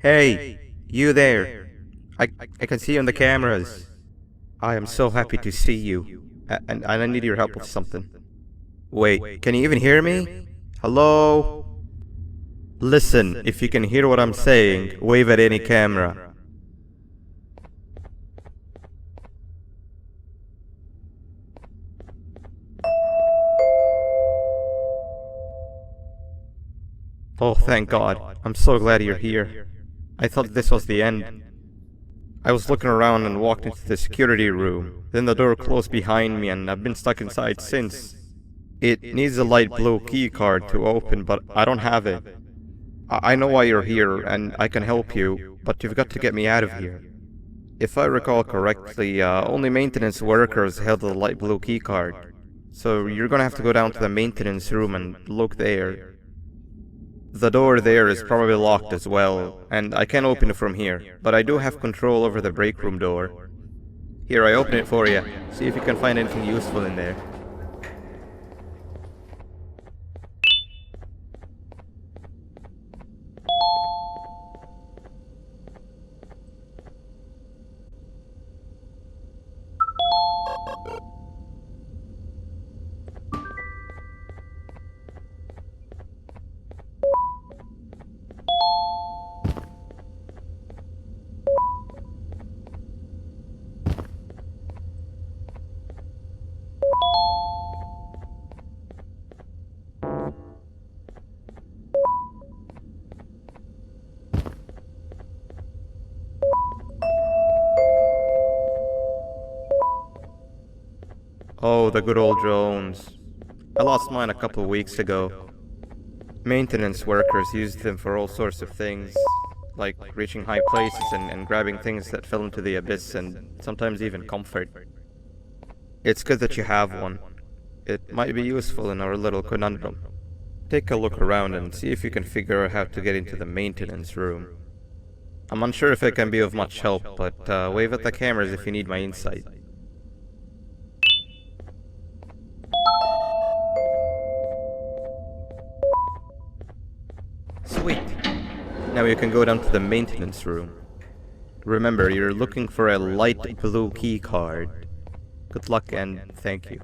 Hey, you there. I can see you on the cameras. I am so happy to see you. And I need your help with something. Wait, can you even hear me? Hello? Listen, if you can hear what I'm saying, wave at any camera. Oh, thank God. I'm so glad you're here. I thought this was the end. I was looking around and walked into the security room. Then the door closed behind me and I've been stuck inside since. It needs a light blue key card to open, but I don't have it. I know why you're here and I can help you, but you've got to get me out of here. If I recall correctly, only maintenance workers held the light blue key card. So you're gonna have to go down to the maintenance room and look there. The door there is probably locked as well, and I can't open it from here, but I do have control over the break room door. Here, I open it for you. See if you can find anything useful in there. Oh, the good old drones. I lost mine a couple of weeks ago. Maintenance workers used them for all sorts of things, like reaching high places and grabbing things that fell into the abyss and sometimes even comfort. It's good that you have one. It might be useful in our little conundrum. Take a look around and see if you can figure out how to get into the maintenance room. I'm unsure if I can be of much help, but wave at the cameras if you need my insight. Sweet. Now you can go down to the maintenance room. Remember, you're looking for a light blue key card. Good luck and thank you.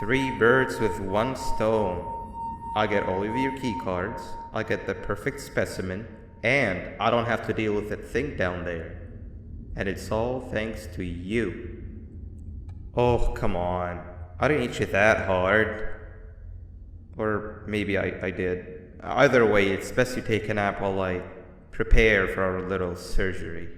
Three birds with one stone. I get all of your key cards, I get the perfect specimen, and I don't have to deal with that thing down there. And it's all thanks to you. Oh, come on. I didn't hit you that hard. Or maybe I did. Either way, it's best you take a nap while I prepare for our little surgery.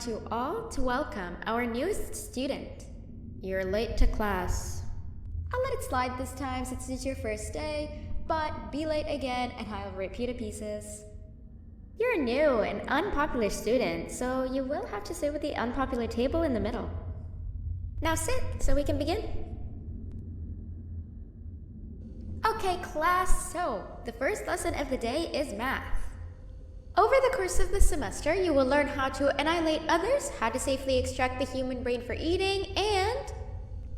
want you all to welcome our newest student. You're late to class. I'll let it slide this time since it's your first day, but be late again and I'll rip you to pieces. You're a new and unpopular student, so you will have to sit with the unpopular table in the middle. Now sit so we can begin. Okay, class, so the first lesson of the day is math. Over the course of the semester, you will learn how to annihilate others, how to safely extract the human brain for eating, and...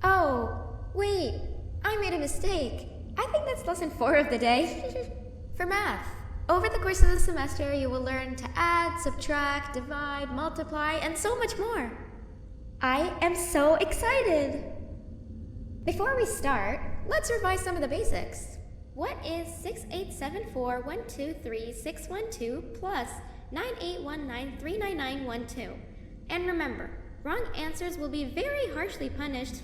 Oh, wait, I made a mistake. I think that's lesson 4 of the day. For math, over the course of the semester, you will learn to add, subtract, divide, multiply, and so much more. I am so excited! Before we start, let's revise some of the basics. What is 6874123612 plus 9819399912? And remember, wrong answers will be very harshly punished.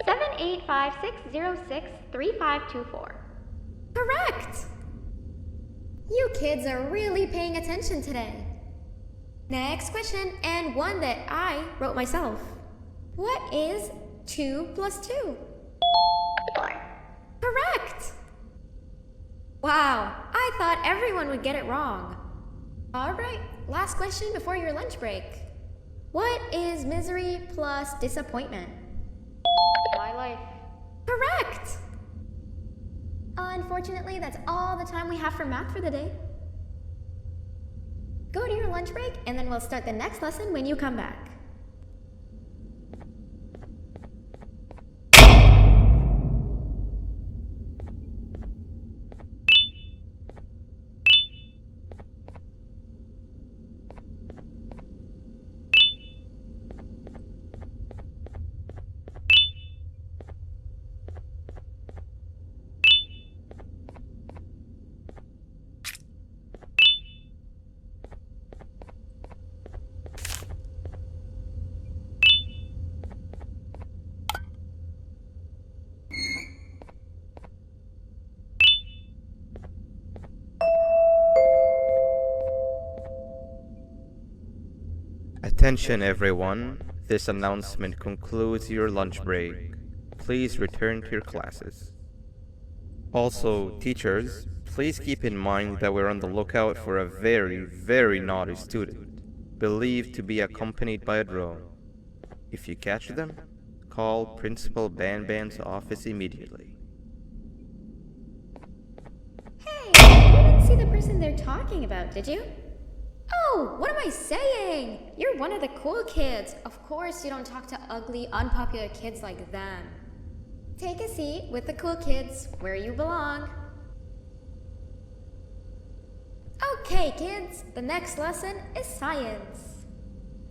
785-606-3524. Correct! You kids are really paying attention today. Next question, and one that I wrote myself. What is 2 plus 2? 4. Correct! Wow, I thought everyone would get it wrong. Alright, last question before your lunch break. What is misery plus disappointment? My life. Correct! Unfortunately, that's all the time we have for math for the day. Go to your lunch break, and then we'll start the next lesson when you come back. Attention everyone, this announcement concludes your lunch break. Please return to your classes. Also, teachers, please keep in mind that we're on the lookout for a very naughty student, believed to be accompanied by a drone. If you catch them, call Principal Banban's office immediately. Hey, you didn't see the person they're talking about, did you? Oh, what am I saying? You're one of the cool kids. Of course you don't talk to ugly, unpopular kids like them. Take a seat with the cool kids where you belong. Okay, kids, the next lesson is science.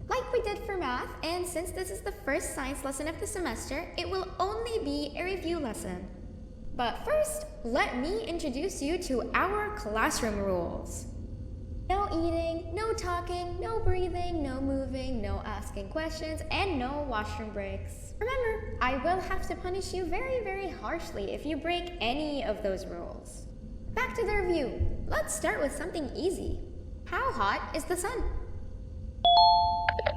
Like we did for math, and since this is the first science lesson of the semester, it will only be a review lesson. But first, let me introduce you to our classroom rules. No eating, no talking, no breathing, no moving, no asking questions, and no washroom breaks. Remember, I will have to punish you very harshly if you break any of those rules. Back to the review. Let's start with something easy. How hot is the sun?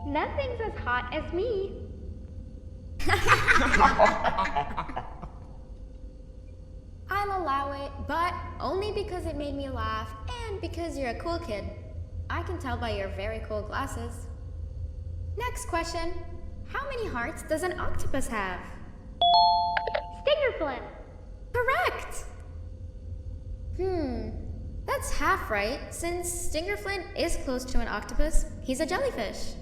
Nothing's as hot as me. I'll allow it, but only because it made me laugh and because you're a cool kid. I can tell by your very cool glasses. Next question. How many hearts does an octopus have? Stingerflint. Correct! That's half right, since Stingerflint is close to an octopus. He's a jellyfish.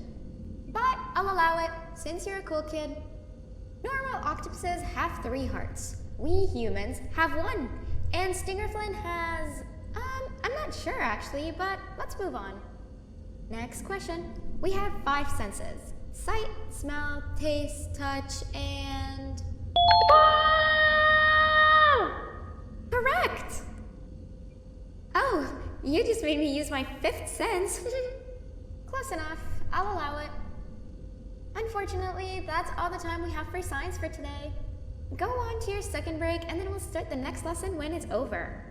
But I'll allow it, since you're a cool kid. Normal octopuses have 3 hearts. We humans have 1, and Stingerflint has... I'm not sure actually, but let's move on. Next question. We have 5 senses. Sight, smell, taste, touch, and... Whoa! Correct! Oh, you just made me use my 5th sense. Close enough. I'll allow it. Unfortunately, that's all the time we have for science for today. Go on to your second break, and then we'll start the next lesson when it's over.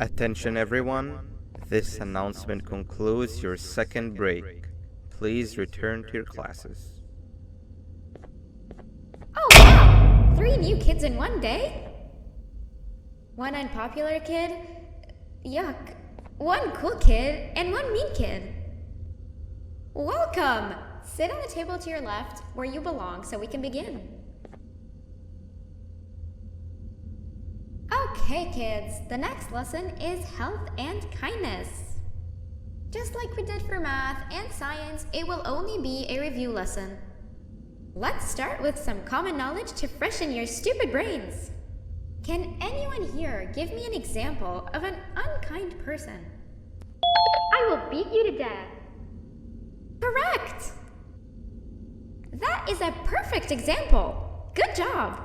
Attention everyone, this announcement concludes your second break. Please return to your classes. Oh wow! 3 new kids in one day? 1 unpopular kid? Yuck. 1 cool kid and 1 mean kid. Welcome! Sit on the table to your left where you belong so we can begin. Okay, kids, the next lesson is health and kindness. Just like we did for math and science, it will only be a review lesson. Let's start with some common knowledge to freshen your stupid brains. Can anyone here give me an example of an unkind person? I will beat you to death. Correct! That is a perfect example. Good job.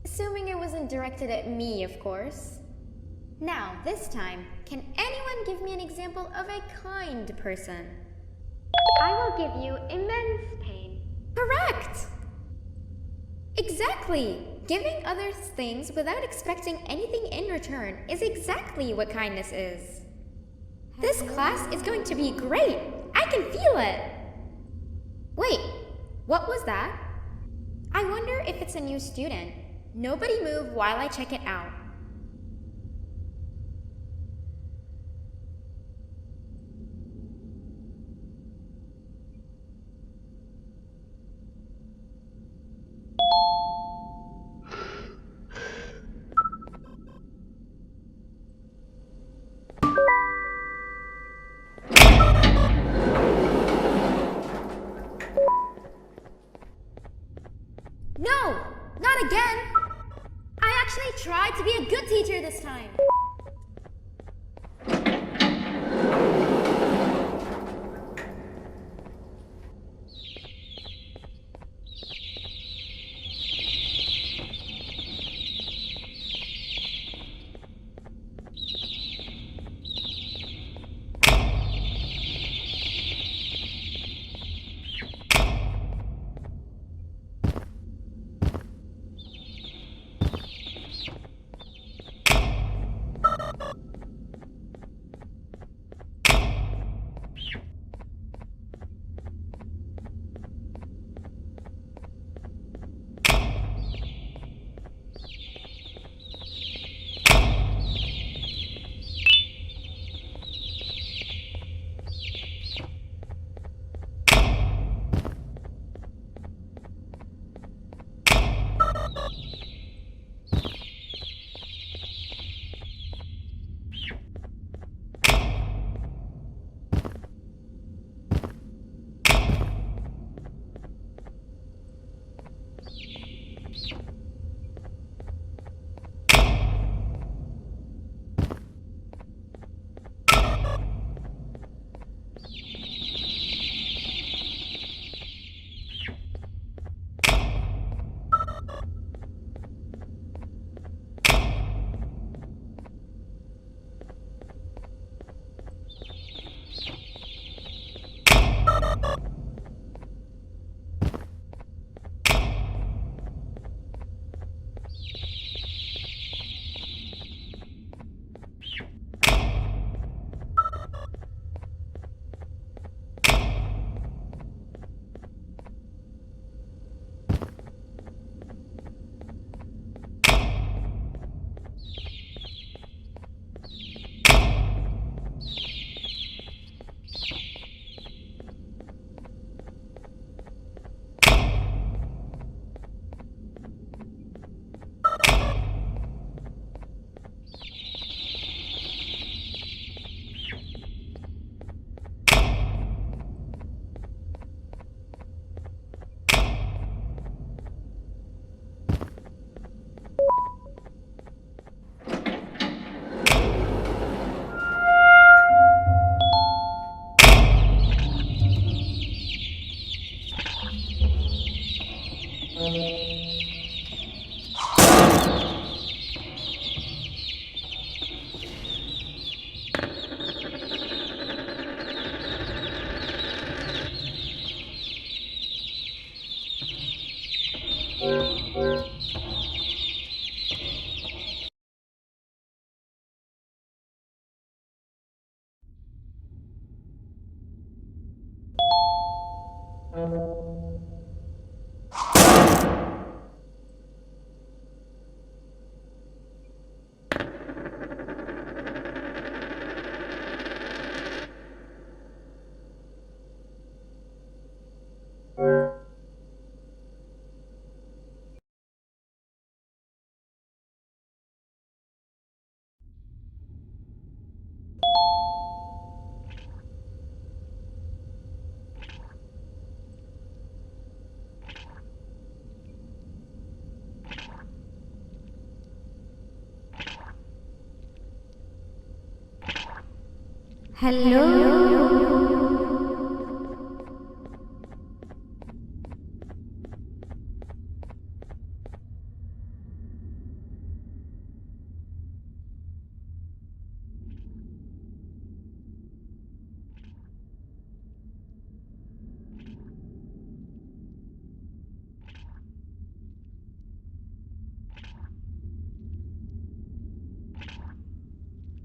Assuming it wasn't directed at me, of course. Now, this time, can anyone give me an example of a kind person? I will give you immense pain. Correct! Exactly! Giving others things without expecting anything in return is exactly what kindness is. This class is going to be great! I can feel it! Wait, what was that? I wonder if it's a new student. Nobody move while I check it out. No! Not again! I actually tried to be a good teacher this time.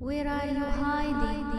Where are you hiding?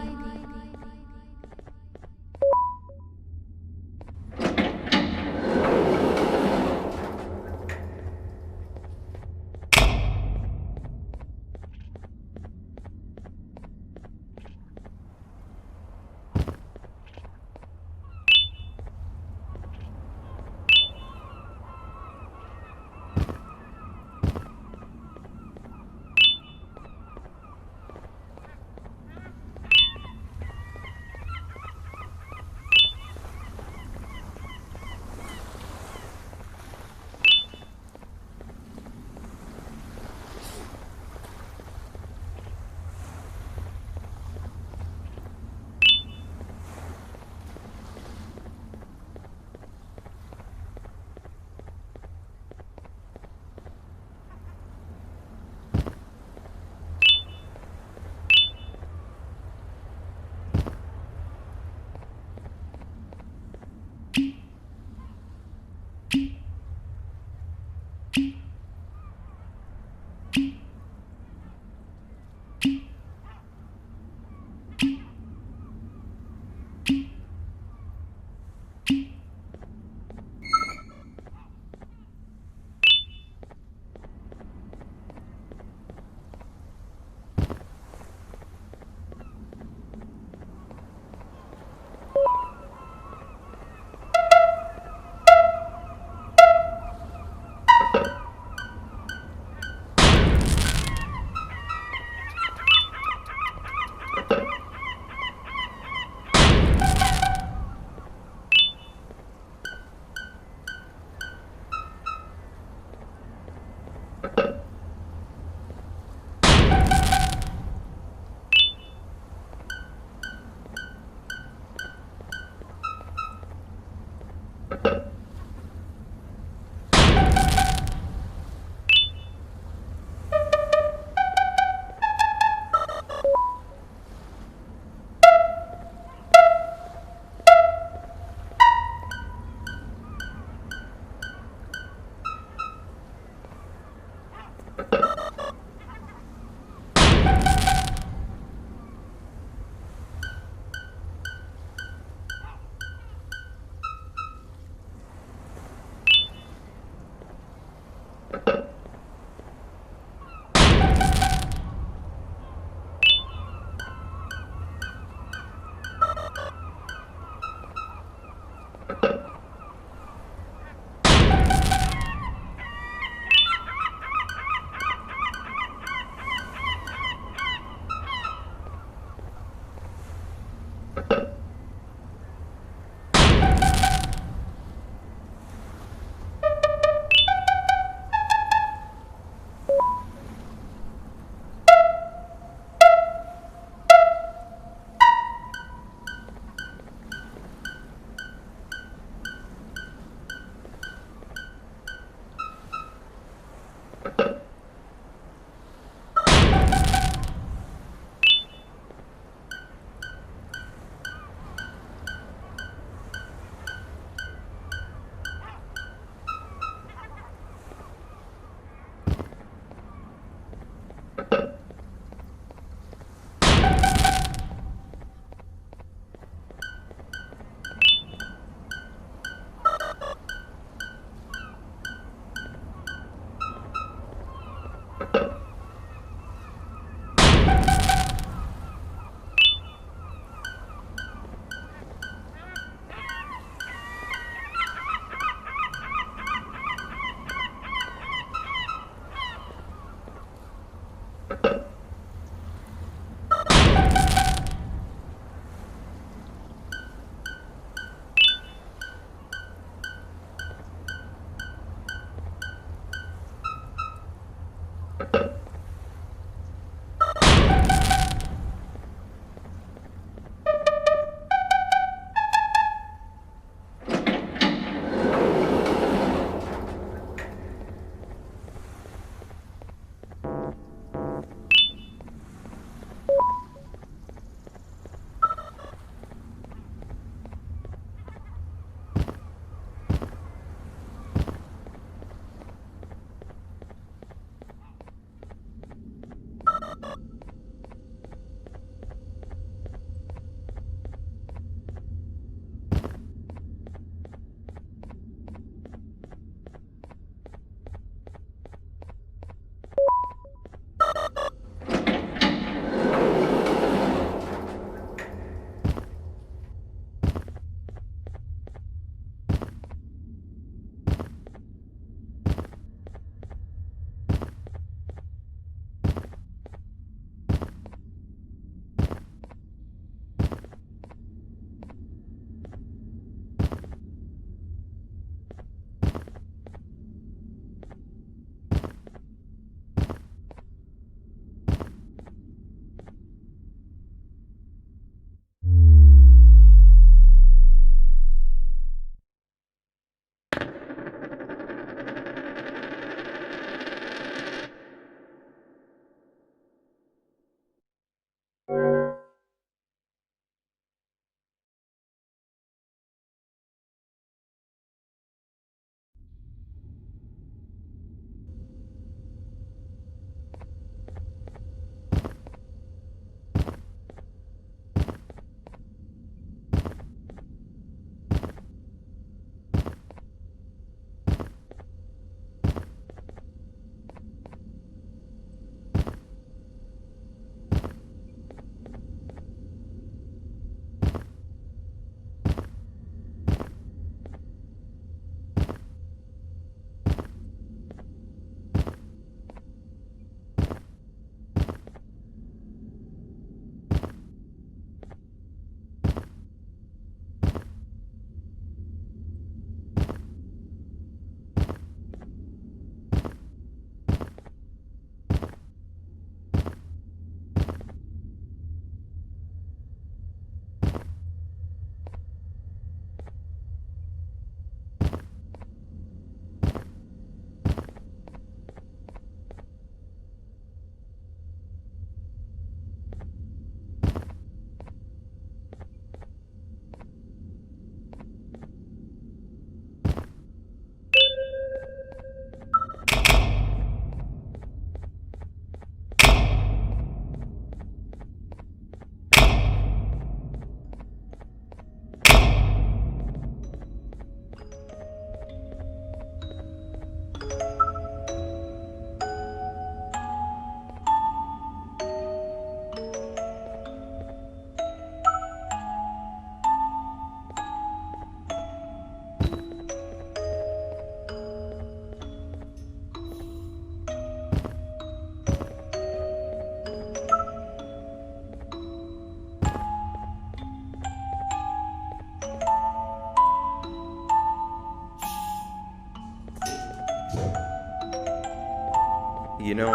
You know,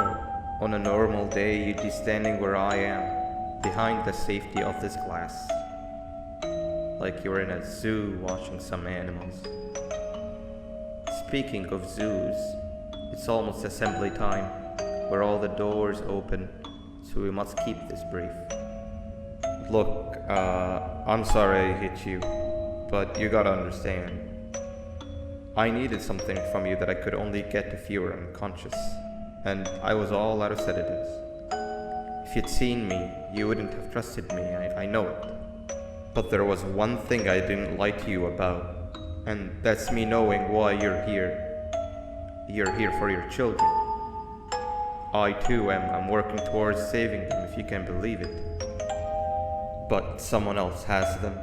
on a normal day you'd be standing where I am, behind the safety of this glass. Like you're in a zoo watching some animals. Speaking of zoos, it's almost assembly time, where all the doors open, so we must keep this brief. Look, I'm sorry I hit you, but you gotta understand. I needed something from you that I could only get if you were unconscious, and I was all out of sedatives. If you'd seen me, you wouldn't have trusted me, I know it. But there was one thing I didn't lie to you about, and that's me knowing why you're here. You're here for your children. I too am working towards saving them, if you can believe it. But someone else has them.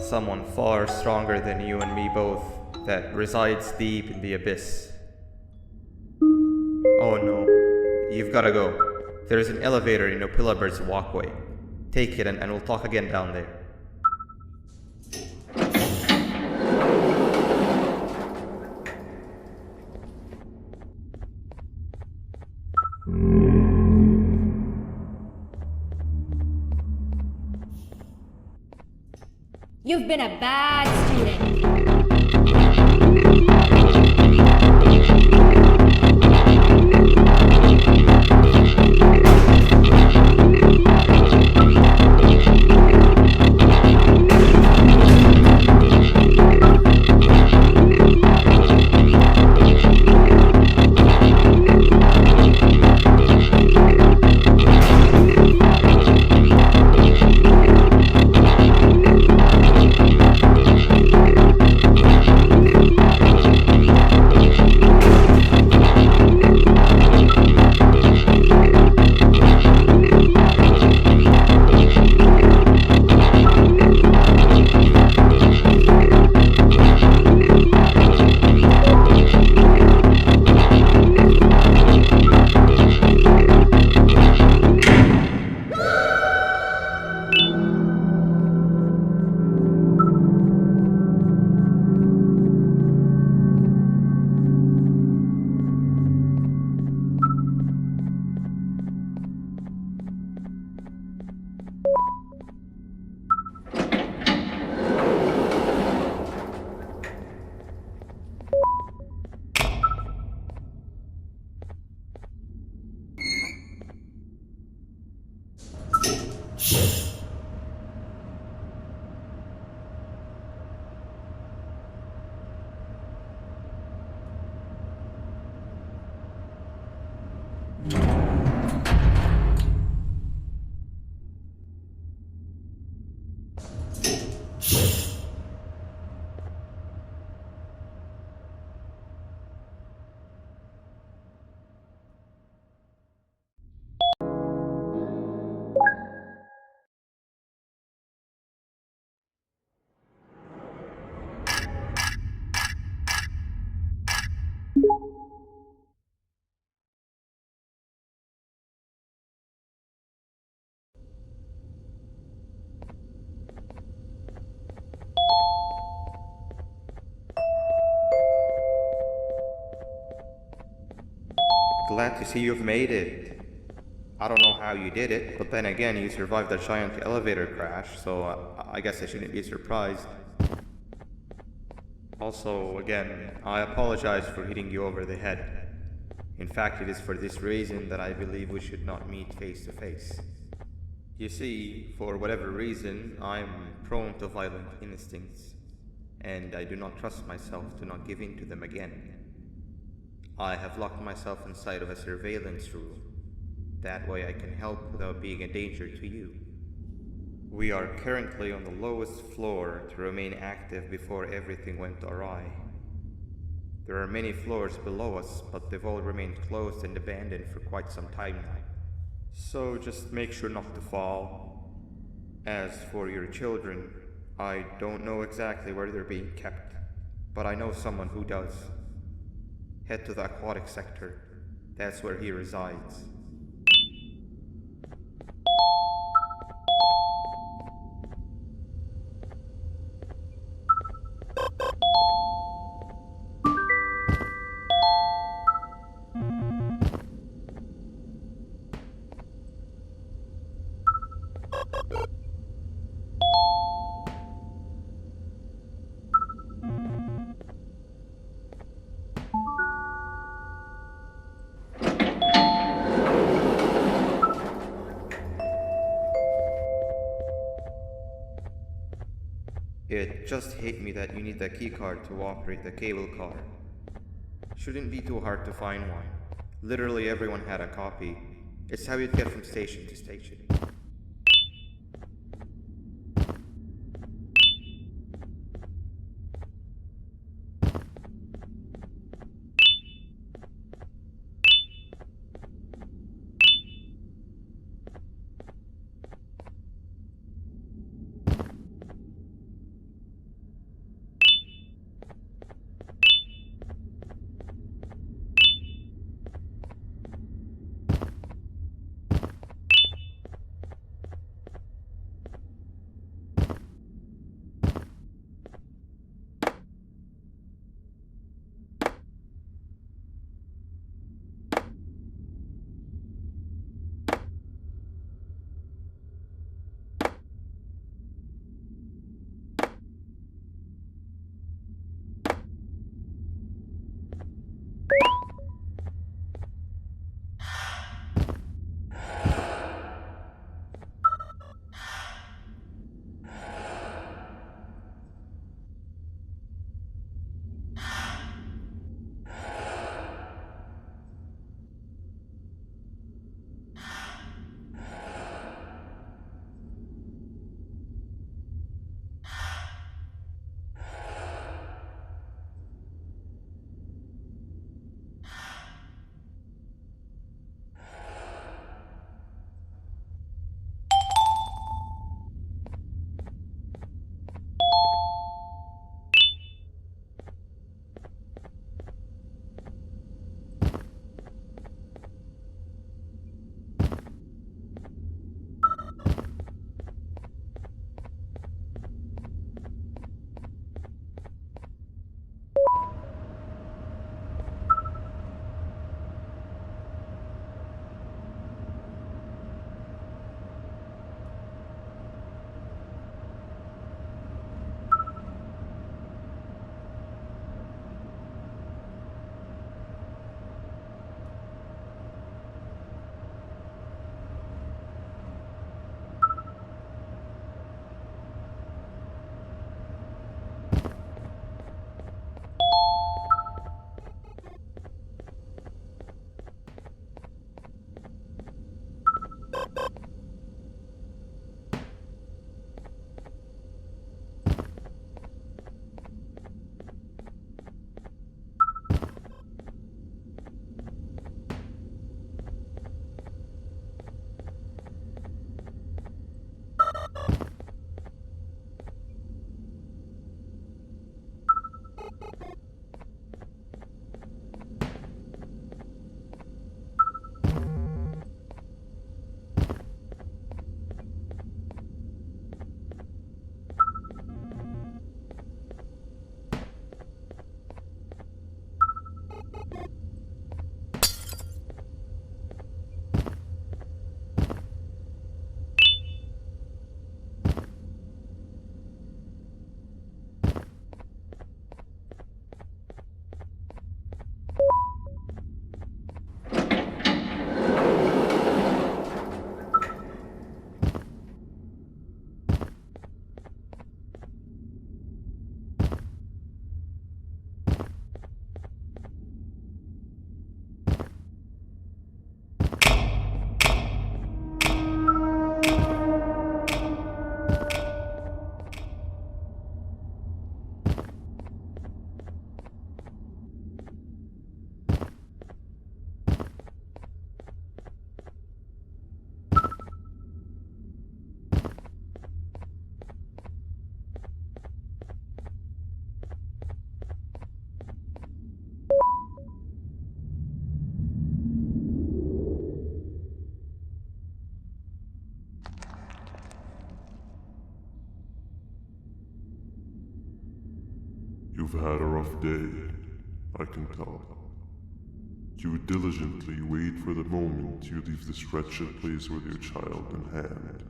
Someone far stronger than you and me both, that resides deep in the abyss. Oh no, you've gotta go. There's an elevator in Opillabird's walkway. Take it and we'll talk again down there. You've been a bad student. Glad to see you've made it. I don't know how you did it, but then again, you survived the giant elevator crash, so I guess I shouldn't be surprised. Also, again, I apologize for hitting you over the head. In fact, it is for this reason that I believe we should not meet face to face. You see, for whatever reason, I'm prone to violent instincts, and I do not trust myself to not give in to them again. I have locked myself inside of a surveillance room. That way I can help without being a danger to you. We are currently on the lowest floor to remain active before everything went awry. There are many floors below us, but they've all remained closed and abandoned for quite some time now. So just make sure not to fall. As for your children, I don't know exactly where they're being kept, but I know someone who does. Head to the aquatic sector. That's where he resides. Kid, just hit me that you need the keycard to operate the cable car. Shouldn't be too hard to find one. Literally everyone had a copy. It's how you'd get from station to station. You've had a rough day, I can tell. You diligently wait for the moment you leave this wretched place with your child in hand.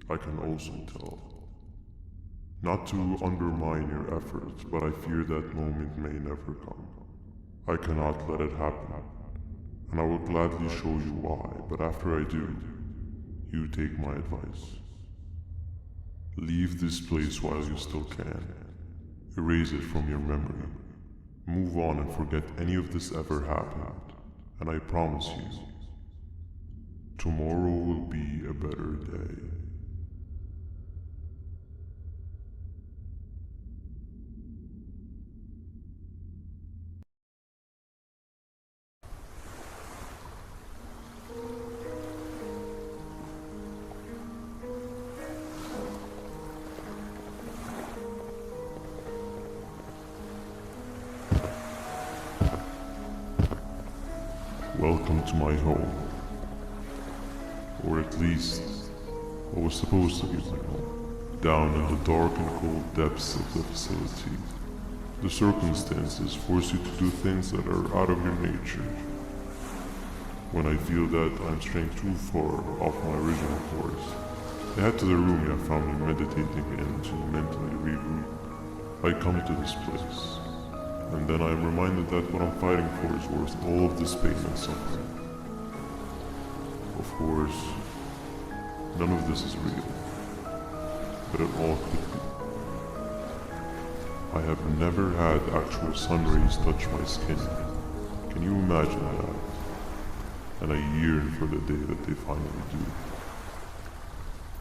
I can also tell. Not to undermine your efforts, but I fear that moment may never come. I cannot let it happen, and I will gladly show you why, but after I do, you take my advice. Leave this place while you still can. Erase it from your memory. Move on and forget any of this ever happened. And I promise you, tomorrow will be a better day. Welcome to my home. Or at least, what was supposed to be my home. Down in the dark and cold depths of the facility, the circumstances force you to do things that are out of your nature. When I feel that I'm straying too far off my original course, I head to the room you have found me meditating in to mentally regroup. I come to this place, and then I am reminded that what I'm fighting for is worth all of this pain and suffering. Of course, none of this is real, but it all could be. I have never had actual sun rays touch my skin. Can you imagine that? And I yearn for the day that they finally do.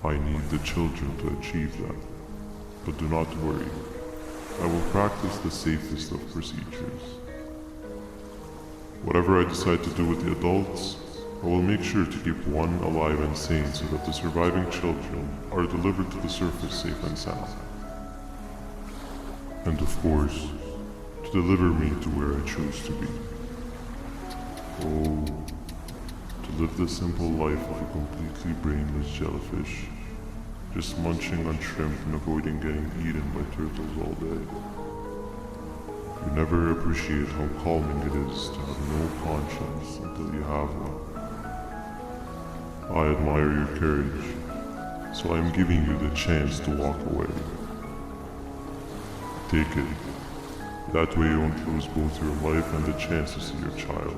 I need the children to achieve that, but do not worry. I will practice the safest of procedures. Whatever I decide to do with the adults, I will make sure to keep one alive and sane so that the surviving children are delivered to the surface safe and sound. And of course, to deliver me to where I choose to be. Oh, to live the simple life of a completely brainless jellyfish, just munching on shrimp and avoiding getting eaten by turtles all day. You never appreciate how calming it is to have no conscience until you have one. I admire your courage, so I am giving you the chance to walk away. Take it. That way you won't lose both your life and the chance to see your child.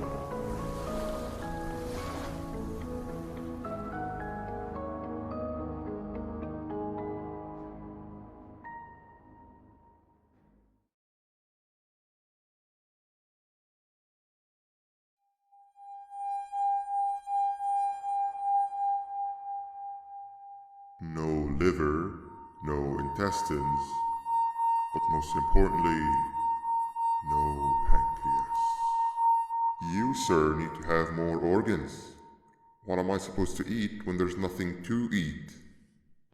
No liver, no intestines, but most importantly, no pancreas. You, sir, need to have more organs. What am I supposed to eat when there's nothing to eat?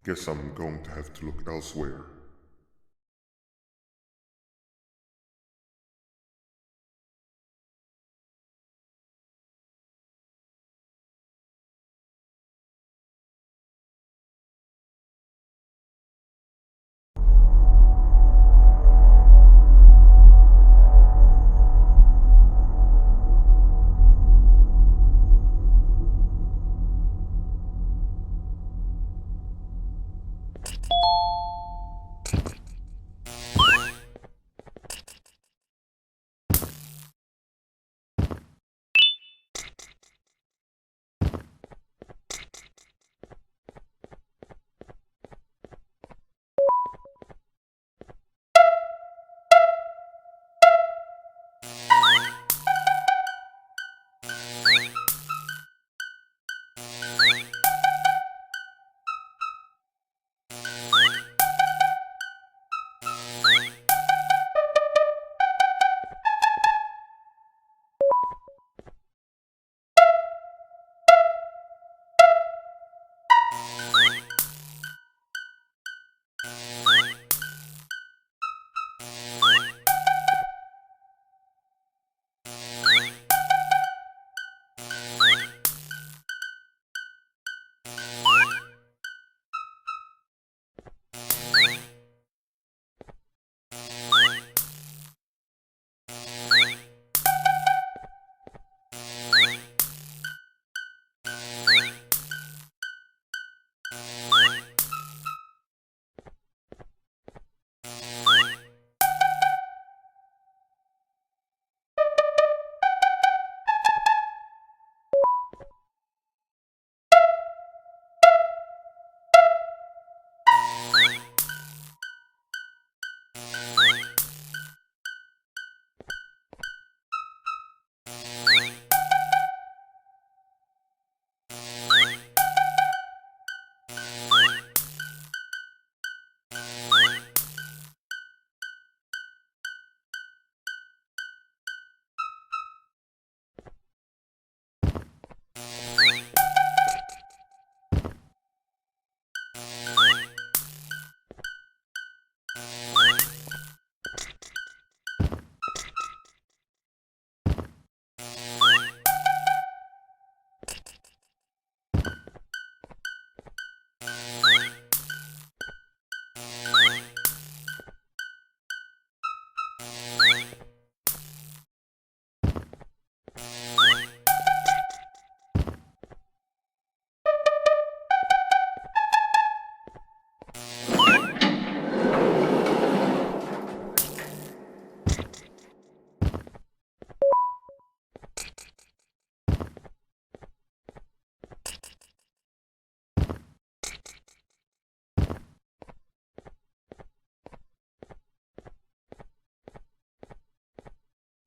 Guess I'm going to have to look elsewhere.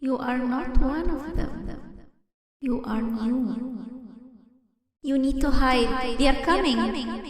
You are not one of them. You are new. You need to hide. They are coming.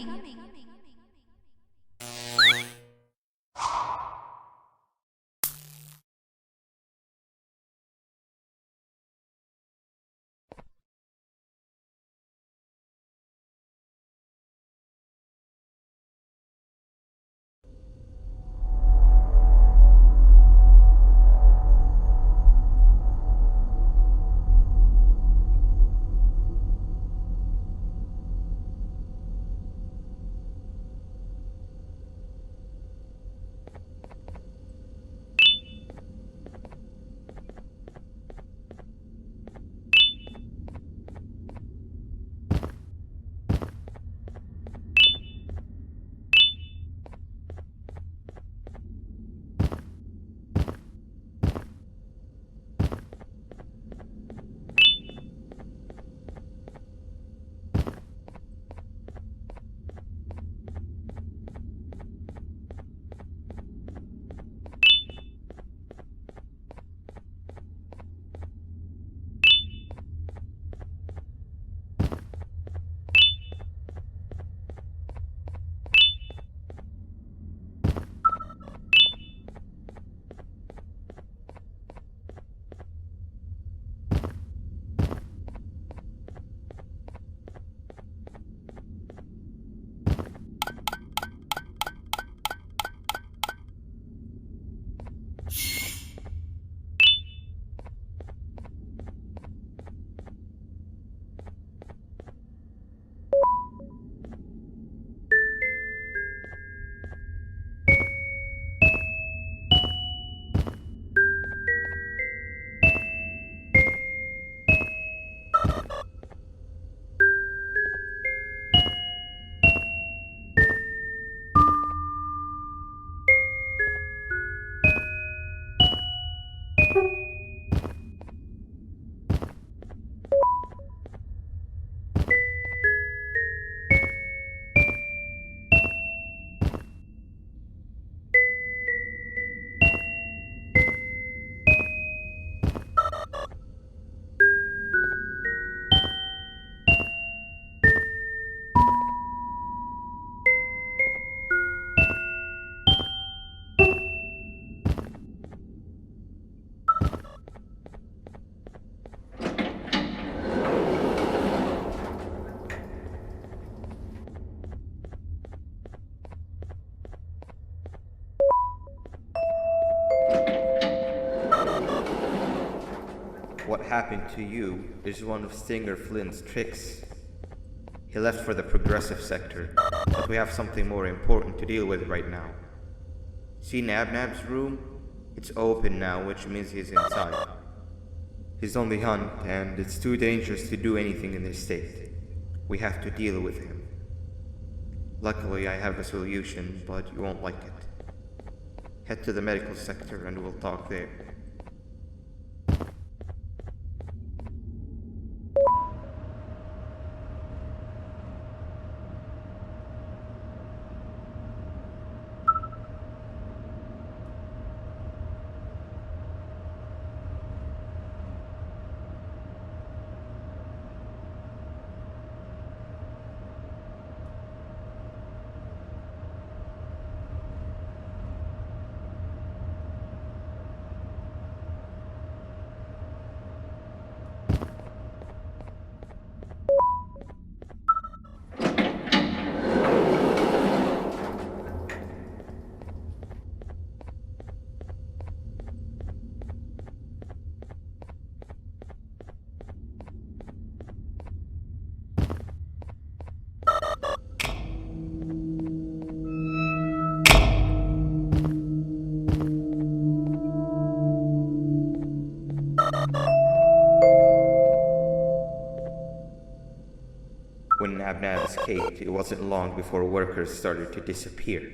What happened to you is one of Stinger Flynn's tricks. He left for the progressive sector, but we have something more important to deal with right now. See Nabnab's room? It's open now, which means he's inside. He's on the hunt, and it's too dangerous to do anything in this state. We have to deal with him. Luckily, I have a solution, but you won't like it. Head to the medical sector and we'll talk there. Nab escaped, it wasn't long before workers started to disappear.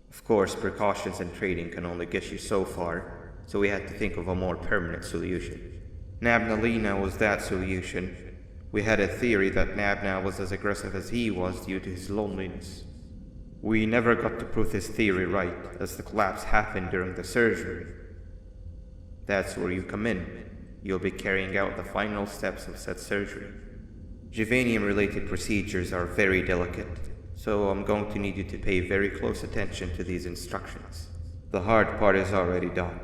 Of course, precautions and trading can only get you so far, so we had to think of a more permanent solution. Nabnalina was that solution. We had a theory that Nabna was as aggressive as he was due to his loneliness. We never got to prove this theory right, as the collapse happened during the surgery. That's where you come in. You'll be carrying out the final steps of said surgery. Juvanium-related procedures are very delicate, so I'm going to need you to pay very close attention to these instructions. The hard part is already done.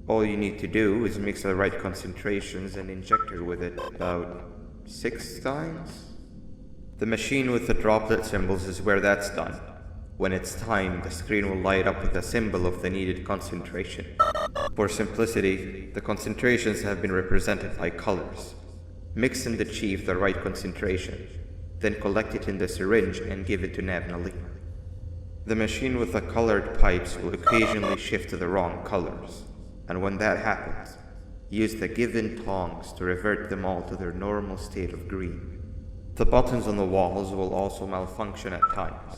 All you need to do is mix the right concentrations and inject her with it about 6 times? The machine with the droplet symbols is where that's done. When it's time, the screen will light up with a symbol of the needed concentration. For simplicity, the concentrations have been represented by colors. Mix and achieve the right concentration, then collect it in the syringe and give it to Nabnalina. The machine with the colored pipes will occasionally shift to the wrong colors, and when that happens, use the given tongs to revert them all to their normal state of green. The buttons on the walls will also malfunction at times.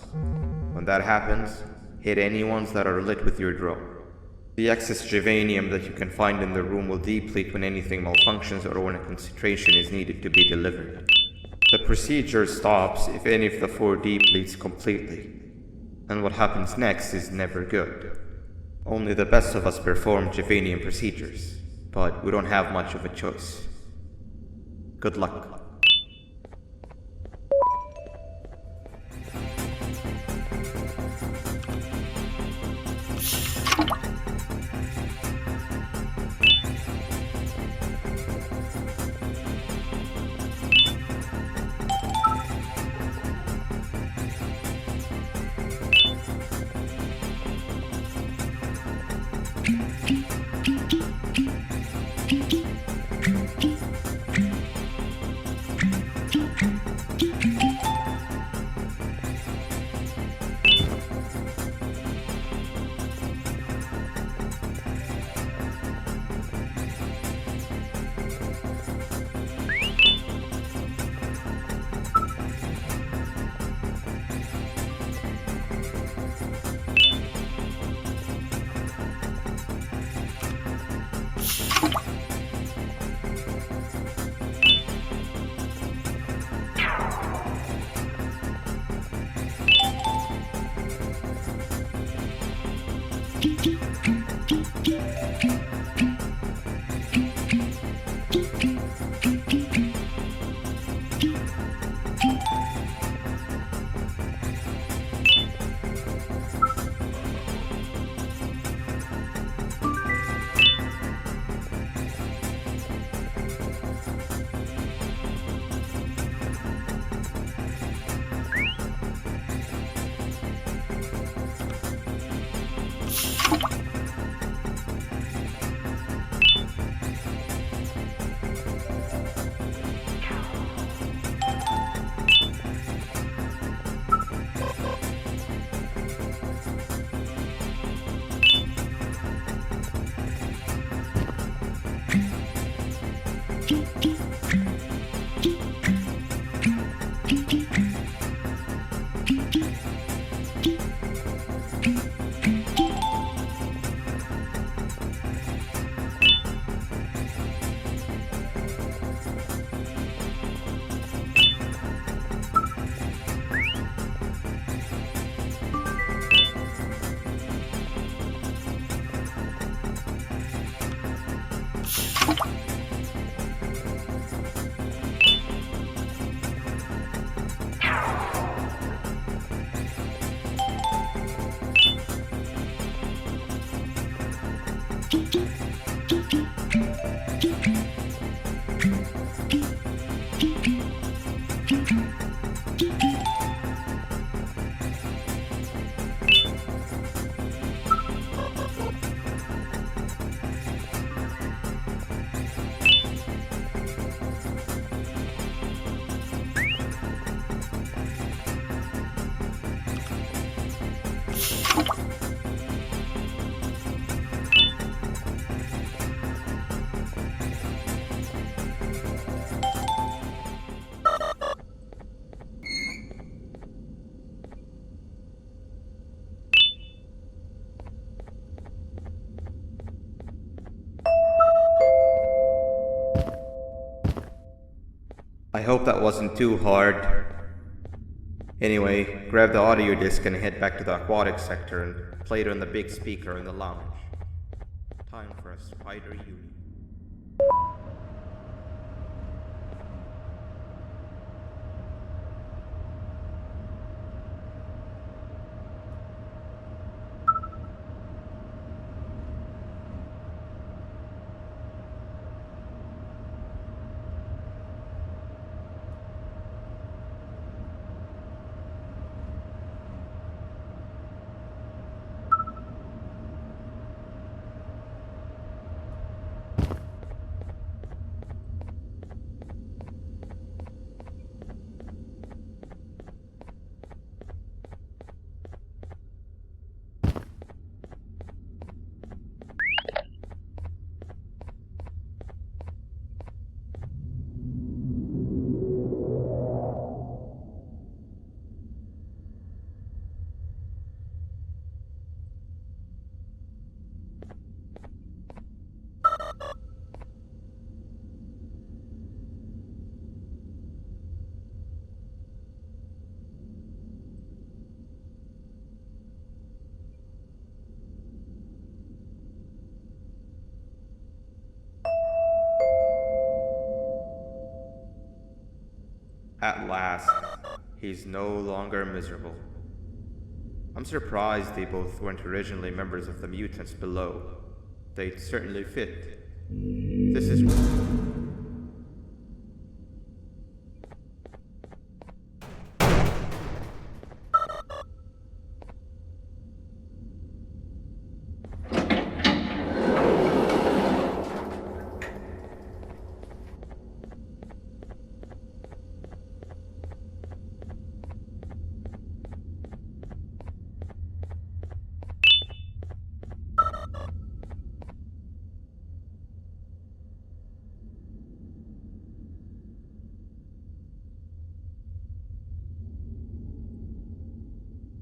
When that happens, hit any ones that are lit with your drone. The excess Juvanium that you can find in the room will deplete when anything malfunctions or when a concentration is needed to be delivered. The procedure stops if any of the 4 depletes completely, and what happens next is never good. Only the best of us perform Juvanium procedures, but we don't have much of a choice. Good luck. I hope that wasn't too hard. Anyway, grab the audio disc and head back to the aquatic sector and play it on the big speaker in the lounge. Time for a spider uni. At last, he's no longer miserable. I'm surprised they both weren't originally members of the mutants below. They'd certainly fit. This is...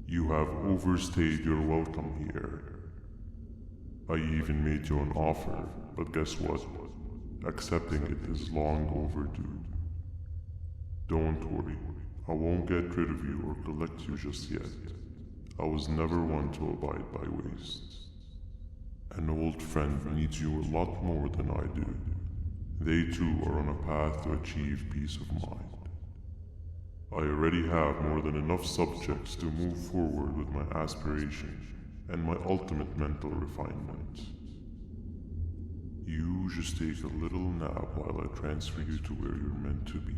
You have overstayed your welcome here. I even made you an offer, but guess what? Accepting it is long overdue. Don't worry, I won't get rid of you or collect you just yet. I was never one to abide by waste. An old friend needs you a lot more than I do. They too are on a path to achieve peace of mind. I already have more than enough subjects to move forward with my aspiration and my ultimate mental refinement. You just take a little nap while I transfer you to where you're meant to be.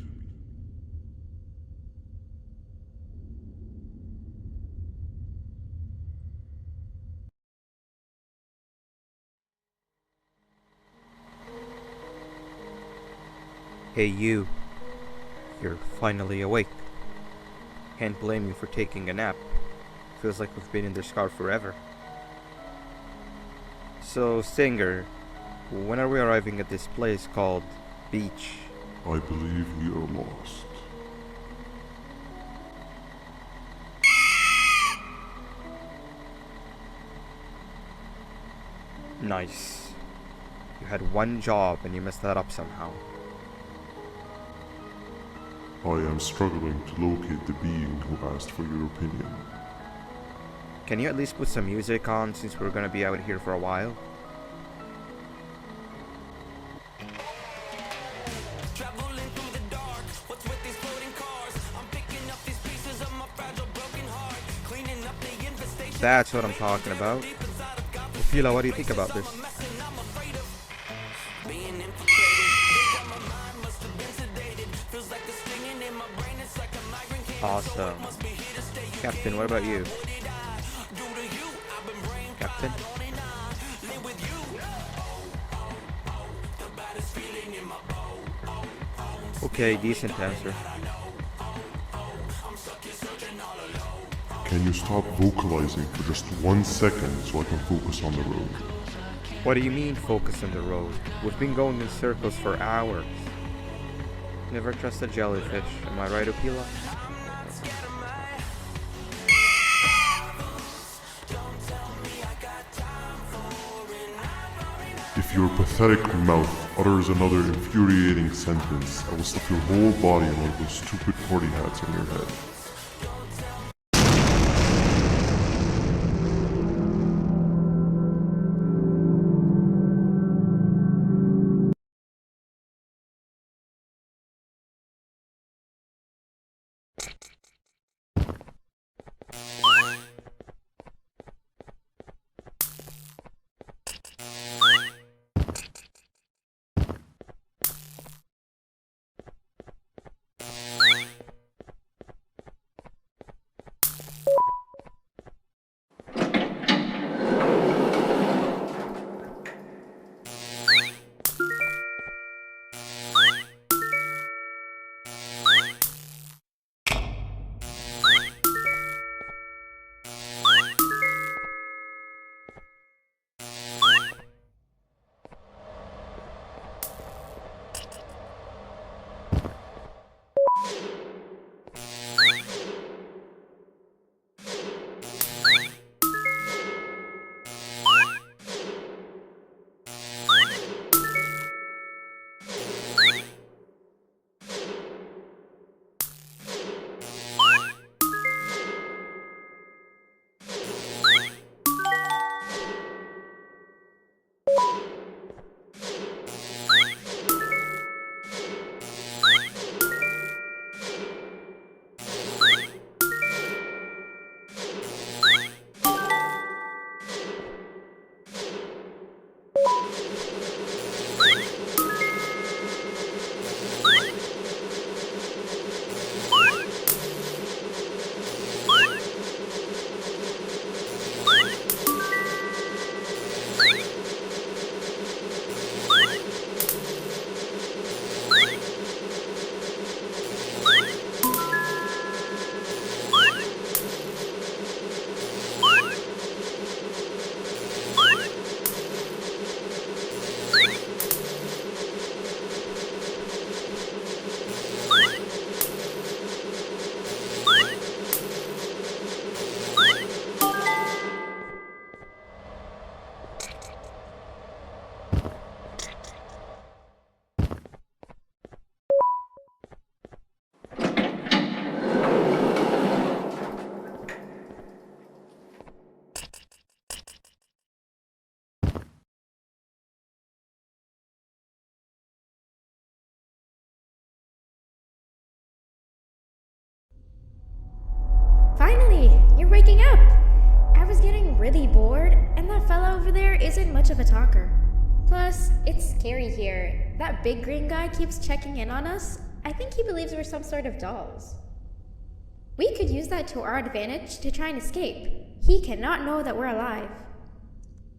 Hey you. You're finally awake. Can't blame you for taking a nap. Feels like we've been in this car forever. So, Singer, when are we arriving at this place called Beach? I believe we are lost. Nice. You had one job and you messed that up somehow. I am struggling to locate the being who asked for your opinion. Can you at least put some music on since we're gonna be out here for a while? That's what I'm talking about. Ophelia, what do you think about this? Awesome. Captain, what about you? Captain? Okay, decent answer. Can you stop vocalizing for just 1 second so I can focus on the road? What do you mean focus on the road? We've been going in circles for hours. Never trust a jellyfish, am I right, Ophelia? If your pathetic mouth utters another infuriating sentence, I will slip your whole body in one of those stupid party hats on your head. Finally, you're waking up! I was getting really bored, and that fella over there isn't much of a talker. Plus, it's scary here. That big green guy keeps checking in on us. I think he believes we're some sort of dolls. We could use that to our advantage to try and escape. He cannot know that we're alive.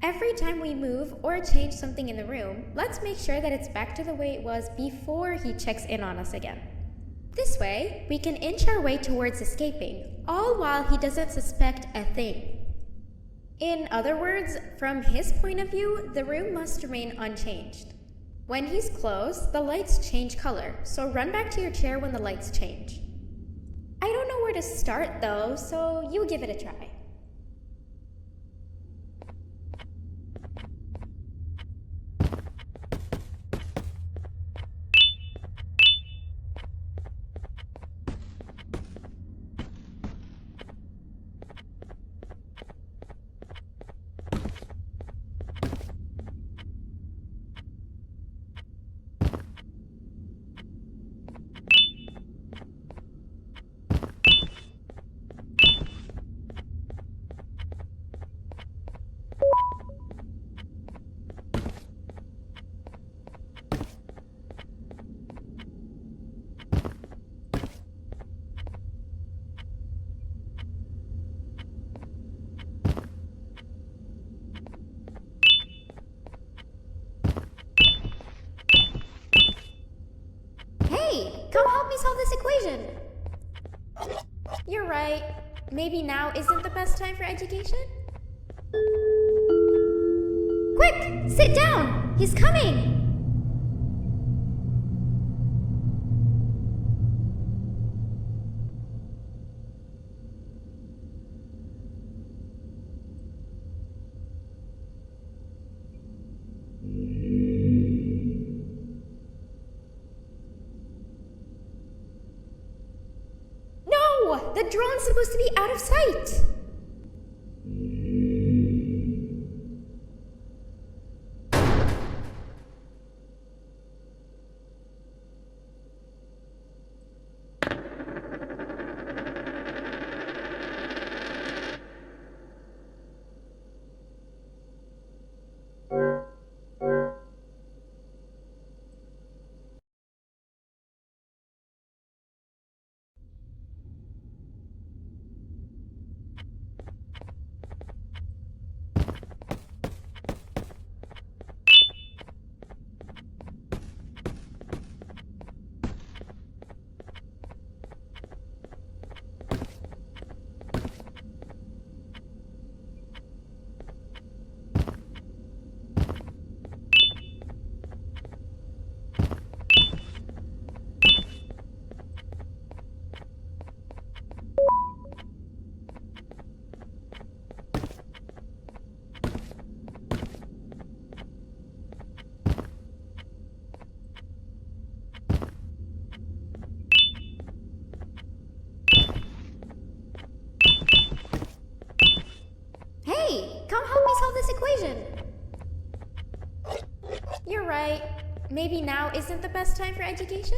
Every time we move or change something in the room, let's make sure that it's back to the way it was before he checks in on us again. This way, we can inch our way towards escaping, all while he doesn't suspect a thing. In other words, from his point of view, the room must remain unchanged. When he's close, the lights change color, so run back to your chair when the lights change. I don't know where to start though, so you give it a try. Hey, come help me solve this equation! You're right. Maybe now isn't the best time for education? Quick! Sit down! He's coming! That drone's supposed to be out of sight. Hey, come help me solve this equation. You're right. Maybe now isn't the best time for education?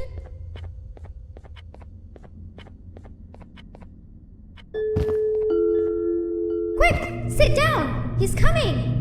Quick, sit down. He's coming.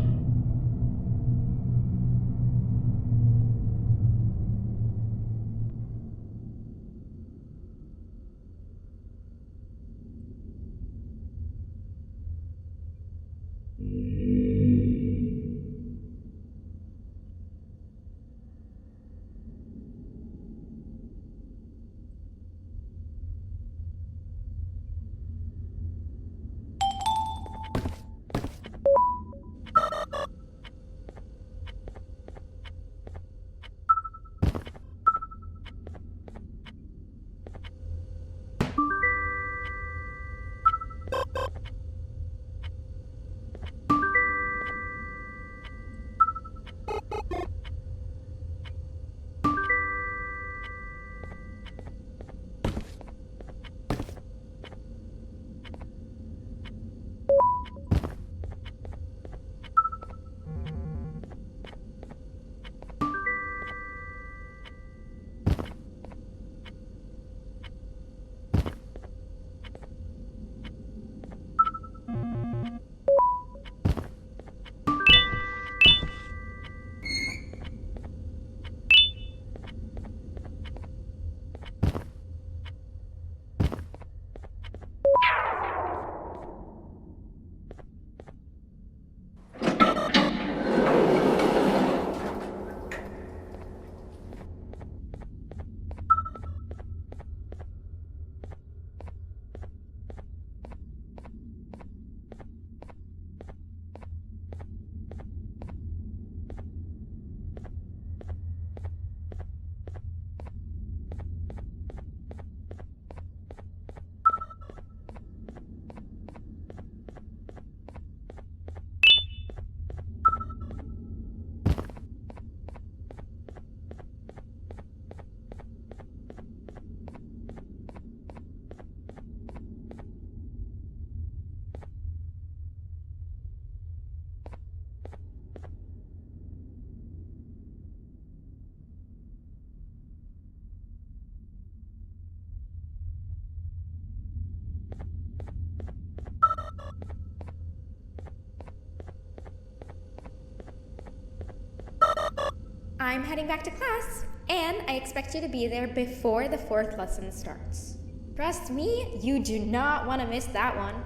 I'm heading back to class, and I expect you to be there before the 4th lesson starts. Trust me, you do not want to miss that one.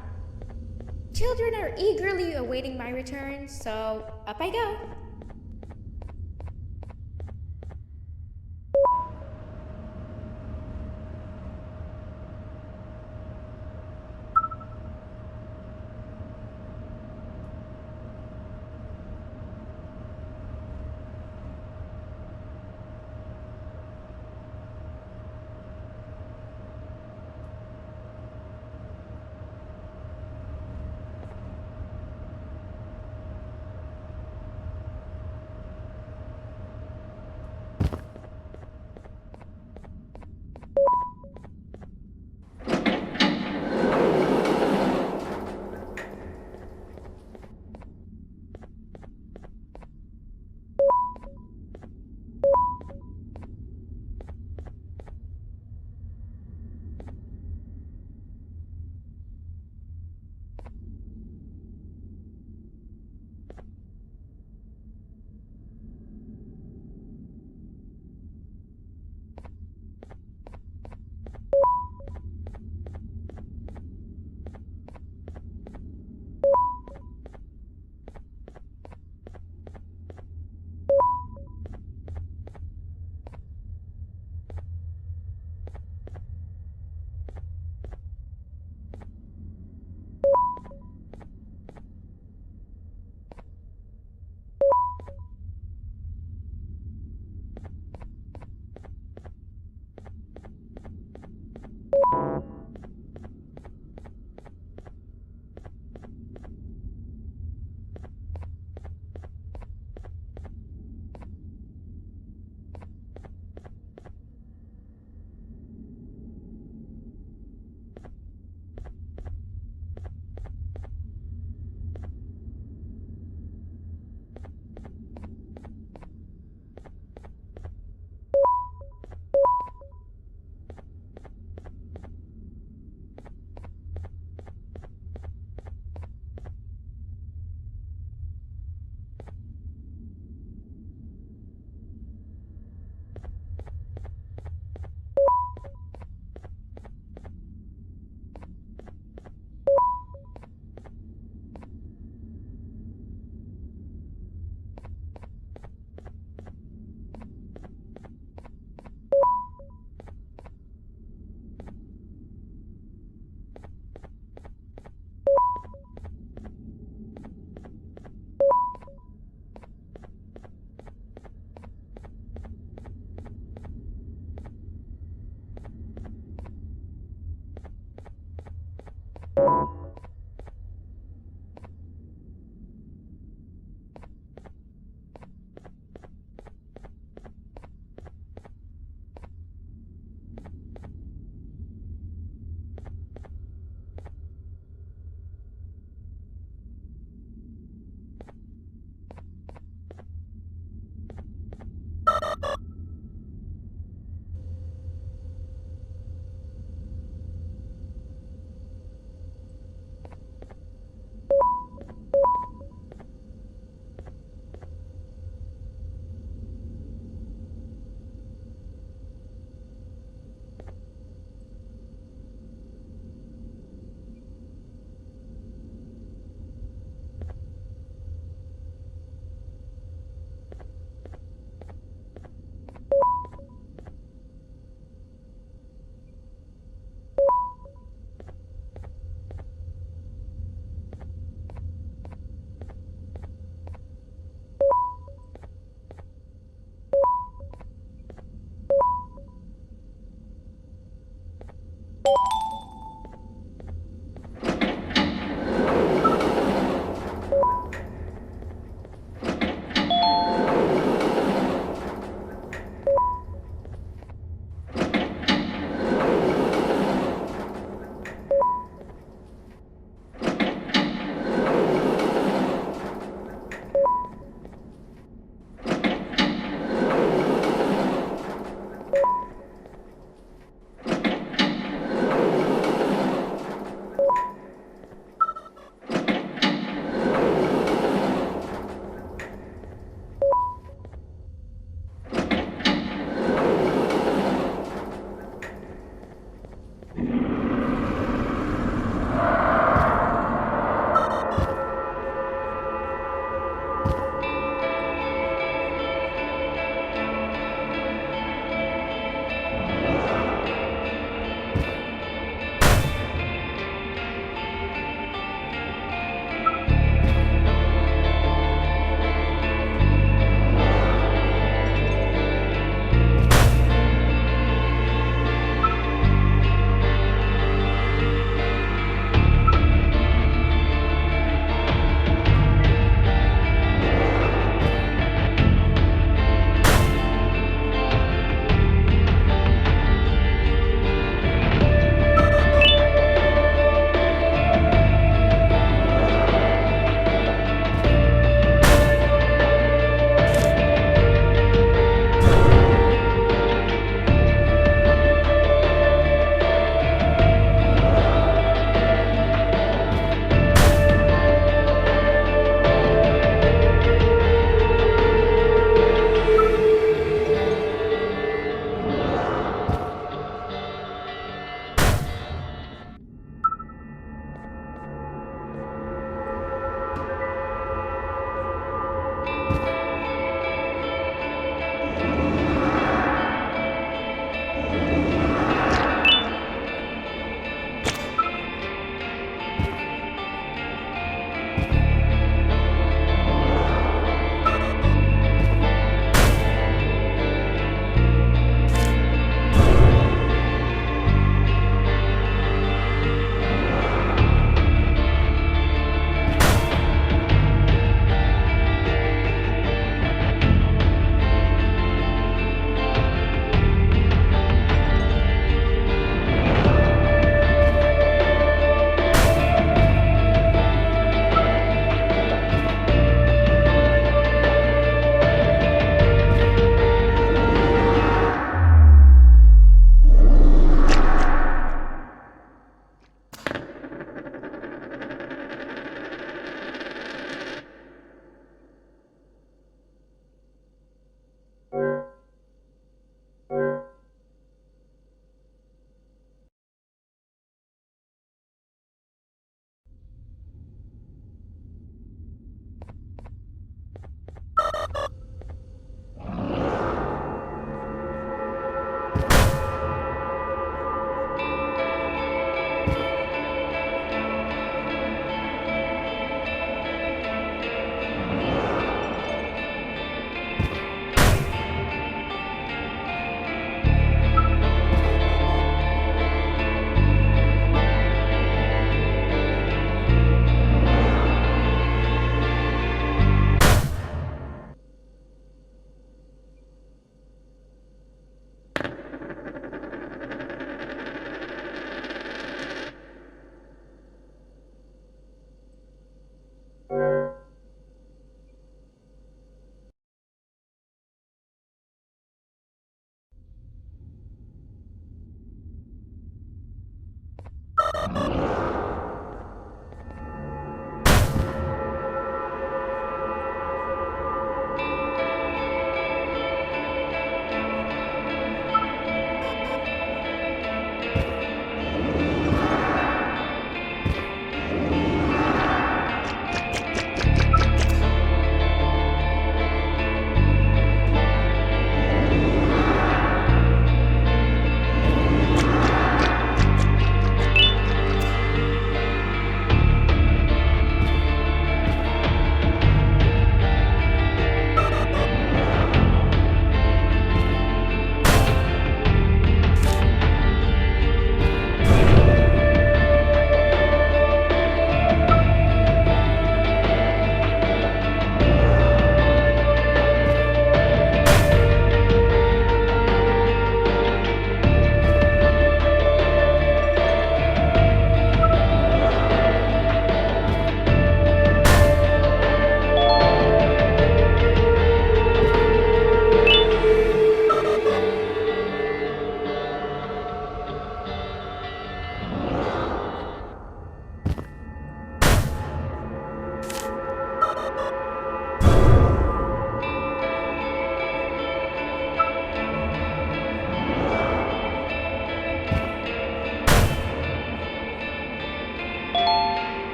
Children are eagerly awaiting my return, so up I go.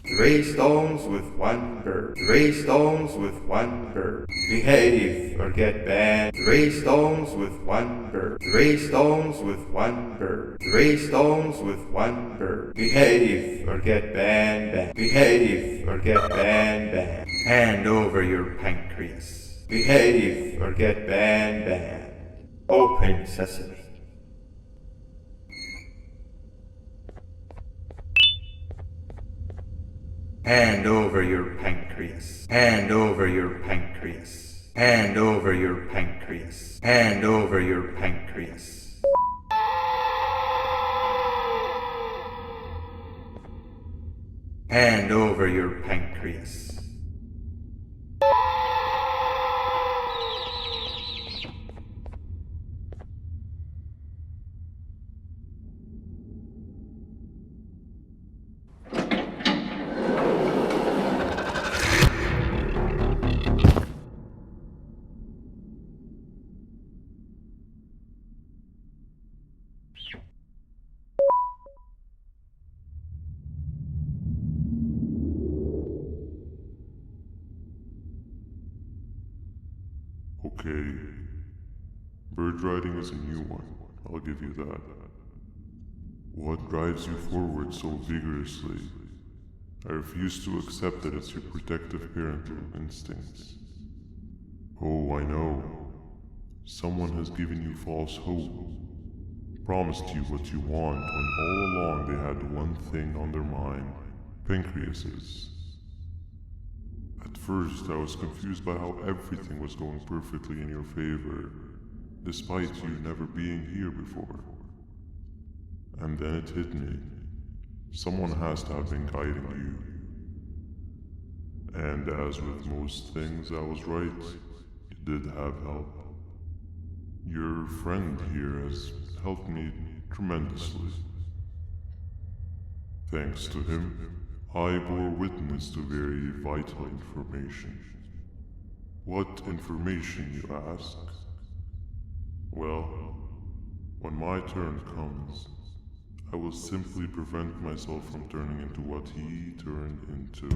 Three stones with one bird. Three stones with one bird. Behave or get banned. Three stones with one bird. Three stones with one bird. Three stones with one bird. Behave or get banned. Behave or get banned. Hand over your pancreas. Behave or get banned. Open sesame. Hand over your pancreas. Hand over your pancreas. Hand over your pancreas. Hand over your pancreas. Hand over your pancreas. Okay. Bird riding is a new one, I'll give you that. What drives you forward so vigorously? I refuse to accept that it's your protective parental instincts. Oh, I know. Someone has given you false hope. Promised you what you want when all along they had one thing on their mind. Pancreases. At first, I was confused by how everything was going perfectly in your favor, despite you never being here before. And then it hit me. Someone has to have been guiding you. And as with most things, I was right. You did have help. Your friend here has helped me tremendously. Thanks to him, I bore witness to very vital information. What information, you ask? Well, when my turn comes, I will simply prevent myself from turning into what he turned into.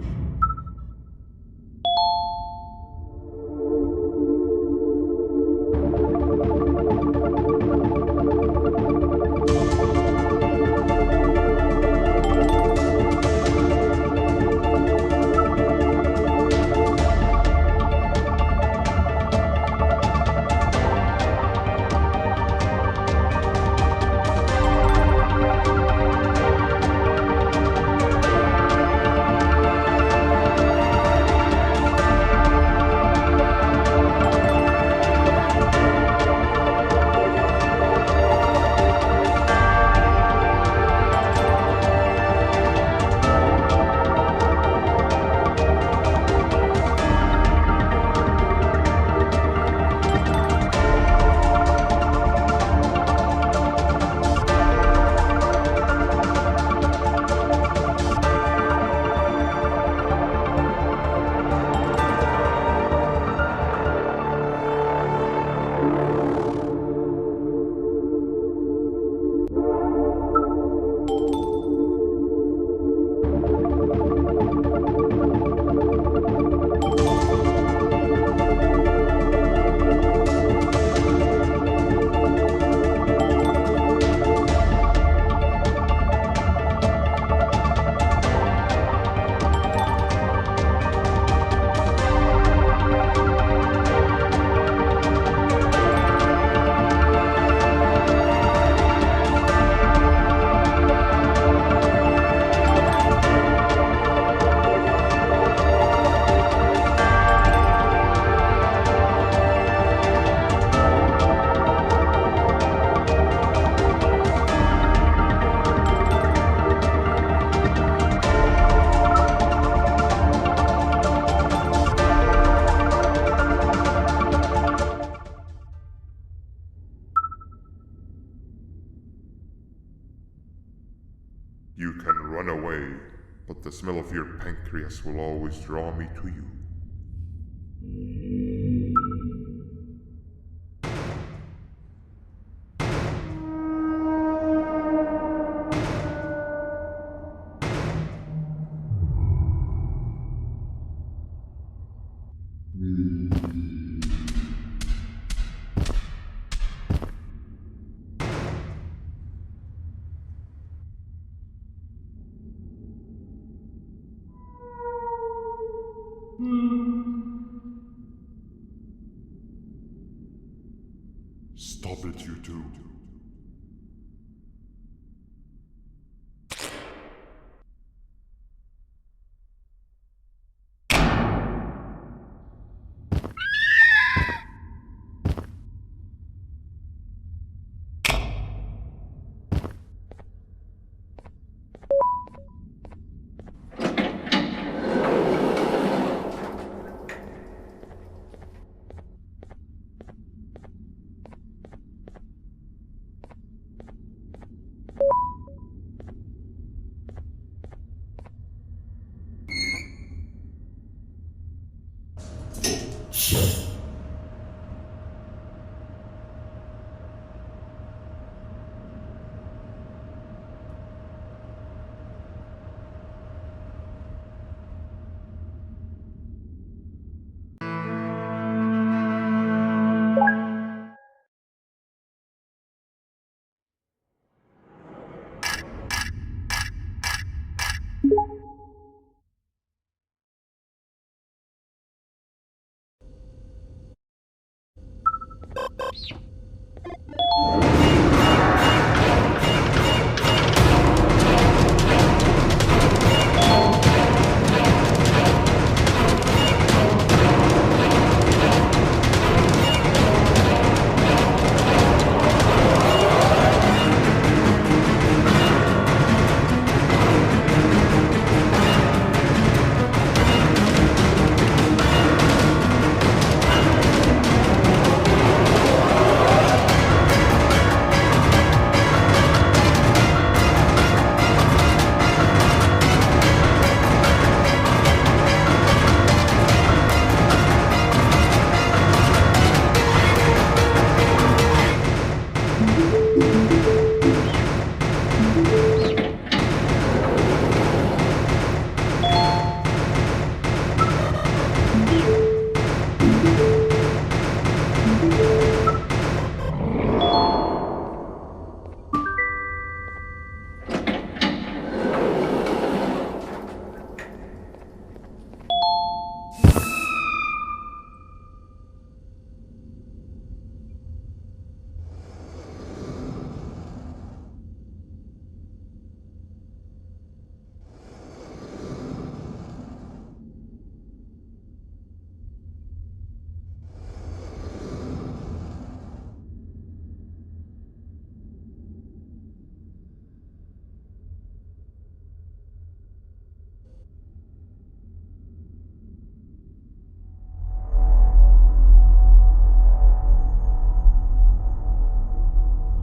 You can run away, but the smell of your pancreas will always draw me to you. Stop it, you two.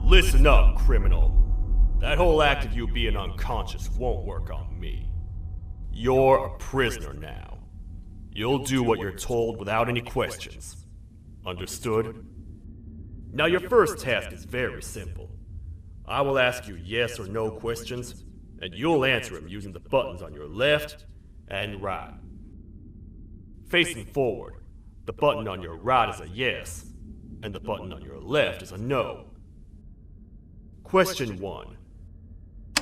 Listen up, criminal. That whole act of you being unconscious won't work on me. You're a prisoner now. You'll do what you're told without any questions. Understood? Now your first task is very simple. I will ask you yes or no questions, and you'll answer them using the buttons on your left and right. Facing forward, the button on your right is a yes, and the button on your left is a no. Question 1.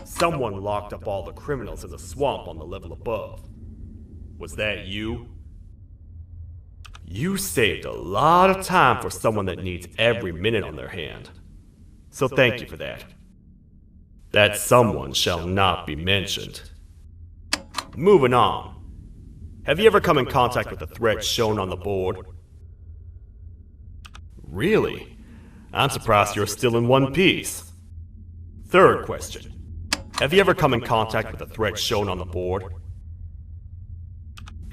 Someone locked up all the criminals in the swamp on the level above. Was that you? You saved a lot of time for someone that needs every minute on their hand. So thank you for that. That someone shall not be mentioned. Moving on. Have you ever come in contact with the threat shown on the board? Really? I'm surprised you're still in one piece. Third question. Have you ever come in contact with the threat shown on the board?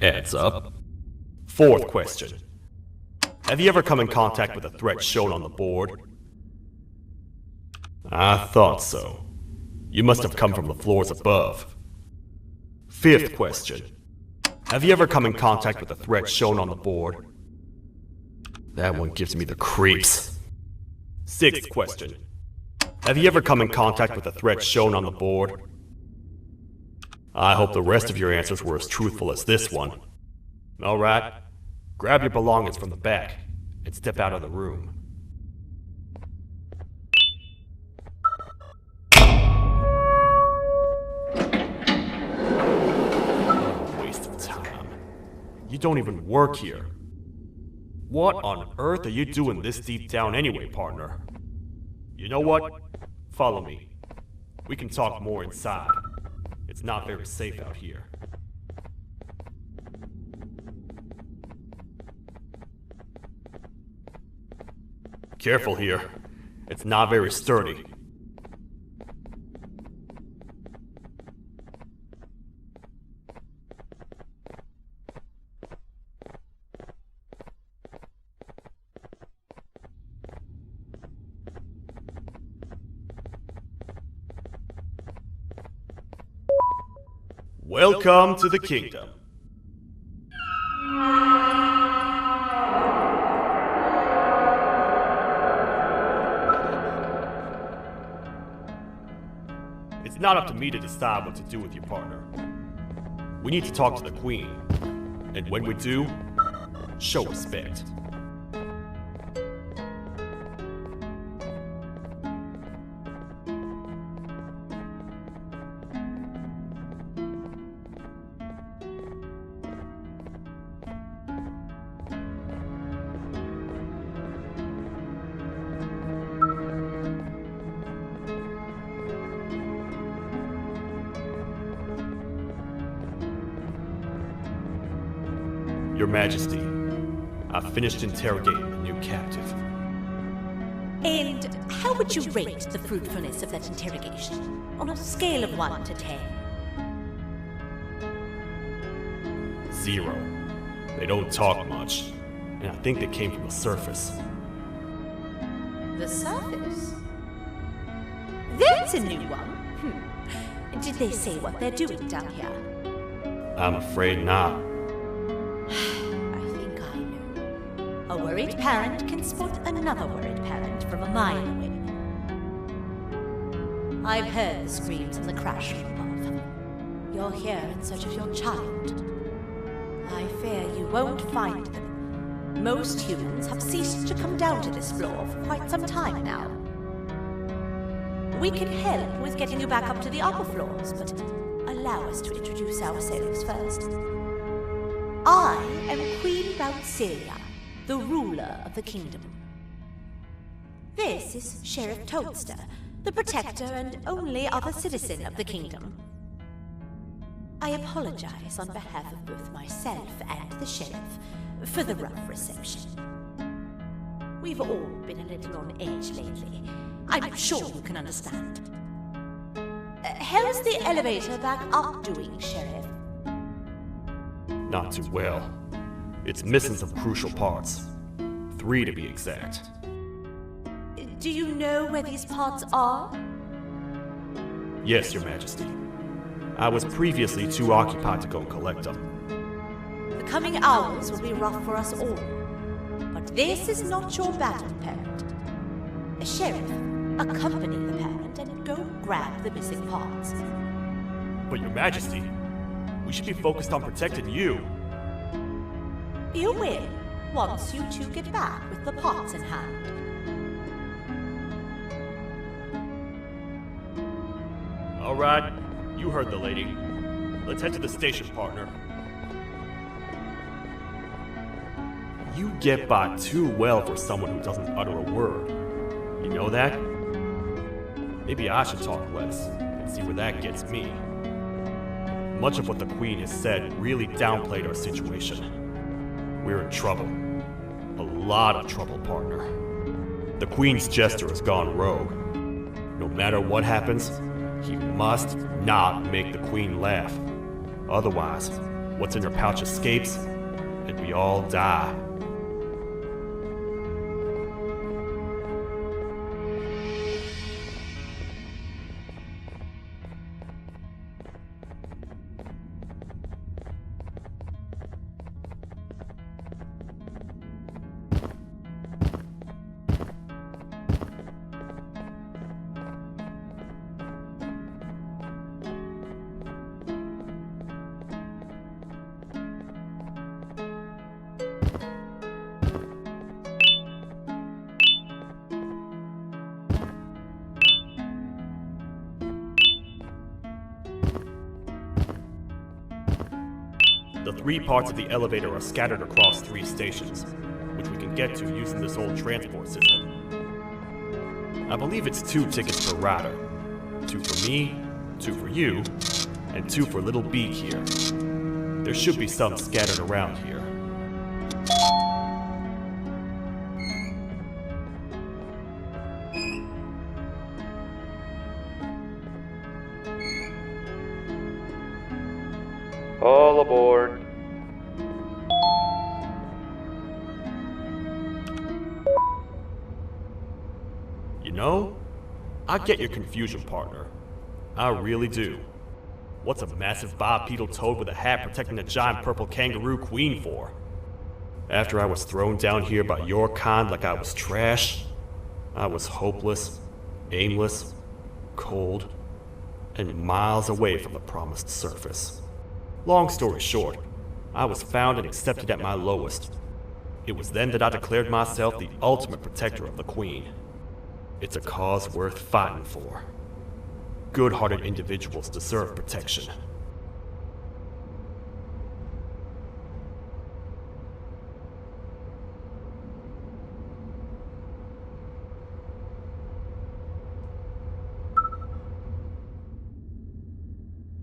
Heads up. Fourth question. Have you ever come in contact with the threat shown on the board? I thought so. You must have come from the floors above. Fifth question. Have you ever come in contact with the threat shown on the board? That one gives me the creeps. Sixth question. Have you ever come in contact with the threat shown on the board? I hope the rest of your answers were as truthful as this one. Alright, grab your belongings from the back and step out of the room. Waste of time. You don't even work here. What on earth are you doing this deep down anyway, partner? You know what? Follow me. We can talk more inside. It's not very safe out here. Careful here. It's not very sturdy. Welcome to the kingdom. It's not up to me to decide what to do with your partner. We need to talk to the queen. And when we do, show respect. Your Majesty, I've finished interrogating the new captive. And how would you rate the fruitfulness of that interrogation? On a scale of 1 to 10? 0. They don't talk much, and I think they came from the surface. The surface? That's a new one. Did they say what they're doing down here? I'm afraid not. I think I know. A worried parent can spot another worried parent from a mile away. I've heard the screams and the crash from above. You're here in search of your child. I fear you won't find them. Most humans have ceased to come down to this floor for quite some time now. We can help with getting you back up to the upper floors, but allow us to introduce ourselves first. I am Queen Boutsilia, the ruler of the kingdom. This is Sheriff Toadster, the protector and only other citizen of the kingdom. I apologize on behalf of both myself and the sheriff for the rough reception. We've all been a little on edge lately. I'm sure you can understand. How's the elevator back up doing, Sheriff? Not too well. It's missing some crucial parts. 3 to be exact. Do you know where these parts are? Yes, Your Majesty. I was previously too occupied to go collect them. The coming hours will be rough for us all. But this is not your battle, parent. Sheriff, accompany the parent and go grab the missing parts. But Your Majesty, we should be focused on protecting you. You will, once you two get back with the parts in hand. All right, you heard the lady. Let's head to the station, partner. You get by too well for someone who doesn't utter a word. You know that? Maybe I should talk less and see where that gets me. Much of what the Queen has said really downplayed our situation. We're in trouble. A lot of trouble, partner. The Queen's jester has gone rogue. No matter what happens, he must not make the Queen laugh. Otherwise, what's in her pouch escapes, and we all die. The 3 parts of the elevator are scattered across 3 stations, which we can get to using this old transport system. I believe it's 2 tickets per rider. 2 for me, 2 for you, and 2 for Little Beak here. There should be some scattered around here. All aboard. You know, I get your confusion, partner. I really do. What's a massive bipedal toad with a hat protecting a giant purple kangaroo queen for? After I was thrown down here by your kind like I was trash, I was hopeless, aimless, cold, and miles away from the promised surface. Long story short, I was found and accepted at my lowest. It was then that I declared myself the ultimate protector of the Queen. It's a cause worth fighting for. Good-hearted individuals deserve protection.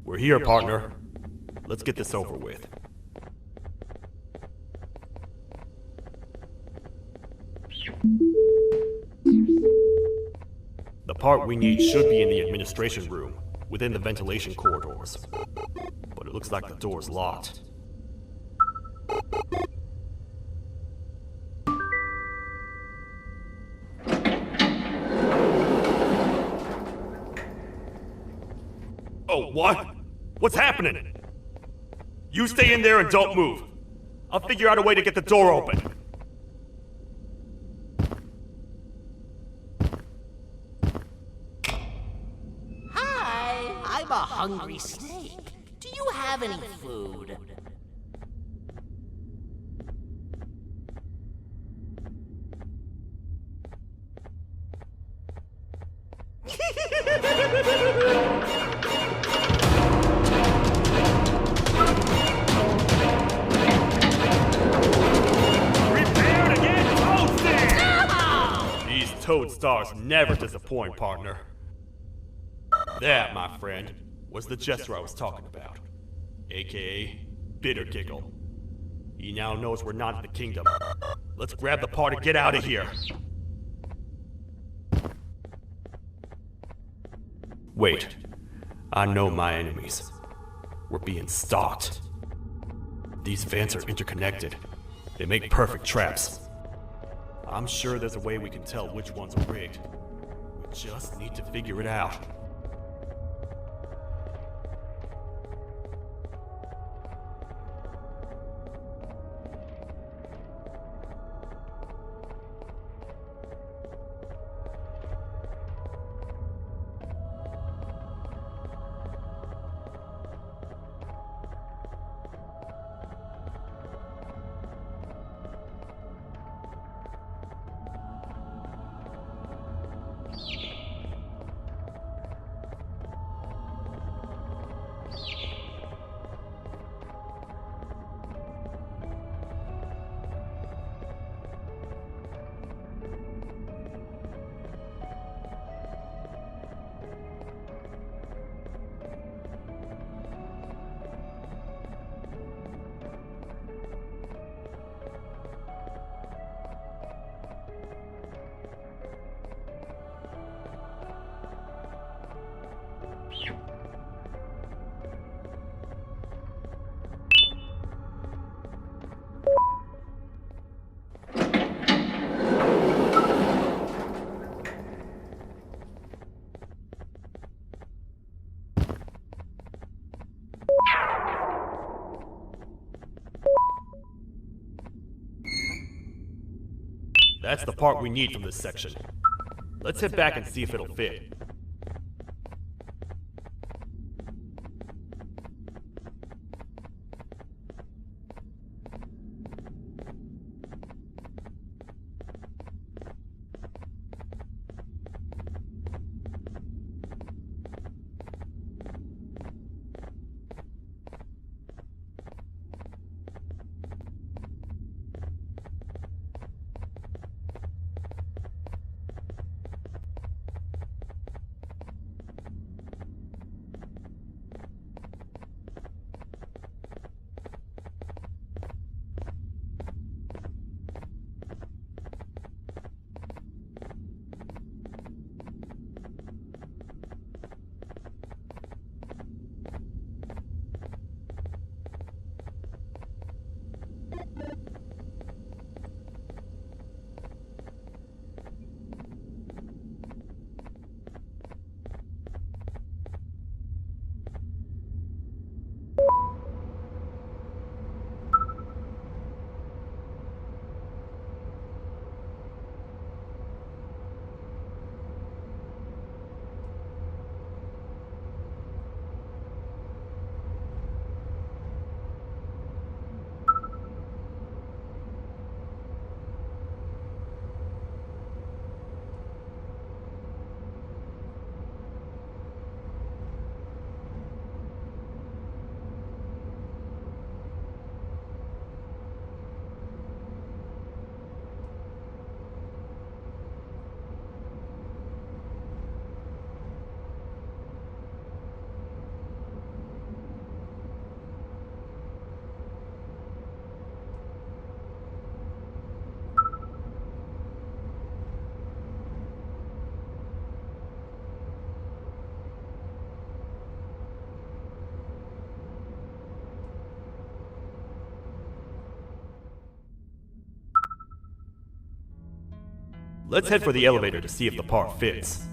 We're here, partner. Let's get this over with. The part we need should be in the administration room, within the ventilation corridors. But it looks like the door's locked. Oh, what? What's happening? You stay in there and don't move. I'll figure out a way to get the door open. Hi, I'm a hungry snake. Do you have any food? Prepare to get toasted! These toad stars never disappoint, partner. That, my friend, was the jester I was talking about, aka Bitter Giggle. He now knows we're not in the kingdom. Let's grab the part and get out of here. Wait, I know my enemies. We're being stalked. These vents are interconnected. They make perfect traps. I'm sure there's a way we can tell which ones are rigged. We just need to figure it out. That's the part we need from this section. Let's head back and see if it'll fit. Let's head for the elevator to see if the part fits.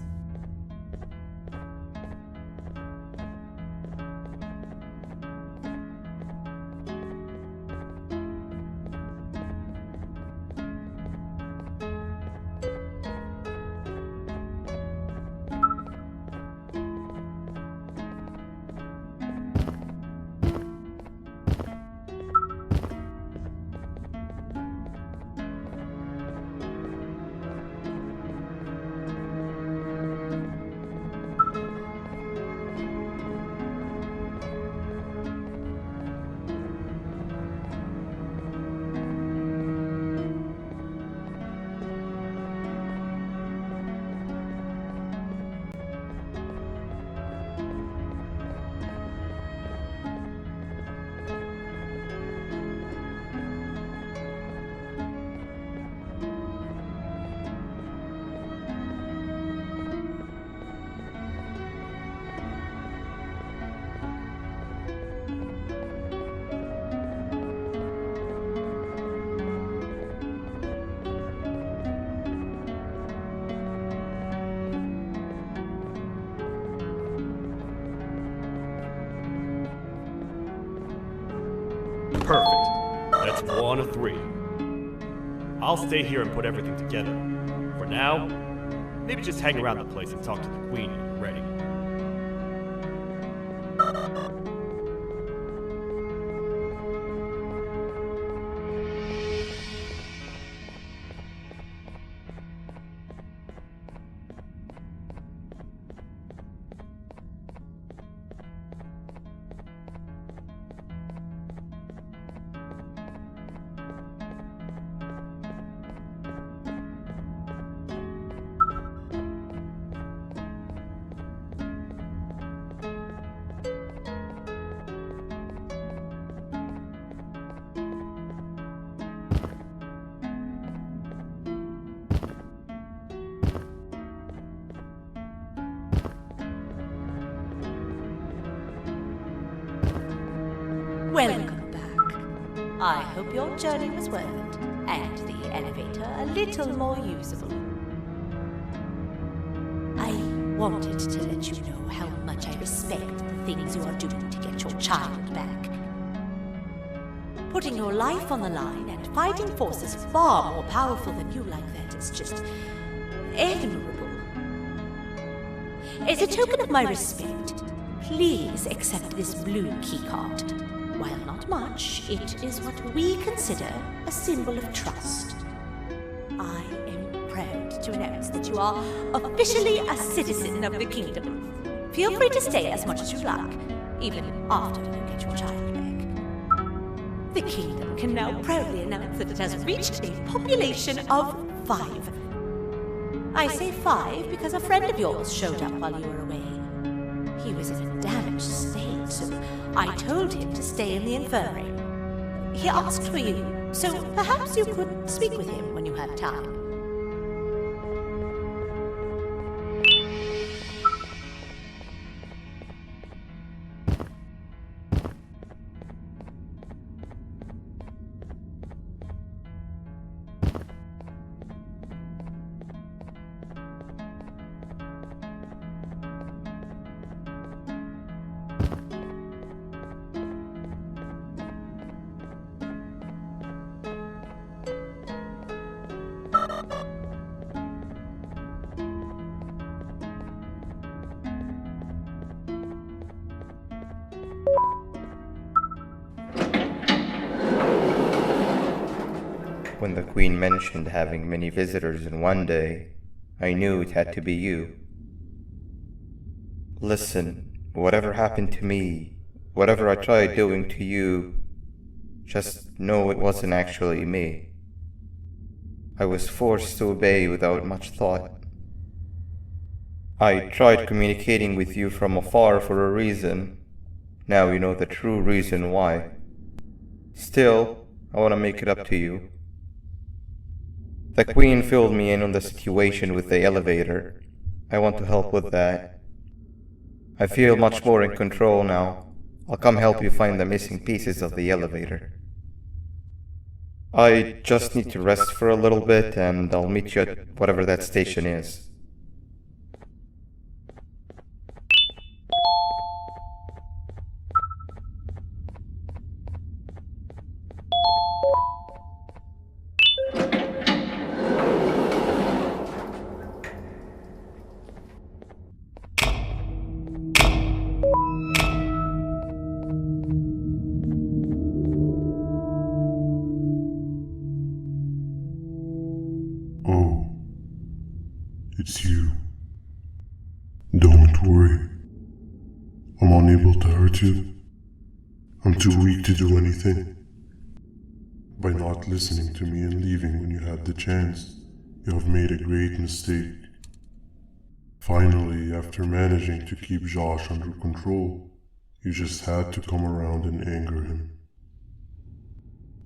Perfect. That's 1 of 3. I'll stay here and put everything together. For now, maybe just hang around the place and talk to the Queen when you're ready. Welcome back. I hope your journey was worth it, and the elevator a little more usable. I wanted to let you know how much I respect the things you are doing to get your child back. Putting your life on the line and fighting forces far more powerful than you like that is just admirable. As a token of my respect, please accept this blue keycard. While not much, it is what we consider a symbol of trust. I am proud to announce that you are officially a citizen of the kingdom. Feel free to stay as much as you like, even after you get your child back. The kingdom can now proudly announce that it has reached a population of 5. I say 5 because a friend of yours showed up while you were away. He was in a damaged state, so I told him to stay in the infirmary. He asked for you, so perhaps you could speak with him when you have time. When the Queen mentioned having many visitors in one day, I knew it had to be you. Listen, whatever happened to me, whatever I tried doing to you, just know it wasn't actually me. I was forced to obey without much thought. I tried communicating with you from afar for a reason. Now you know the true reason why. Still, I want to make it up to you. The Queen filled me in on the situation with the elevator. I want to help with that. I feel much more in control now. I'll come help you find the missing pieces of the elevator. I just need to rest for a little bit, and I'll meet you at whatever that station is. Oh, it's you. Don't worry. I'm unable to hurt you. I'm too weak to do anything. By not listening to me and leaving when you had the chance, you have made a great mistake. Finally, after managing to keep Josh under control, you just had to come around and anger him.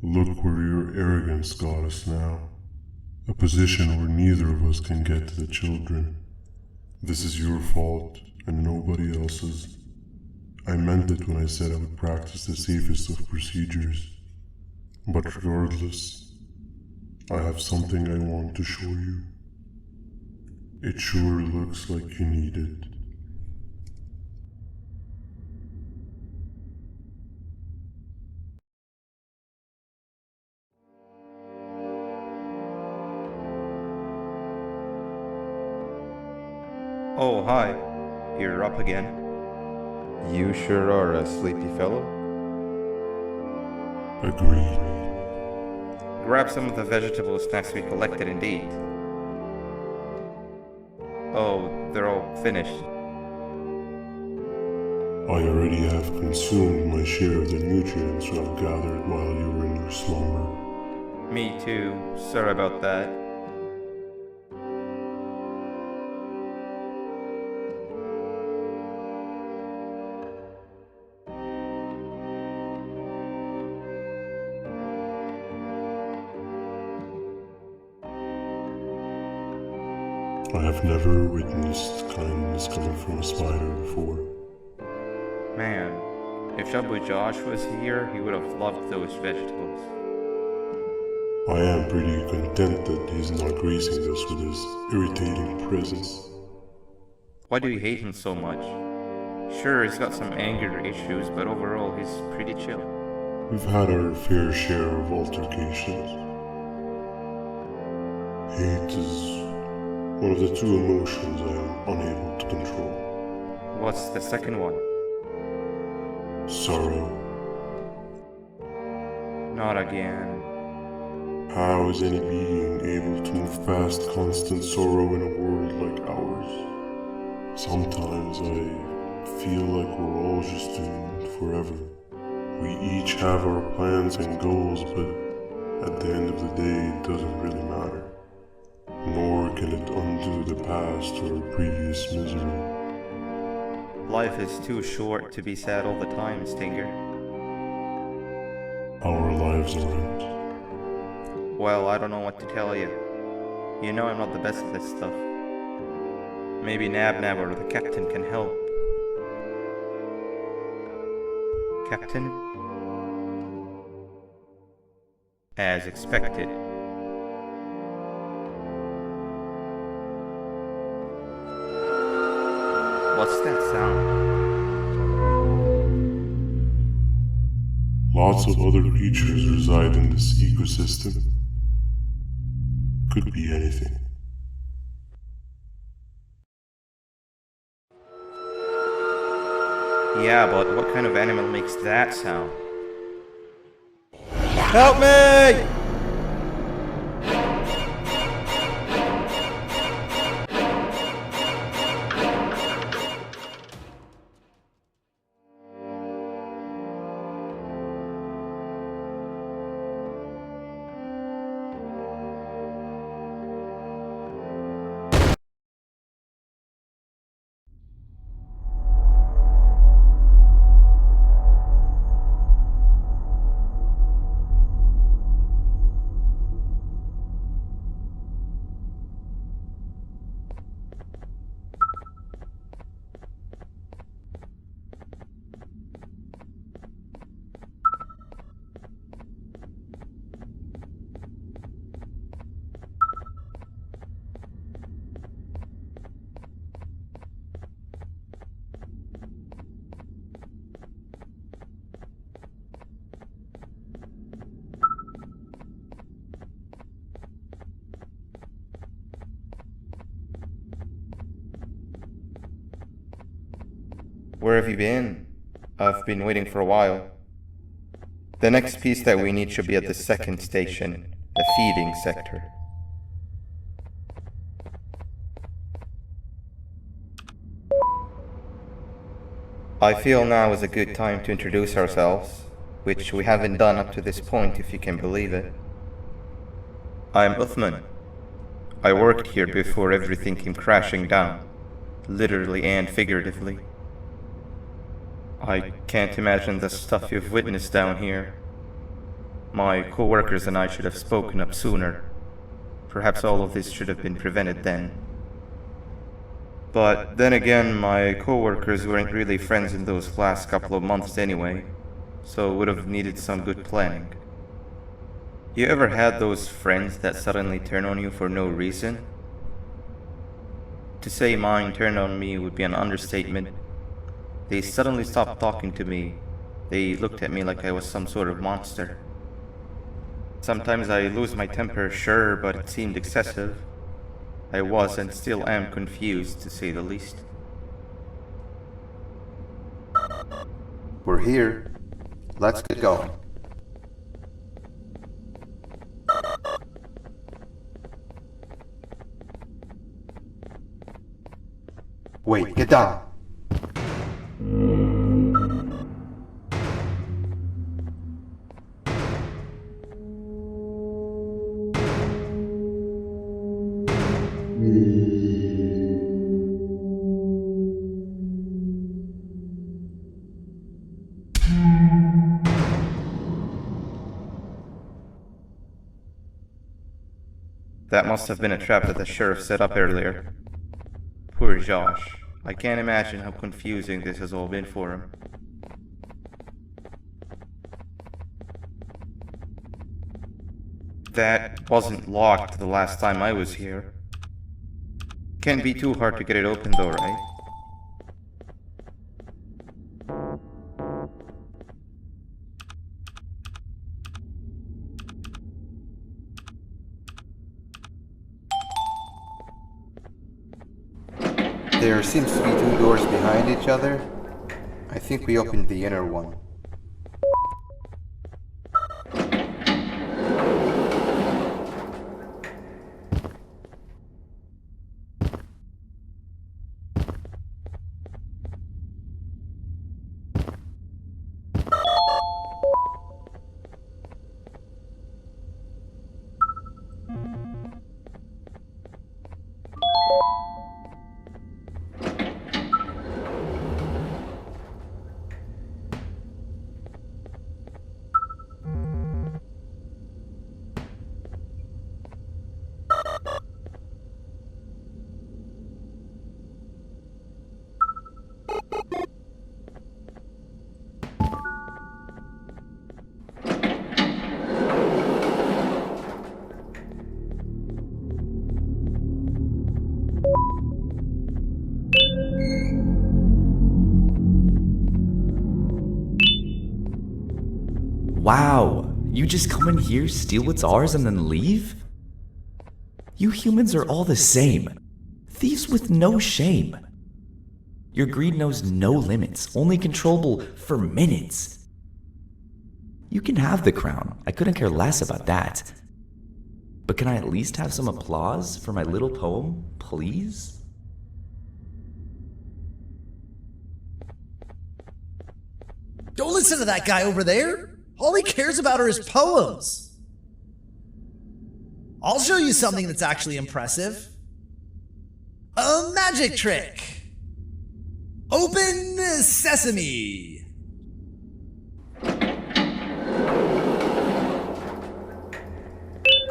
Look where your arrogance got us now. A position where neither of us can get to the children. This is your fault, and nobody else's. I meant it when I said I would practice the safest of procedures. But regardless, I have something I want to show you. It sure looks like you need it. Oh, hi. You're up again. You sure are a sleepy fellow. Agreed. Grab some of the vegetable snacks we collected indeed. Oh, they're all finished. I already have consumed my share of the nutrients you have gathered while you were in your slumber. Me too. Sorry about that. I have never witnessed kindness coming from a spider before. Man, if Shabu Josh was here, he would have loved those vegetables. I am pretty content that he's not gracing us with his irritating presence. Why do you hate him so much? Sure, he's got some anger issues, but overall he's pretty chill. We've had our fair share of altercations. Hate is one of the two emotions I am unable to control. What's the second one? Sorrow. Not again. How is any being able to move past constant sorrow in a world like ours? Sometimes I feel like we're all just doomed forever. We each have our plans and goals, but at the end of the day, it doesn't really matter. Nor can it undo the past or previous misery. Life is too short to be sad all the time, Stinger. Our lives aren't. Well, I don't know what to tell you. You know I'm not the best at this stuff. Maybe Nab or the captain can help. Captain? As expected. What's that sound? Lots of other creatures reside in this ecosystem. Could be anything. Yeah, but what kind of animal makes that sound? Help me! where have you been? I've been waiting for a while. The next piece that we need should be at the second station, the feeding sector. I feel now is a good time to introduce ourselves, which we haven't done up to this point if you can believe it. I'm Uthman. I worked here before everything came crashing down, literally and figuratively. I can't imagine the stuff you've witnessed down here. My co-workers and I should have spoken up sooner. Perhaps all of this should have been prevented then. But then again, my co-workers weren't really friends in those last couple of months anyway, so would have needed some good planning. You ever had those friends that suddenly turn on you for no reason? To say mine turned on me would be an understatement. They suddenly stopped talking to me. They looked at me like I was some sort of monster. Sometimes I lose my temper, sure, but it seemed excessive. I was and still am confused, to say the least. We're here. Let's get going. Wait, get down. That must have been a trap that the sheriff set up earlier. Poor Josh. I can't imagine how confusing this has all been for him. That wasn't locked the last time I was here. Can't be too hard to get it open though, right? There seems to be two doors behind each other. I think we opened the inner one. Wow, you just come in here, steal what's ours, and then leave? You humans are all the same. Thieves with no shame. Your greed knows no limits, only controllable for minutes. You can have the crown, I couldn't care less about that. But can I at least have some applause for my little poem, please? Don't listen to that guy over there! All he cares about are his poems! I'll show you something that's actually impressive. A magic trick! Open sesame!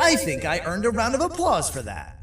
I think I earned a round of applause for that.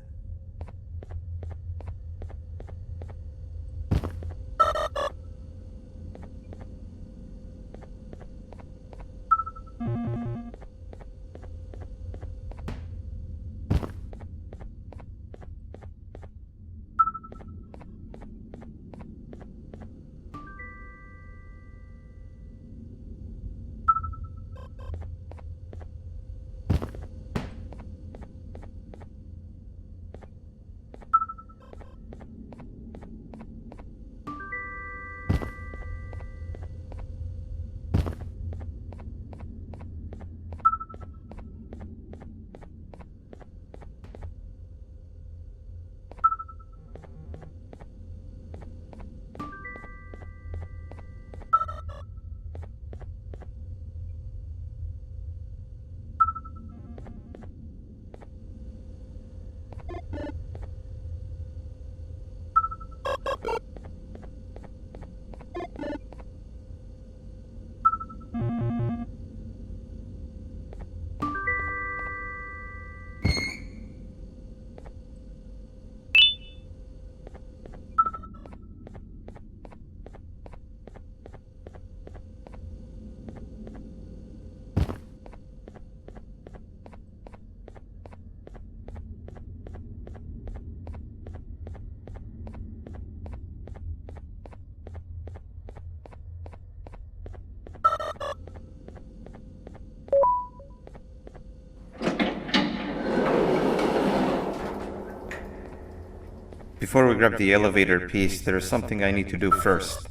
Before we grab the elevator piece, there is something I need to do first.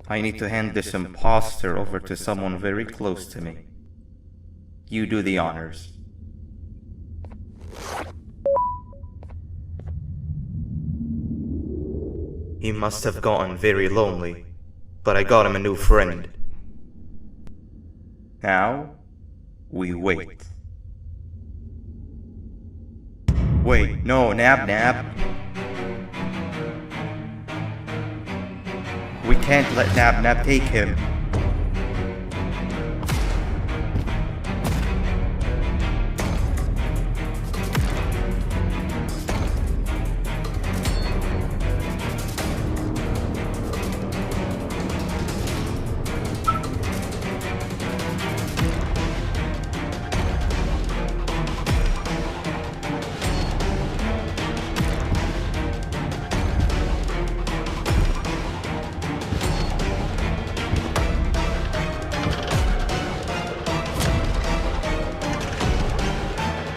I need to hand this imposter over to someone very close to me. You do the honors. He must have gotten very lonely, but I got him a new friend. Now, we wait. Wait, no, Nab. We can't let Nab take him.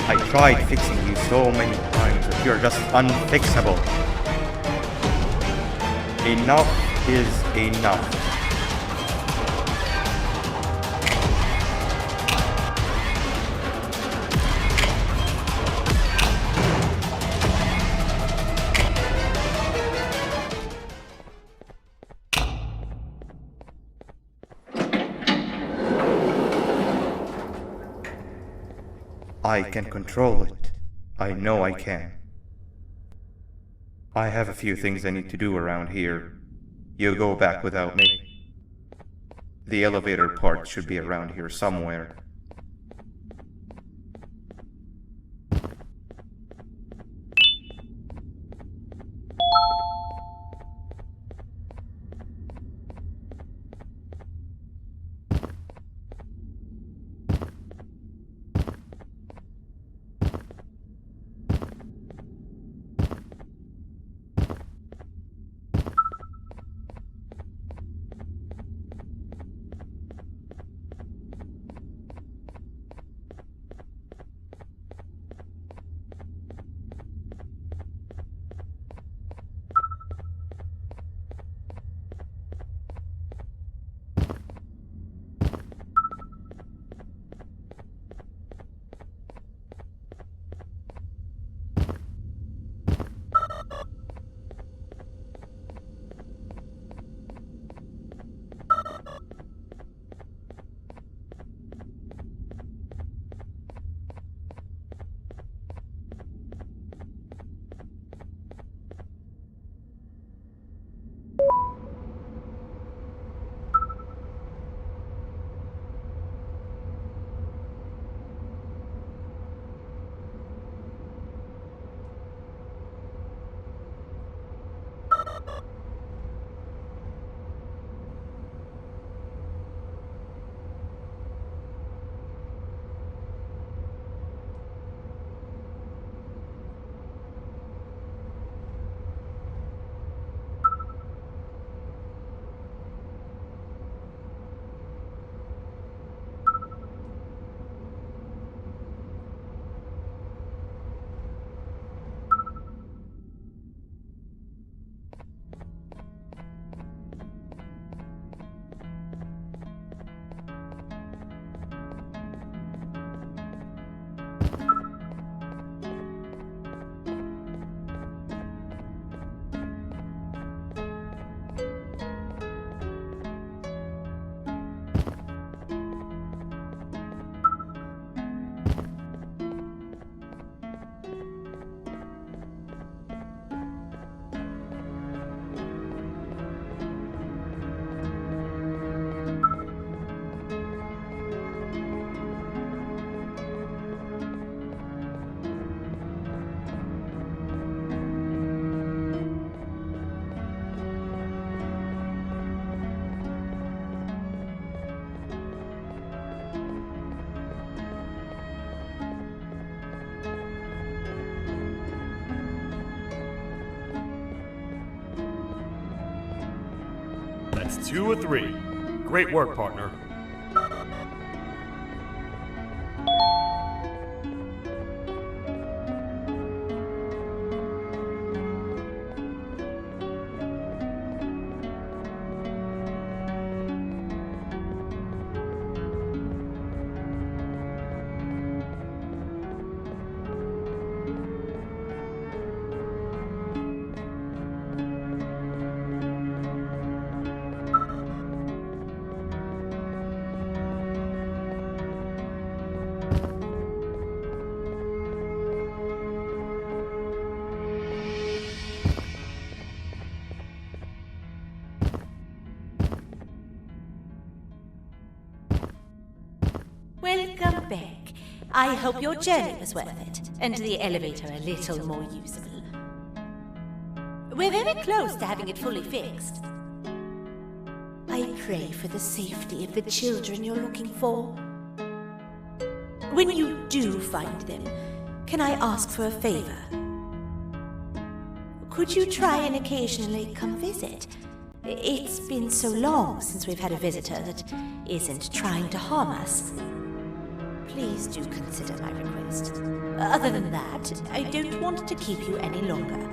I tried fixing you so many times, but you're just unfixable. Enough is enough. I can control it. I know I can. I have a few things I need to do around here. You go back without me. The elevator part should be around here somewhere. That's 2 of 3. Great work, partner. Welcome back. I hope your journey was worth it, and the elevator a little more usable. We're very close to having it fully fixed. I pray for the safety of the children you're looking for. When you do find them, can I ask for a favor? Could you try and occasionally come visit? It's been so long since we've had a visitor that isn't trying to harm us. Please do consider my request. Other than that, I don't want to keep you any longer.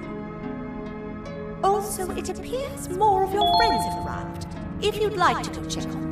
Also, it appears more of your friends have arrived, if you'd like to go check on them.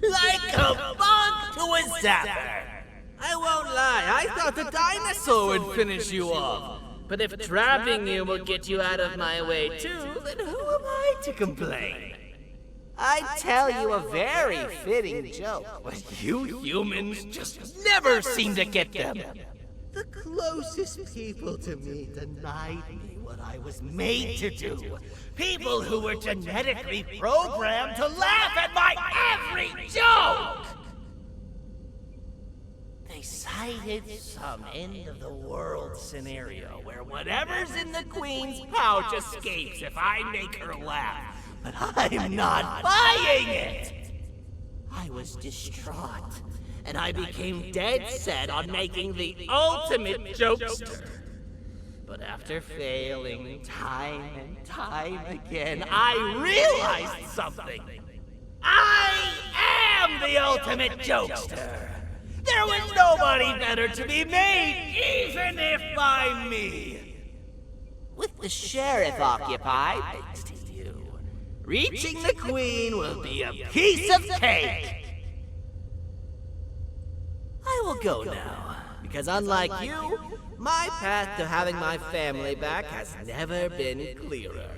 Like a bug to a zapper. I won't lie, I thought the dinosaur would finish you off. But if trapping you will get you out of my way too, then who am I to complain? I'd tell you a very fitting joke, but you humans just never seem to get them. The closest people to me denied me what I was made to do. People who were genetically programmed to laugh at my every joke! They cited some end-of-the-world scenario where whatever's in the Queen's pouch escapes if I make her laugh. But I'm not buying it! I was distraught, and I became dead set on making the ultimate jokester. But after failing time and time again, I realized something. I am the ultimate jokester! There was nobody better to be made, even if by me! With the sheriff occupied, thanks to you, reaching the Queen will be a piece of cake! I will go now, because unlike you, my path to having my family back has never been clearer.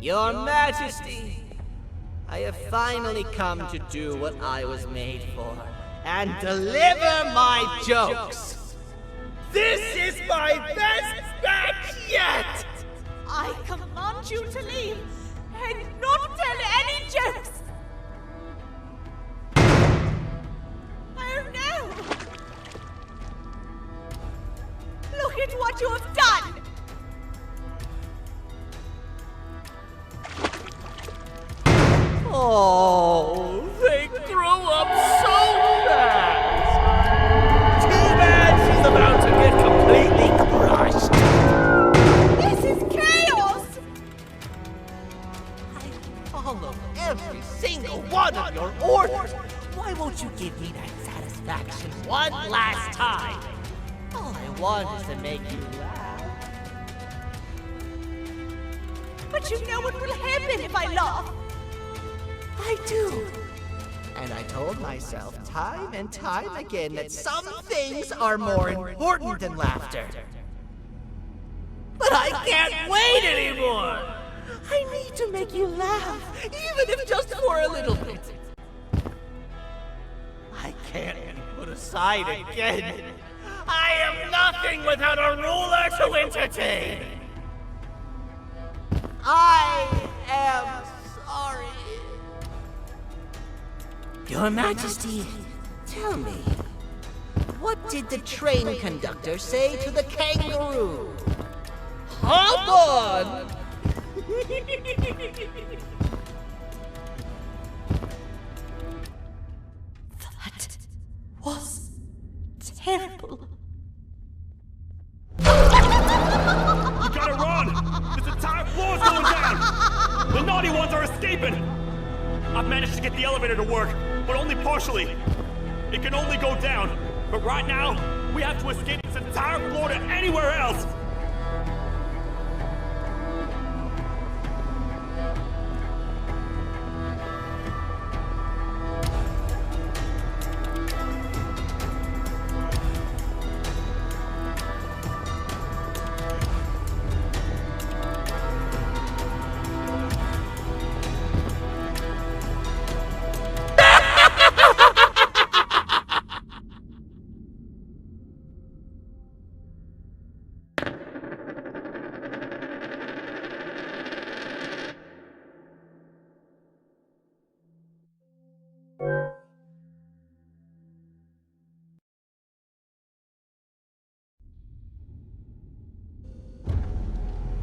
Your Majesty, I have finally come to do what I was made for, and deliver my jokes. This is my best batch yet! I command you to leave and not tell any jokes! Oh no! Look at what you have done! Oh, they grew up so fast! Too bad she's about to get completely crushed! This is chaos! I follow every single one of your orders! Why won't you give me that satisfaction one last time? All I want is to make you laugh. But you know what will happen if I laugh! I do. And I told myself time and time again that some things are more important than laughter. But I can't wait anymore! I need to make you laugh, even if just for a little bit. I can't be put aside again. I am nothing without a ruler to entertain. I am sorry. Your Majesty, tell me, what did the train conductor say to the kangaroo? Hop on! That was terrible. You gotta run! This entire floor's going down! The naughty ones are escaping! I've managed to get the elevator to work, but only partially. It can only go down, but right now, we have to escape this entire floor to anywhere else!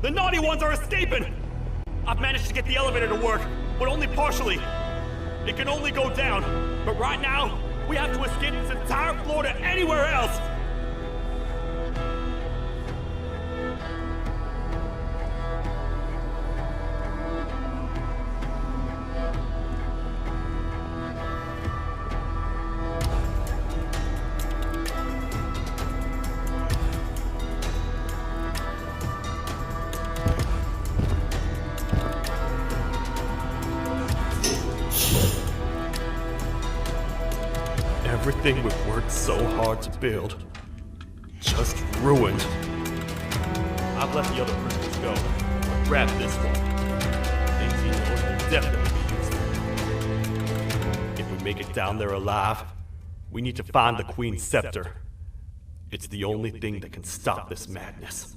The naughty ones are escaping! I've managed to get the elevator to work, but only partially. It can only go down, but right now, we have to escape this entire floor to anywhere else! Everything we've worked so hard to build, just ruined. I've let the other prisoners go, but grab this one. Things he knows will definitely be useful. If we make it down there alive, we need to find the Queen's scepter. It's the only thing that can stop this madness.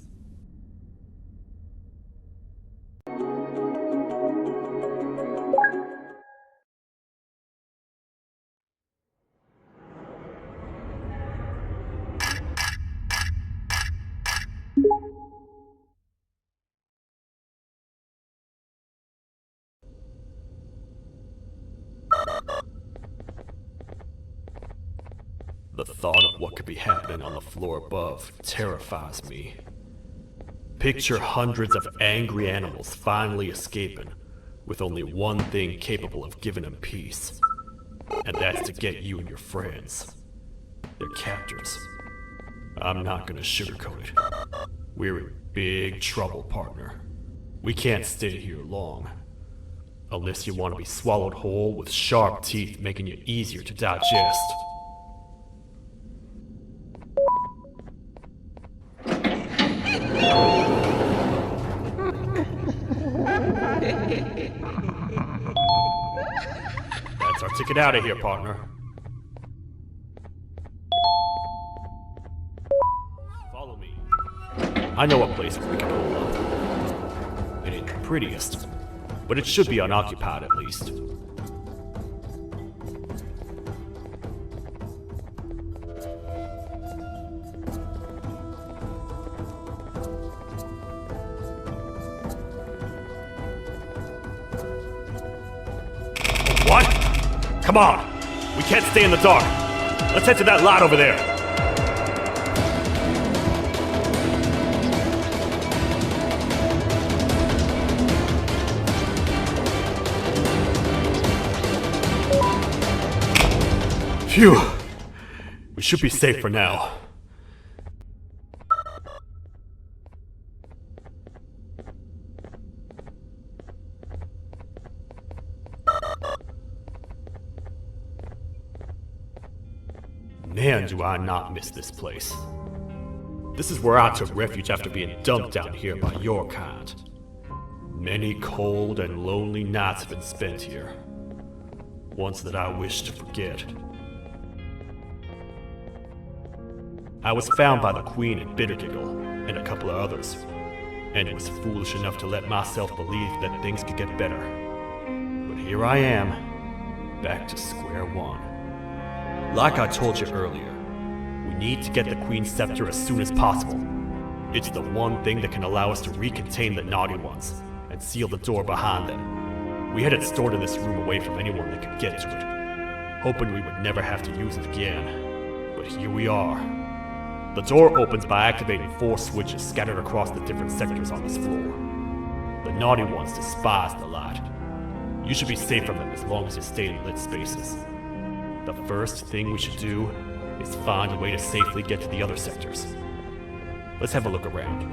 The thought of what could be happening on the floor above terrifies me. Picture hundreds of angry animals finally escaping, with only one thing capable of giving them peace. And that's to get you and your friends. Their captors. I'm not gonna sugarcoat it. We're in big trouble, partner. We can't stay here long. Unless you want to be swallowed whole with sharp teeth making you easier to digest. get out of here, partner. Follow me. I know what places we can hold up. It ain't the prettiest, but it should be unoccupied at least. What? Come on! We can't stay in the dark. Let's head to that lot over there. Phew! We should be safe for now. Man, do I not miss this place. This is where I took refuge after being dumped down here by your kind. Many cold and lonely nights have been spent here. Ones that I wish to forget. I was found by the Queen at Bittergiggle and a couple of others, and was foolish enough to let myself believe that things could get better. But here I am, back to square one. Like I told you earlier, we need to get the Queen's scepter as soon as possible. It's the one thing that can allow us to recontain the naughty ones and seal the door behind them. We had it stored in this room away from anyone that could get to it, hoping we would never have to use it again. But here we are. The door opens by activating 4 switches scattered across the different sectors on this floor. The naughty ones despise the light. You should be safe from them as long as you stay in lit spaces. The first thing we should do is find a way to safely get to the other sectors. Let's have a look around.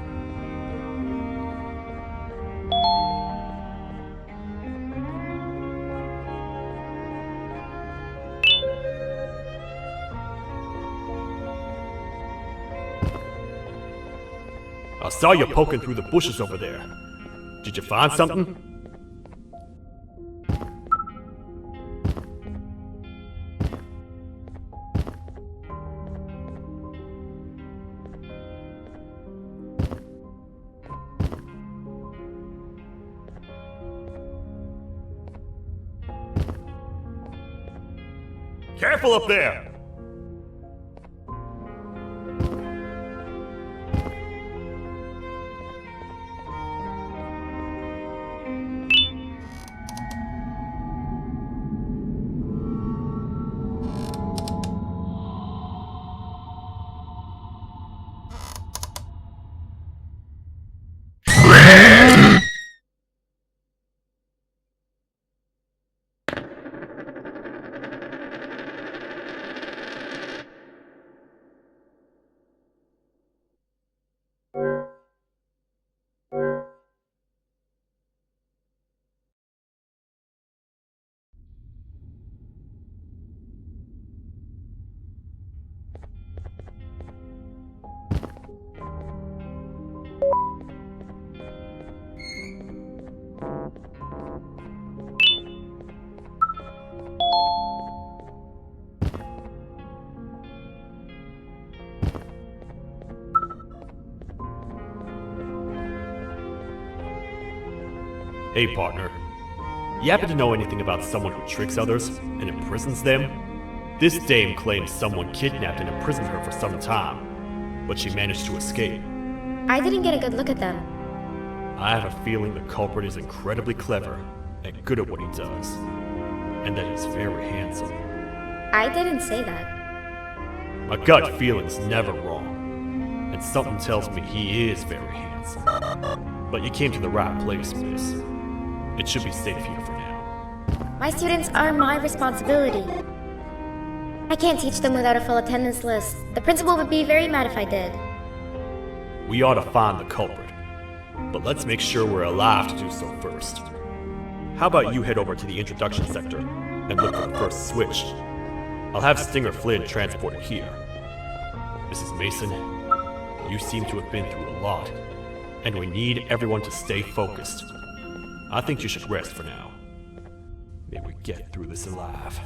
I saw you poking through the bushes over there. Did you find something? Careful up there! Hey, partner. You happen to know anything about someone who tricks others and imprisons them? This dame claims someone kidnapped and imprisoned her for some time, but she managed to escape. I didn't get a good look at them. I have a feeling the culprit is incredibly clever and good at what he does, and that he's very handsome. I didn't say that. My gut feeling's never wrong, and something tells me he is very handsome. But you came to the right place, miss. It should be safe here for now. My students are my responsibility. I can't teach them without a full attendance list. The principal would be very mad if I did. We ought to find the culprit, but let's make sure we're alive to do so first. How about you head over to the introduction sector and look for the first switch? I'll have Stinger Flynn transported here. Mrs. Mason, you seem to have been through a lot, and we need everyone to stay focused. I think you should rest for now. May we get through this alive.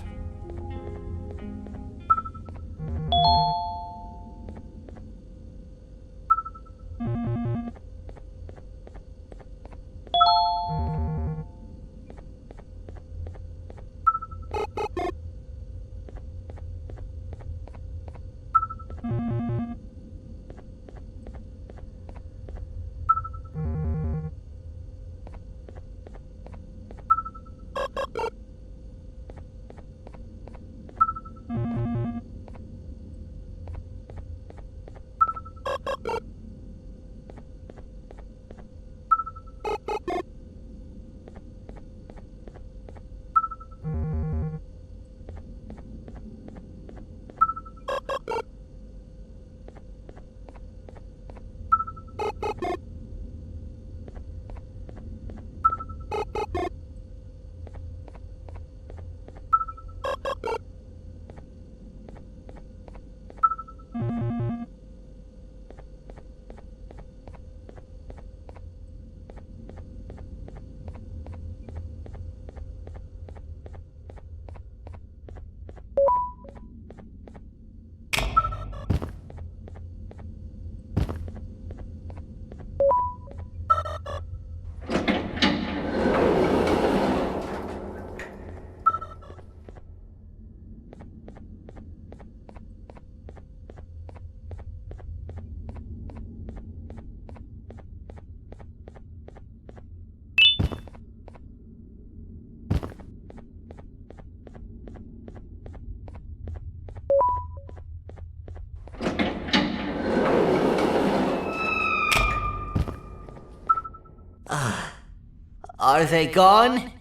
Are they gone?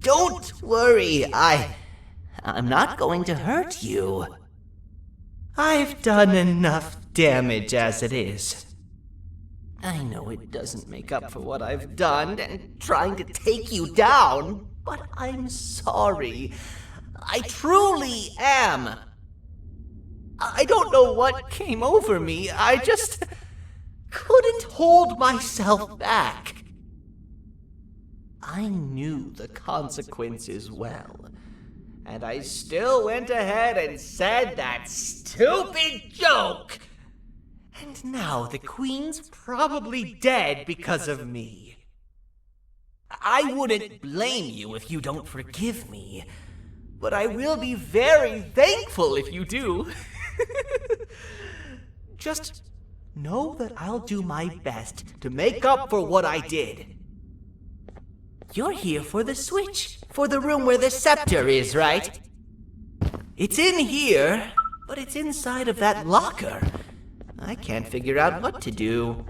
Don't worry, I'm not going to hurt you. I've done enough damage as it is. I know it doesn't make up for what I've done and trying to take you down, but I'm sorry. I truly am. I don't know what came over me. I just couldn't hold myself back. I knew the consequences well, and I still went ahead and said that stupid joke. And now the Queen's probably dead because of me. I wouldn't blame you if you don't forgive me, but I will be very thankful if you do. Just know that I'll do my best to make up for what I did. You're here for the switch, for the room where the scepter is, right? It's in here, but it's inside of that locker. I can't figure out what to do.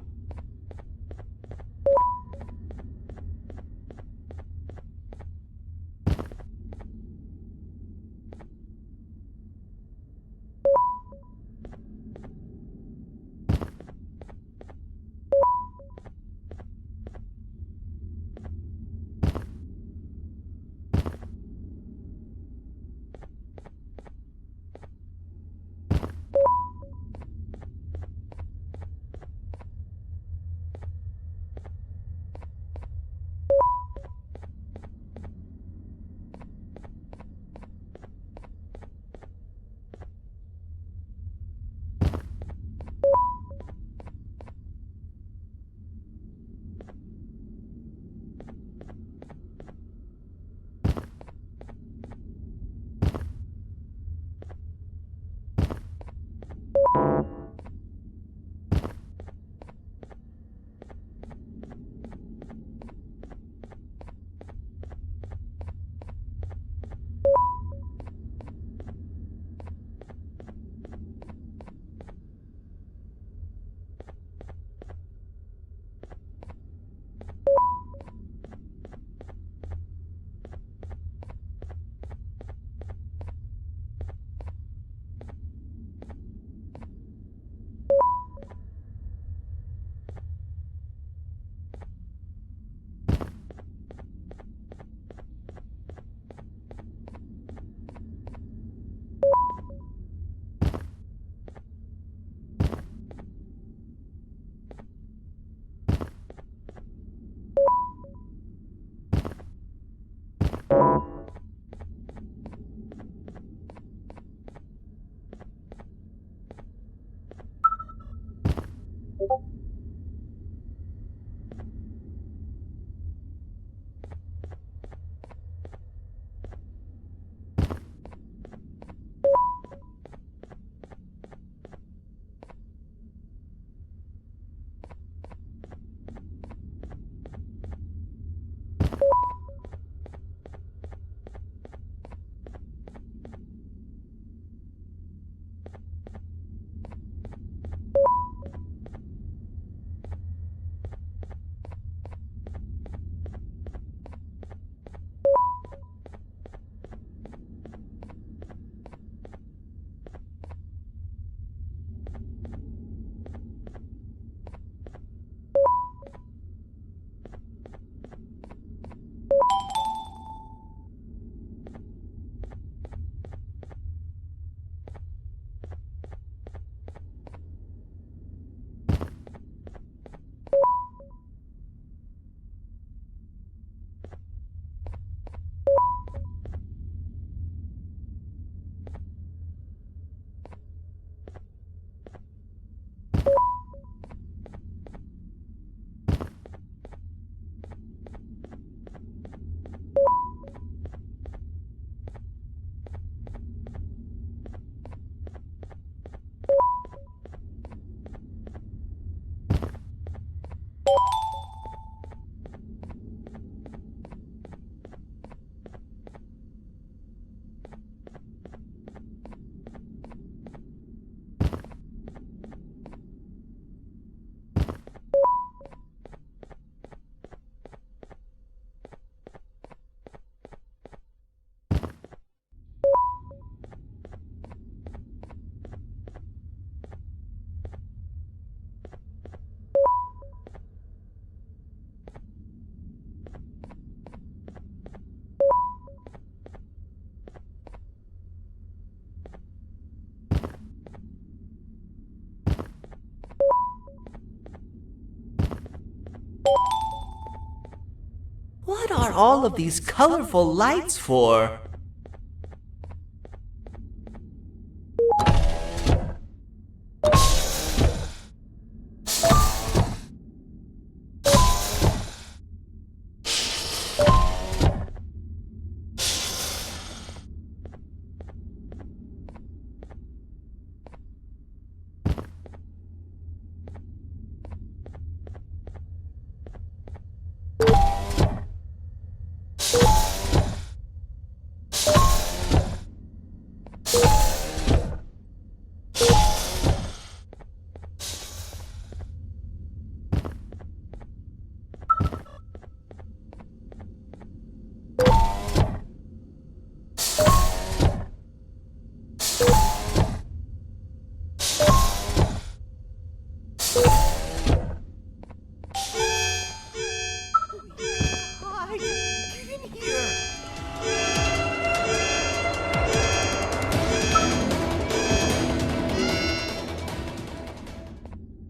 What are all of these colorful lights for?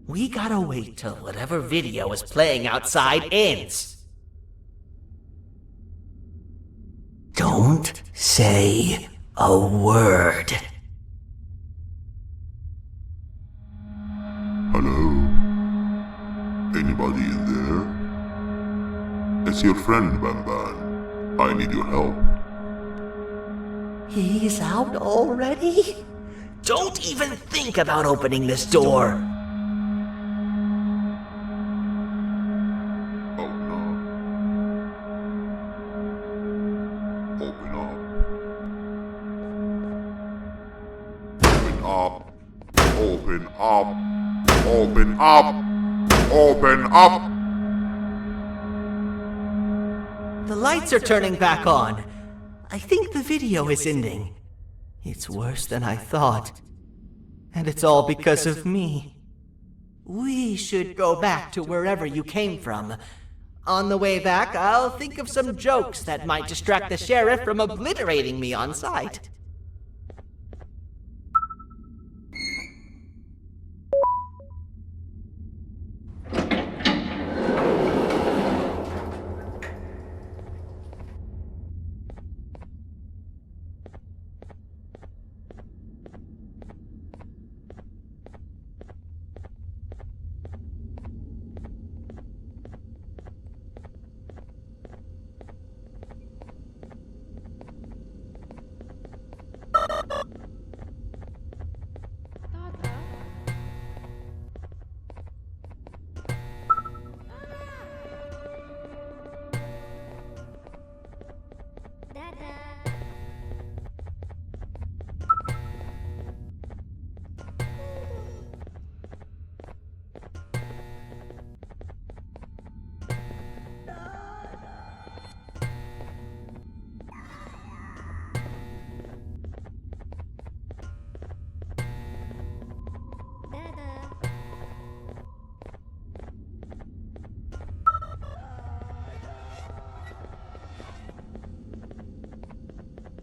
We gotta wait till whatever video is playing outside ends. Don't say a word. Hello? Anybody in there? It's your friend, Banban. I need your help. He's out already? Don't even think about opening this door. Open up! Open up! Open up! The lights are turning back on. I think the video is ending. It's worse than I thought. And it's all because of me. We should go back to wherever you came from. On the way back, I'll think of some jokes that might distract the sheriff from obliterating me on sight.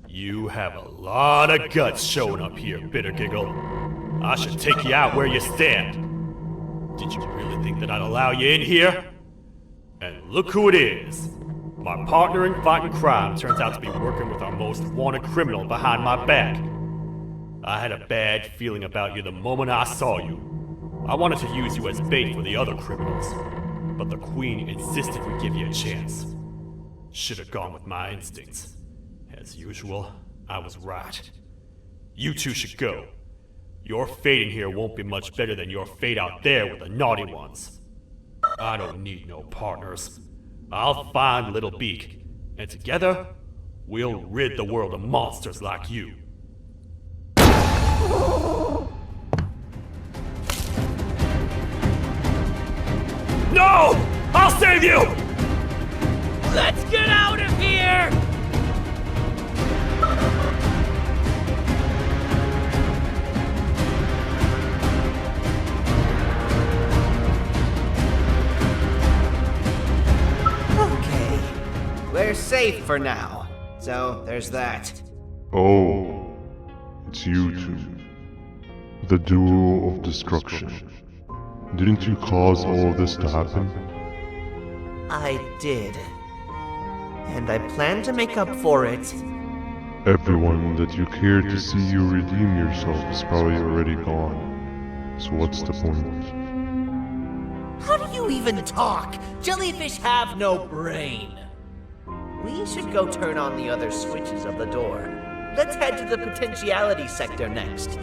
You have a lot of guts showing up here, Bitter Giggle. I should take you out where you stand. Did you really think that I'd allow you in here? And look who it is. My partner in fighting crime turns out to be working with our most wanted criminal behind my back. I had a bad feeling about you the moment I saw you. I wanted to use you as bait for the other criminals, but the Queen insisted we give you a chance. Should have gone with my instincts. As usual, I was right. You two should go. Your fate in here won't be much better than your fate out there with the naughty ones. I don't need no partners. I'll find Little Beak, and together, we'll rid the world of monsters like you. No! I'll save you! Let's get out of here! Okay, we're safe for now, so there's that. Oh, it's you two. The duo of destruction. Didn't you cause all of this to happen? I did. And I plan to make up for it. Everyone that you cared to see you redeem yourself is probably already gone. So what's the point? How do you even talk? Jellyfish have no brain. We should go turn on the other switches of the door. Let's head to the potentiality sector next.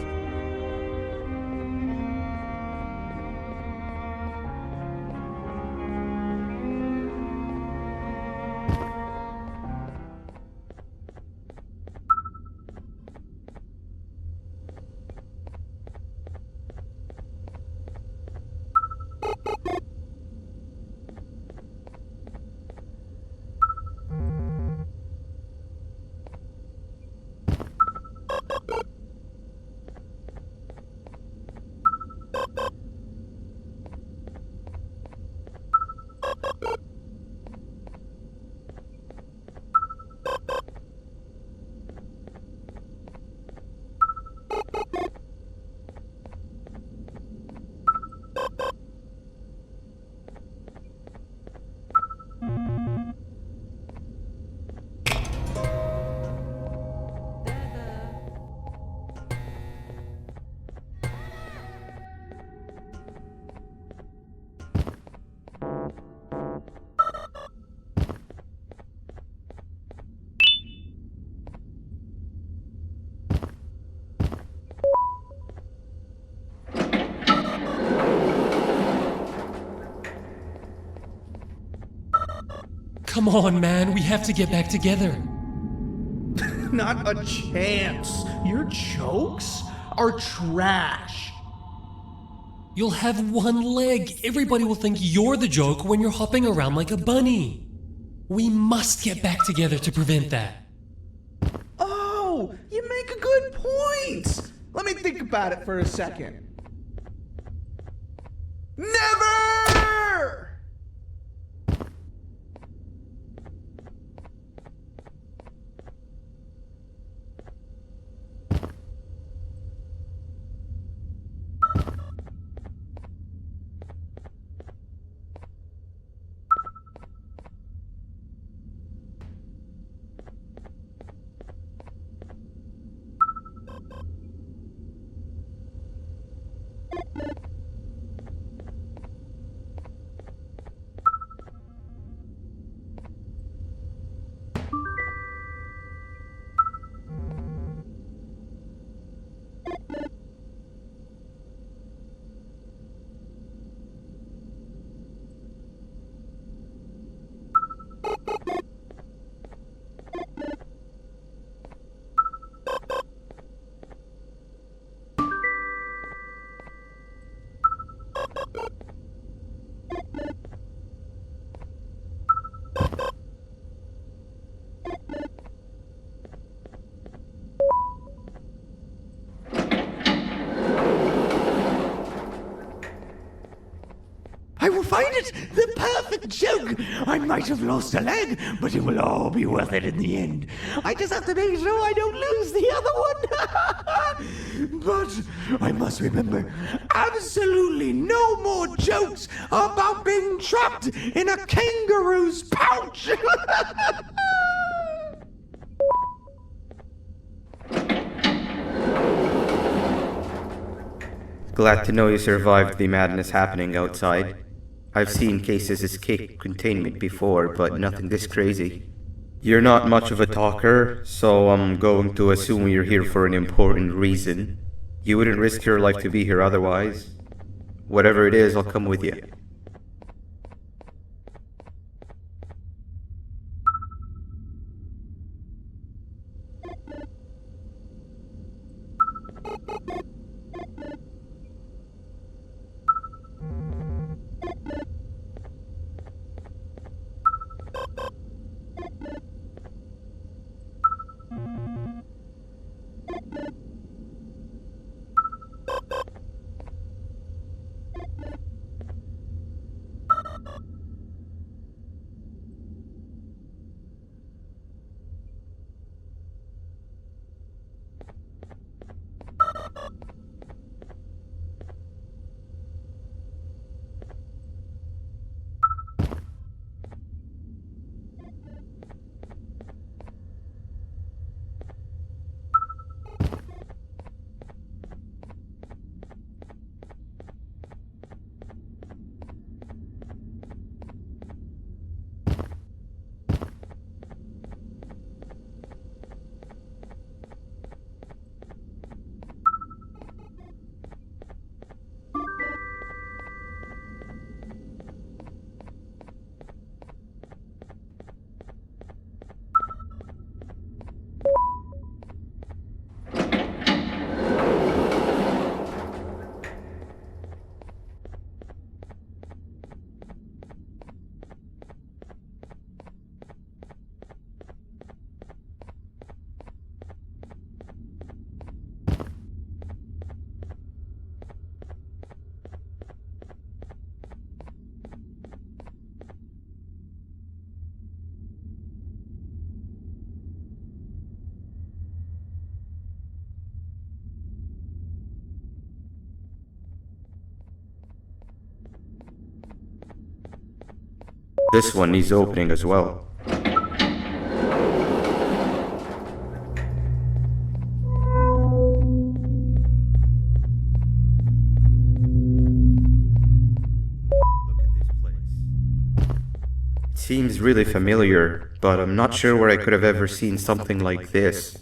Come on, man, we have to get back together. Not a chance. Your jokes are trash. You'll have one leg. Everybody will think you're the joke when you're hopping around like a bunny. We must get back together to prevent that. Oh, you make a good point. Let me think about it for a second. Never! I will find it! The perfect joke! I might have lost a leg, but it will all be worth it in the end. I just have to make sure I don't lose the other one. But I must remember, absolutely no more jokes about being trapped in a kangaroo's pouch! Glad to know you survived the madness happening outside. I've seen cases escape containment before, but nothing this crazy. You're not much of a talker, so I'm going to assume you're here for an important reason. You wouldn't risk your life to be here otherwise. Whatever it is, I'll come with you. This one needs opening as well. It seems really familiar, but I'm not sure where I could have ever seen something like this.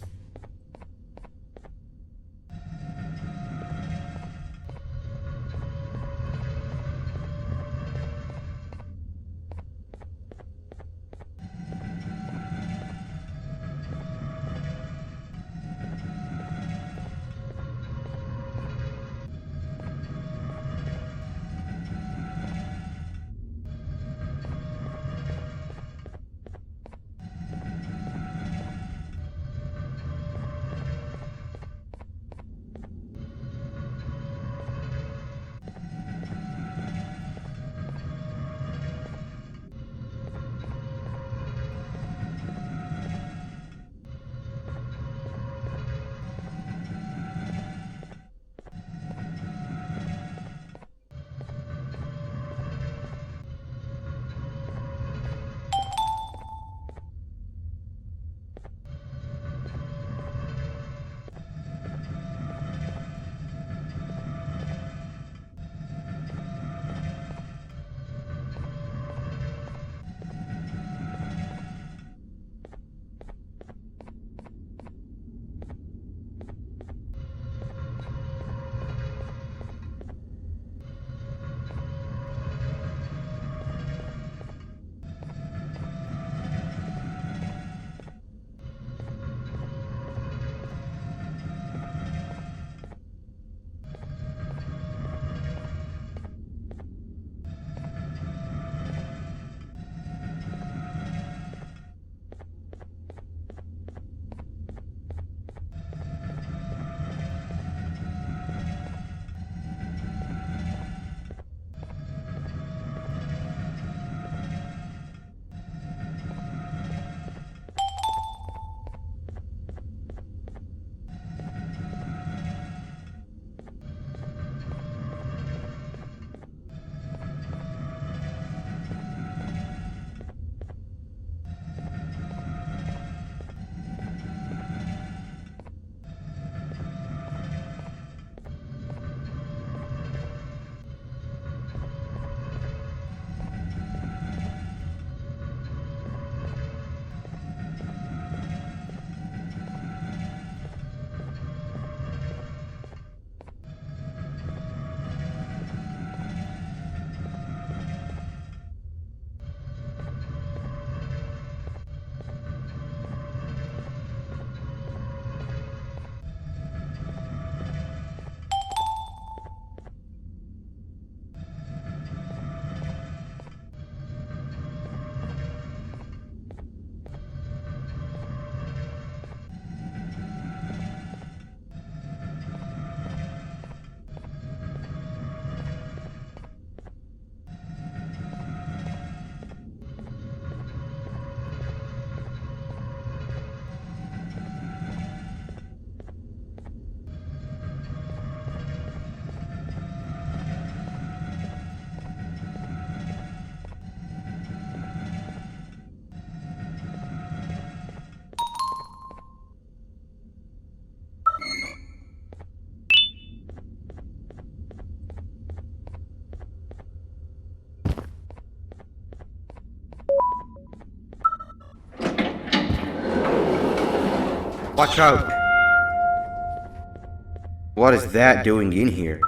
Watch out! What is that doing in here?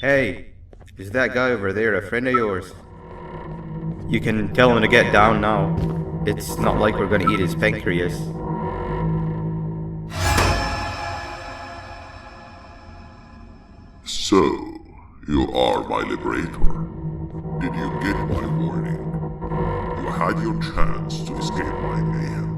Hey, is that guy over there a friend of yours? You can tell him to get down now. It's not like we're gonna eat his pancreas. So, you are my liberator. Did you get my warning? You had your chance to escape my mayhem.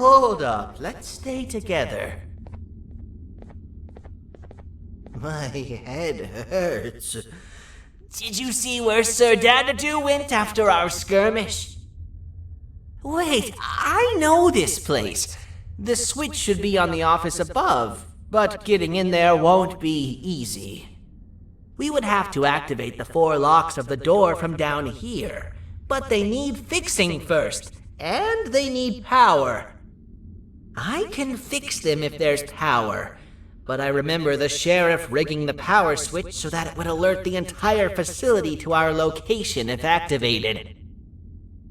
Hold up, let's stay together. My head hurts. Did you see where Sir Dadadoo went after our skirmish? Wait, I know this place. The switch should be on the office above, but getting in there won't be easy. We would have to activate the 4 locks of the door from down here, but they need fixing first, and they need power. I can fix them if there's power, but I remember the sheriff rigging the power switch so that it would alert the entire facility to our location if activated.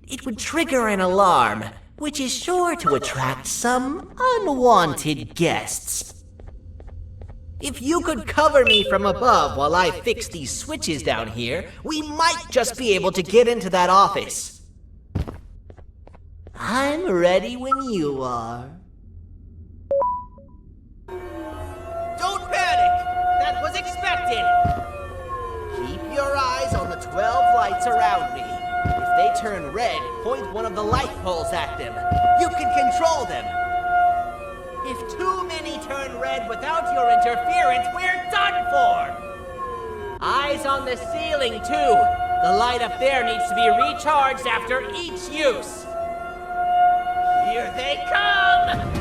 It would trigger an alarm, which is sure to attract some unwanted guests. If you could cover me from above while I fix these switches down here, we might just be able to get into that office. I'm ready when you are. Don't panic! That was expected! Keep your eyes on the 12 lights around me. If they turn red, point one of the light poles at them. You can control them. If too many turn red without your interference, we're done for! Eyes on the ceiling, too. The light up there needs to be recharged after each use. Here they come!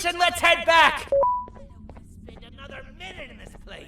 And let's head back! I don't want to spend another minute in this place.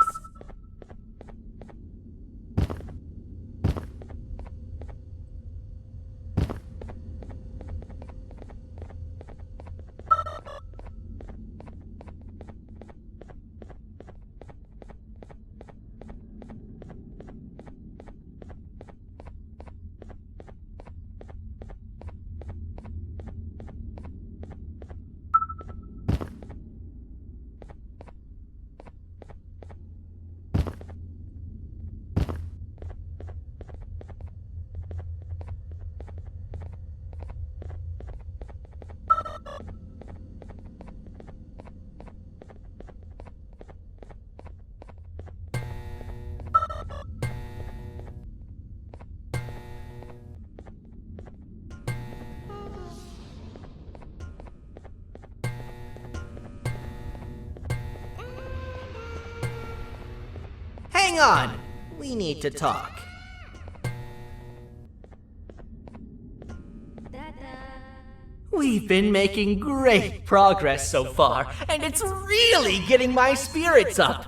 Hang on! We need to talk. We've been making great progress so far, and it's really getting my spirits up.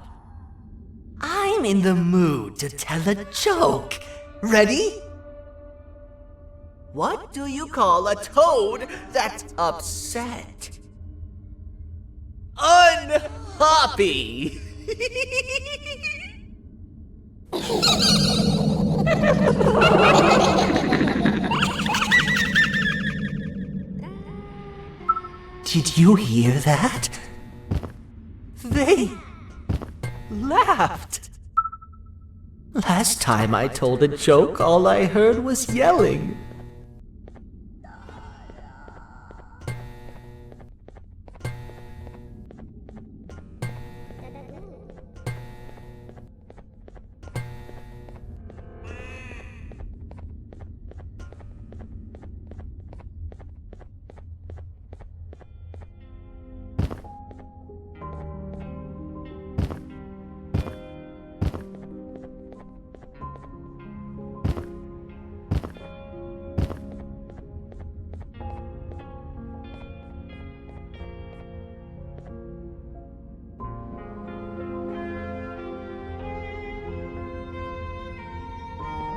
I'm in the mood to tell a joke. Ready? What do you call a toad that's upset? Unhappy! Did you hear that? They laughed. Last time I told a joke, all I heard was yelling.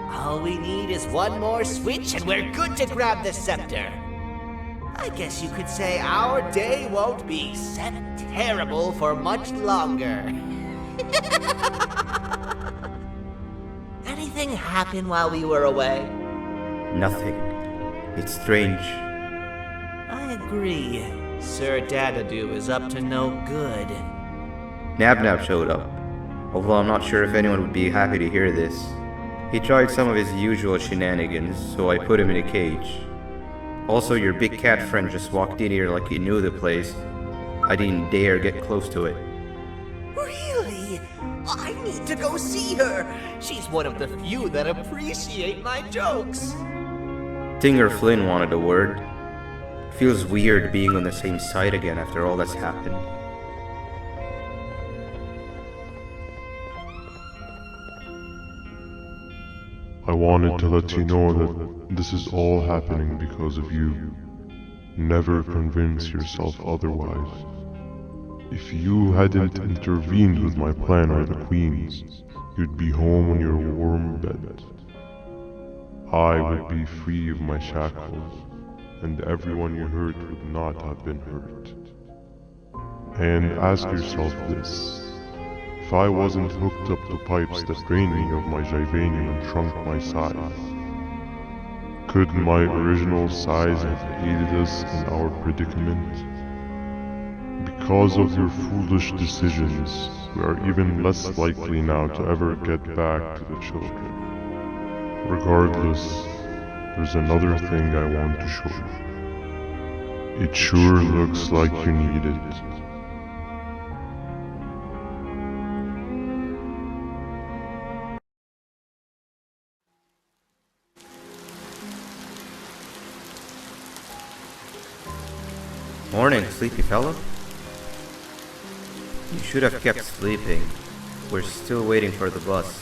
All we need is one more switch and we're good to grab the scepter. I guess you could say our day won't be terrible for much longer. Anything happen while we were away? Nothing. It's strange. I agree. Sir Dadadoo is up to no good. Nab showed up, although I'm not sure if anyone would be happy to hear this. He tried some of his usual shenanigans, so I put him in a cage. Also, your big cat friend just walked in here like he knew the place. I didn't dare get close to it. Really? I need to go see her. She's one of the few that appreciate my jokes. Tinger Flynn wanted a word. Feels weird being on the same side again after all that's happened. I wanted to let you know that this is all happening because of you. Never convince yourself otherwise. If you hadn't intervened with my plan or the Queen's, you'd be home in your warm bed. I would be free of my shackles, and everyone you hurt would not have been hurt. And ask yourself this. If I wasn't hooked up to pipes that drained me of my Jivanium and shrunk my size, could my original size have aided us in our predicament? Because of your foolish decisions, we are even less likely now to ever get back to the children. Regardless, there's another thing I want to show you. It sure looks like you need it. Morning, sleepy fellow. You should have kept sleeping. We're still waiting for the bus.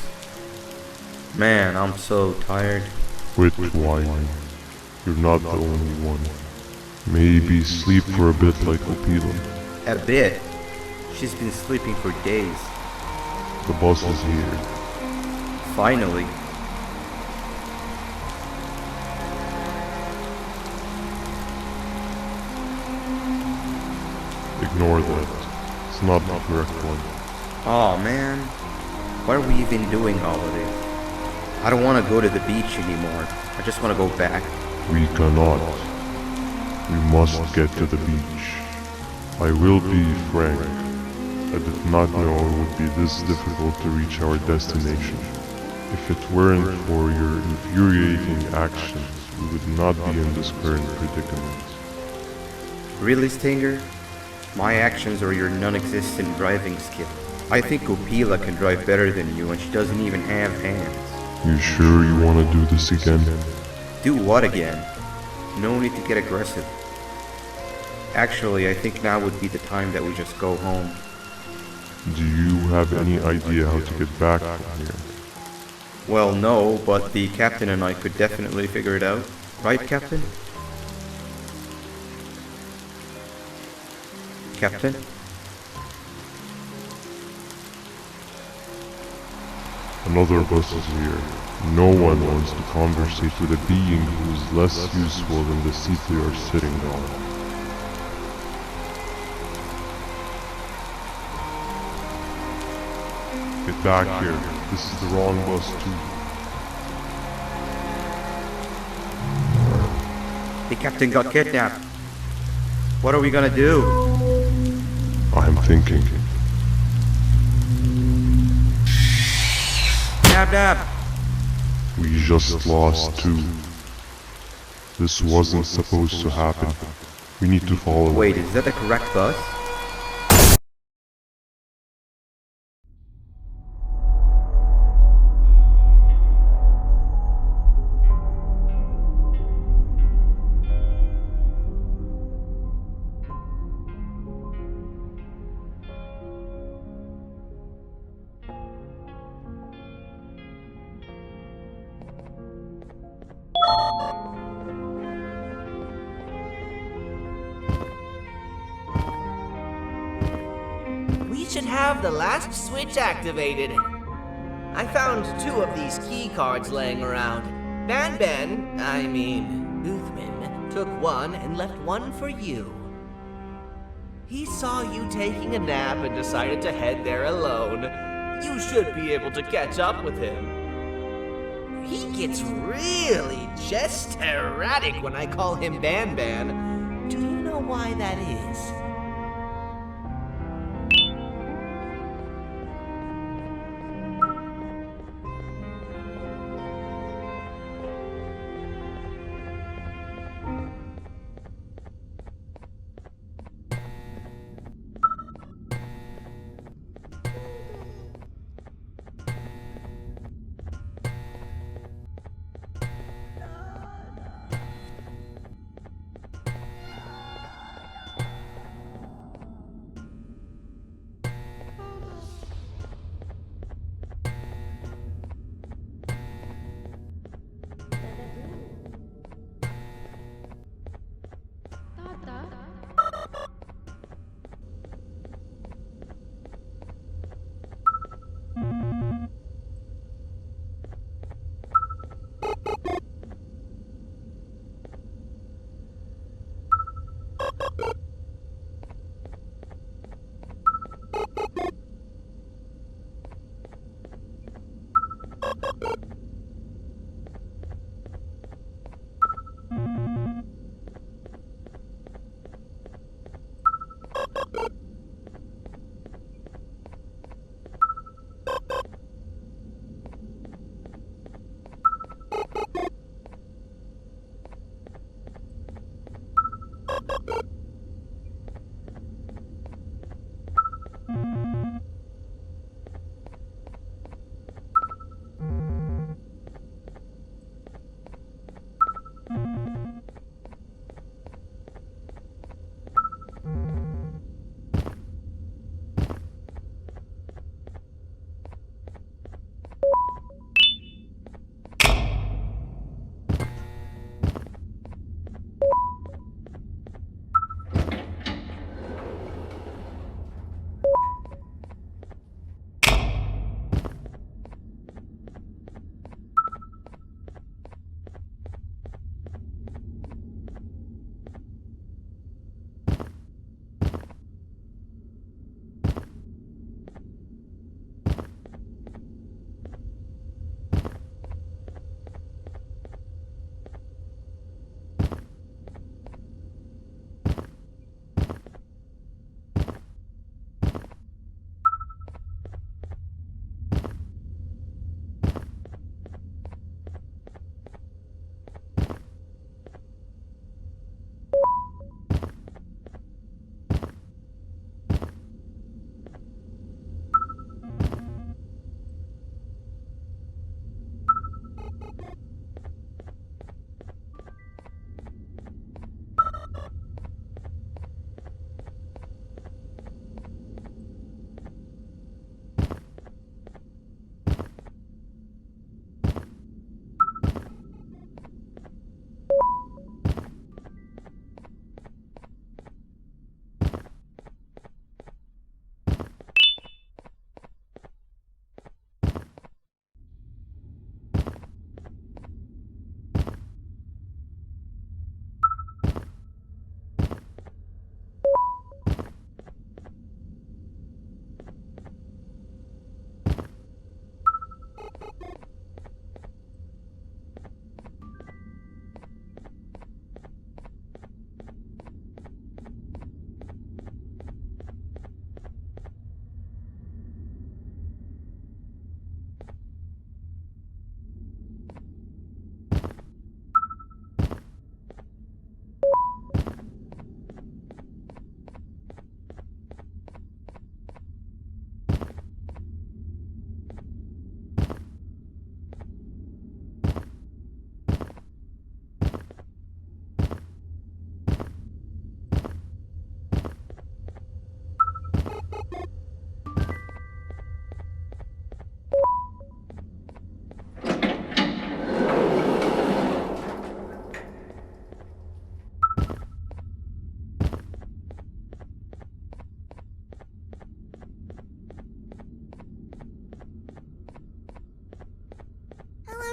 Man, I'm so tired. Quit whining. You're not the only one. Maybe sleep for a bit like Opila. A bit? She's been sleeping for days. The bus is here. Finally. Ignore that. It's not the correct one. Aw, man. Why are we even doing all of this? I don't want to go to the beach anymore. I just want to go back. We cannot. We must get to the beach. I will be frank. I did not know it would be this difficult to reach our destination. If it weren't for your infuriating actions, we would not be in this current predicament. Really, Stinger? My actions or your non-existent driving skill? I think Opila can drive better than you and she doesn't even have hands. You sure you want to do this again? Do what again? No need to get aggressive. Actually, I think now would be the time that we just go home. Do you have any idea how to get back from here? Well, no, but the captain and I could definitely figure it out. Right, Captain? Captain? Another of us is here. No one wants to conversate with a being who is less useful than the seat they are sitting on. Get back here. This is the wrong bus too. The captain got kidnapped. What are we gonna do? I'm thinking. Dab dab! We just lost two. This wasn't supposed to happen. We need to follow. Wait, is that the correct bus? We should have the last switch activated. I found 2 of these key cards laying around. Banban, Uthman, took one and left one for you. He saw you taking a nap and decided to head there alone. You should be able to catch up with him. He gets really just erratic when I call him Banban. Do you know why that is?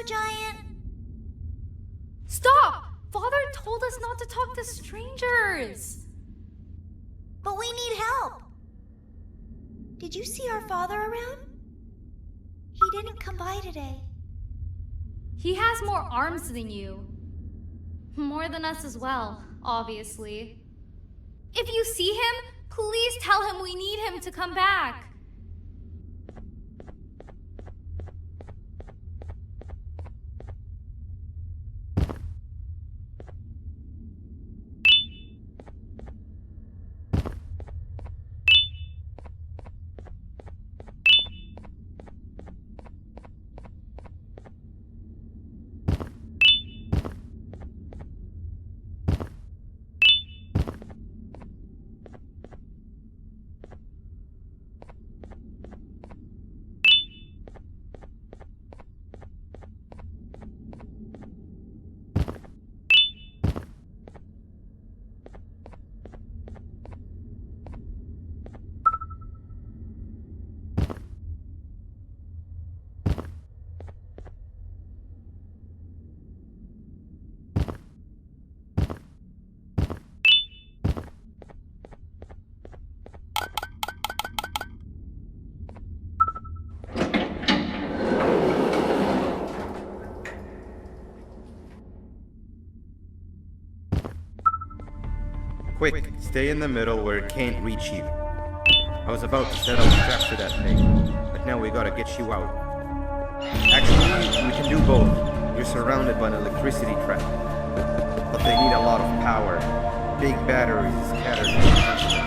Giant? Stop! Father told us not to talk to strangers. But we need help. Did you see our father around? He didn't come by today. He has more arms than you. More than us as well, obviously. If you see him, please tell him we need him to come back. Quick, stay in the middle where it can't reach you. I was about to set up traps for that thing, but now we gotta get you out. Actually, we can do both. You're surrounded by an electricity trap, but they need a lot of power. Big batteries scattered in the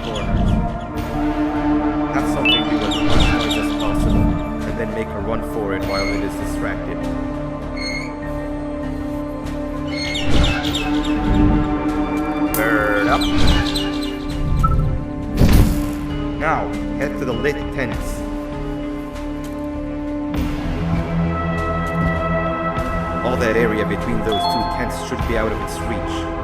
corners. Have something do as much noise as possible, and then make a run for it while it is distracted. Bird up. Now, head to the lit tents. All that area between those two tents should be out of its reach.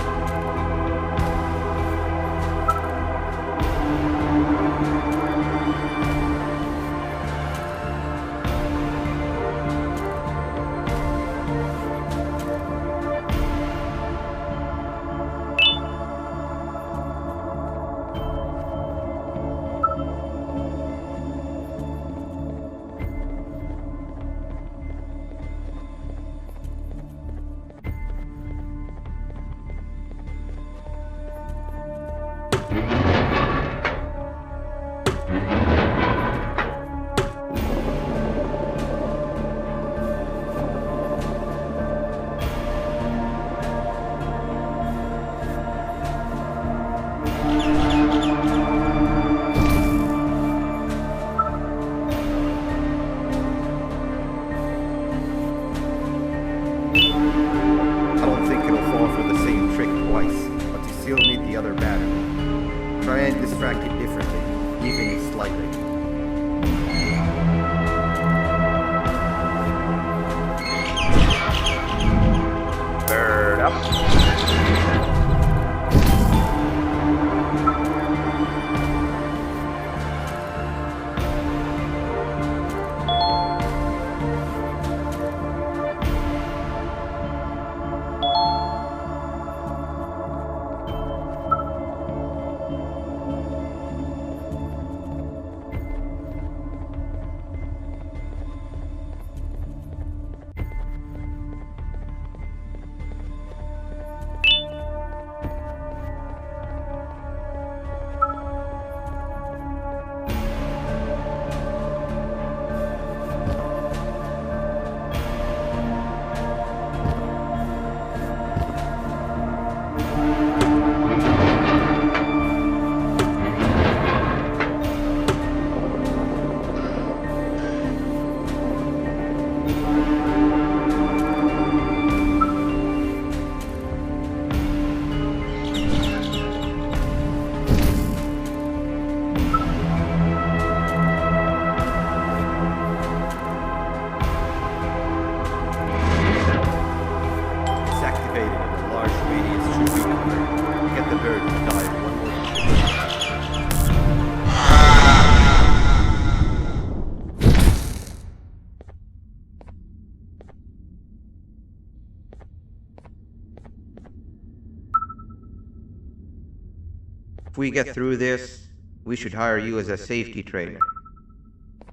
If we get through this, we should hire you as a safety trainer.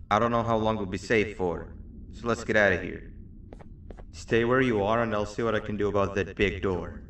I don't know how long we'll be safe for, so let's get out of here. Stay where you are and I'll see what I can do about that big door.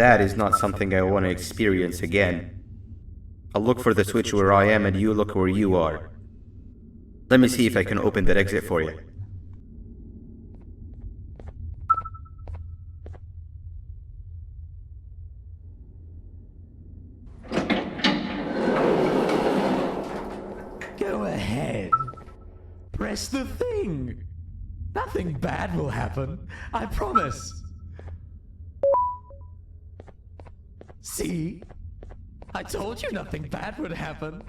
That is not something I want to experience again. I'll look for the switch where I am and you look where you are. Let me see if I can open that exit for you. Go ahead. Press the thing. Nothing bad will happen. I promise. See? I told you nothing bad would happen.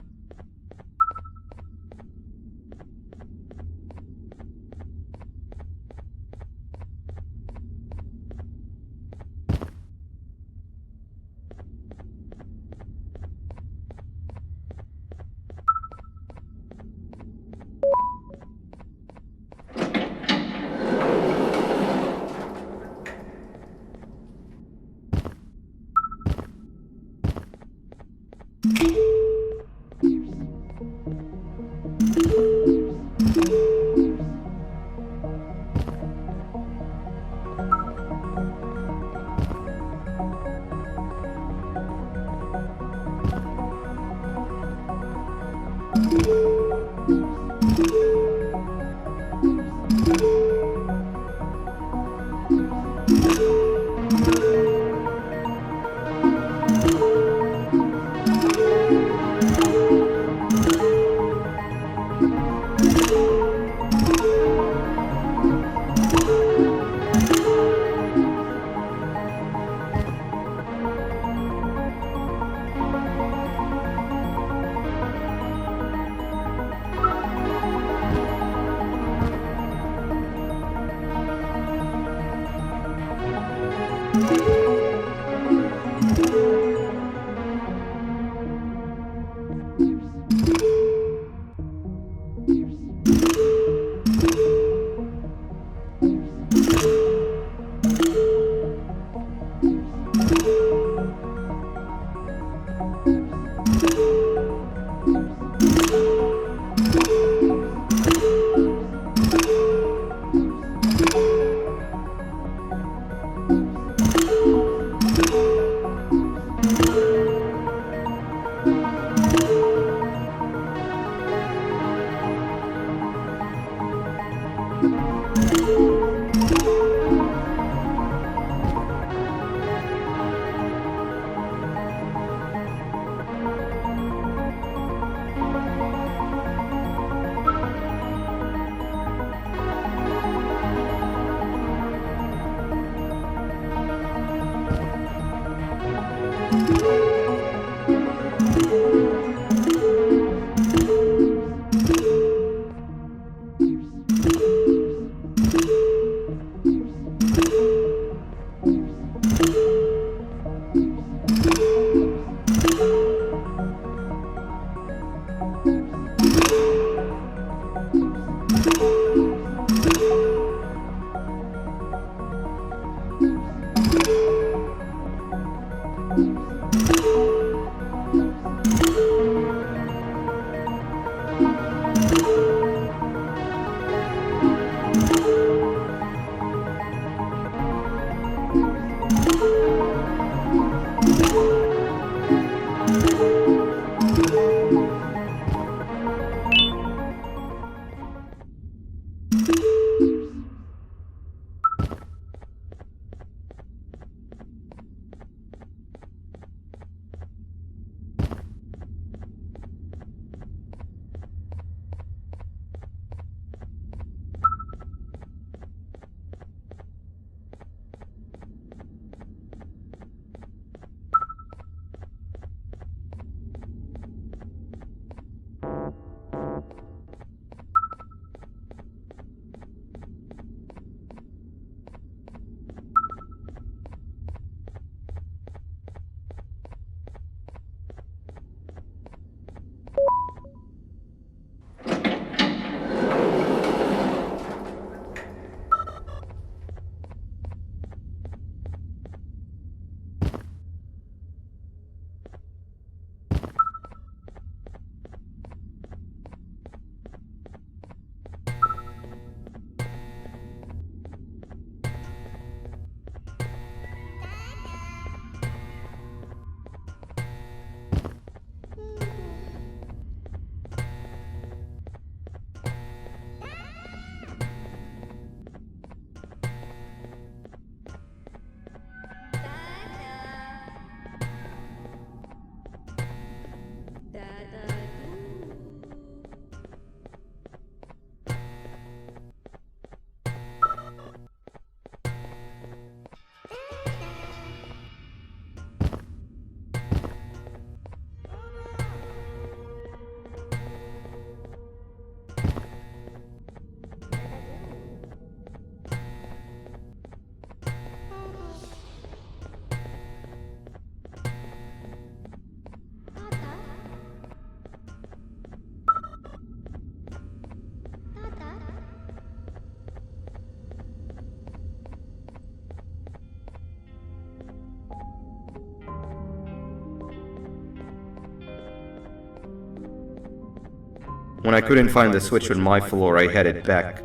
When I couldn't find the switch on my floor, I headed back.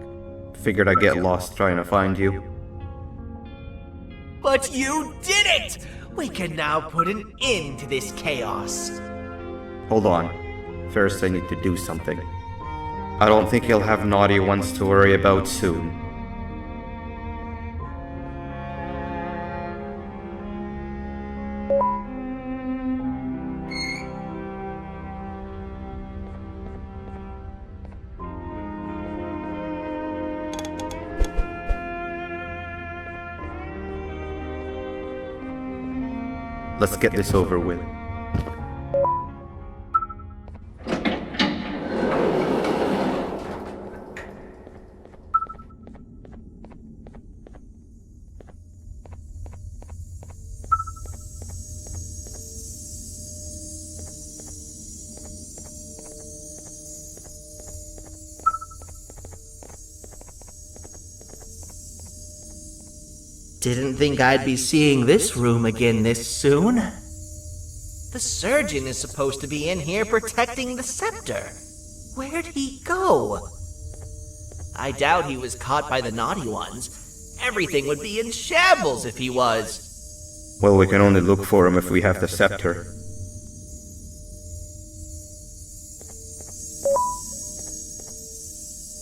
Figured I'd get lost trying to find you. But you did it! We can now put an end to this chaos. Hold on. First, I need to do something. I don't think he'll have naughty ones to worry about soon. Let's get this over with. Didn't think I'd be seeing this room again this soon. The surgeon is supposed to be in here protecting the scepter. Where'd he go? I doubt he was caught by the naughty ones. Everything would be in shambles if he was. Well, we can only look for him if we have the scepter.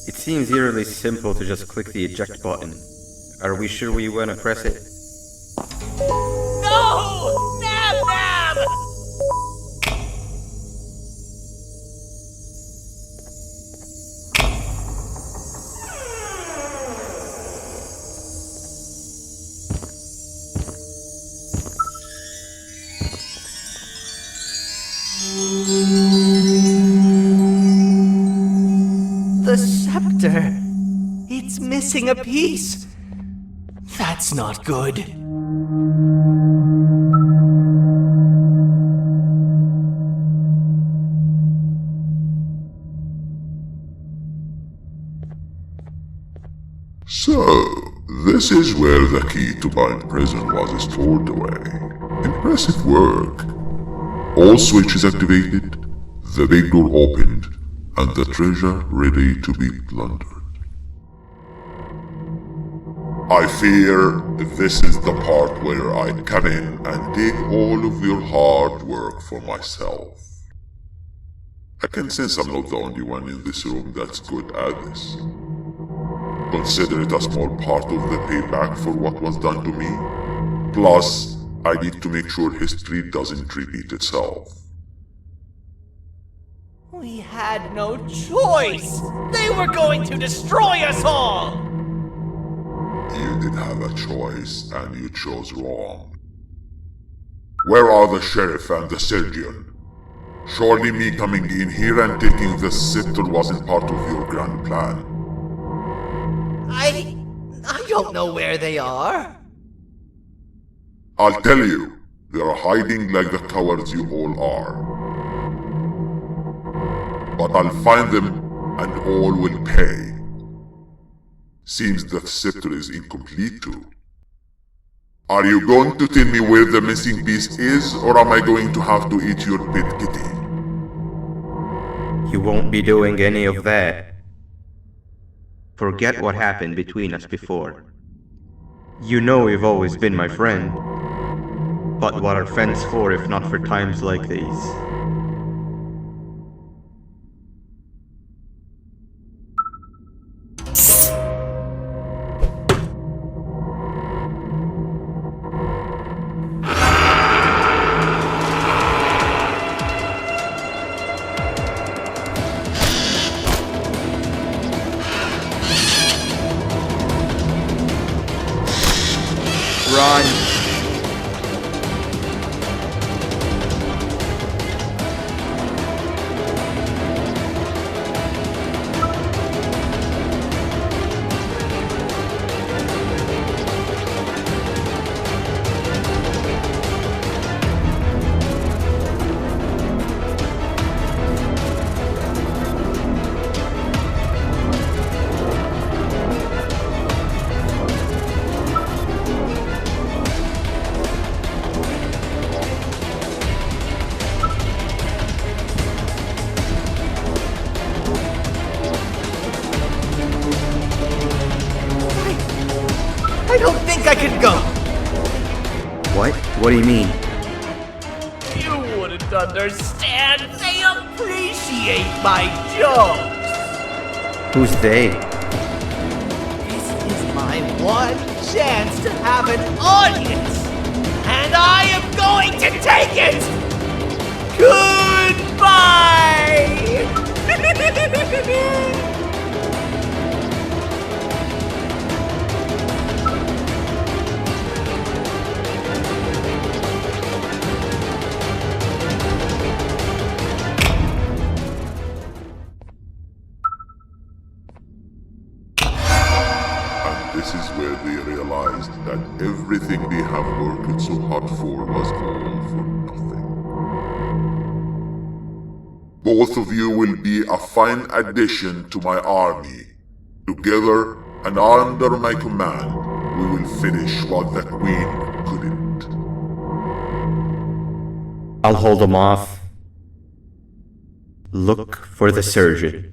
It seems eerily simple to just click the eject button. Are we sure we want to press it? No! Nab Nab! The scepter. It's missing a piece. That's not good. So, this is where the key to Bind Prison was stored away. Impressive work. All switches activated, the big door opened, and the treasure ready to be plundered. I fear this is the part where I come in and take all of your hard work for myself. I can sense I'm not the only one in this room that's good at this. Consider it a small part of the payback for what was done to me. Plus, I need to make sure history doesn't repeat itself. We had no choice! They were going to destroy us all! You did have a choice, and you chose wrong. Where are the sheriff and the surgeon? Surely me coming in here and taking the scepter wasn't part of your grand plan. I don't know where they are. I'll tell you, they are hiding like the cowards you all are. But I'll find them, and all will pay. Seems that scepter is incomplete too. Are you going to tell me where the missing piece is, or am I going to have to eat your pet kitty? You won't be doing any of that. Forget what happened between us before. You know you've always been my friend. But what are friends for if not for times like these? Run! can go! What? What do you mean? You wouldn't understand. They appreciate my jokes. Who's they? This is my one chance to have an audience, and I am going to take it! Goodbye! This is where they realized that everything they have worked so hard for was all for nothing. Both of you will be a fine addition to my army. Together and under my command, we will finish what the Queen couldn't. I'll hold them off. Look for the surgeon.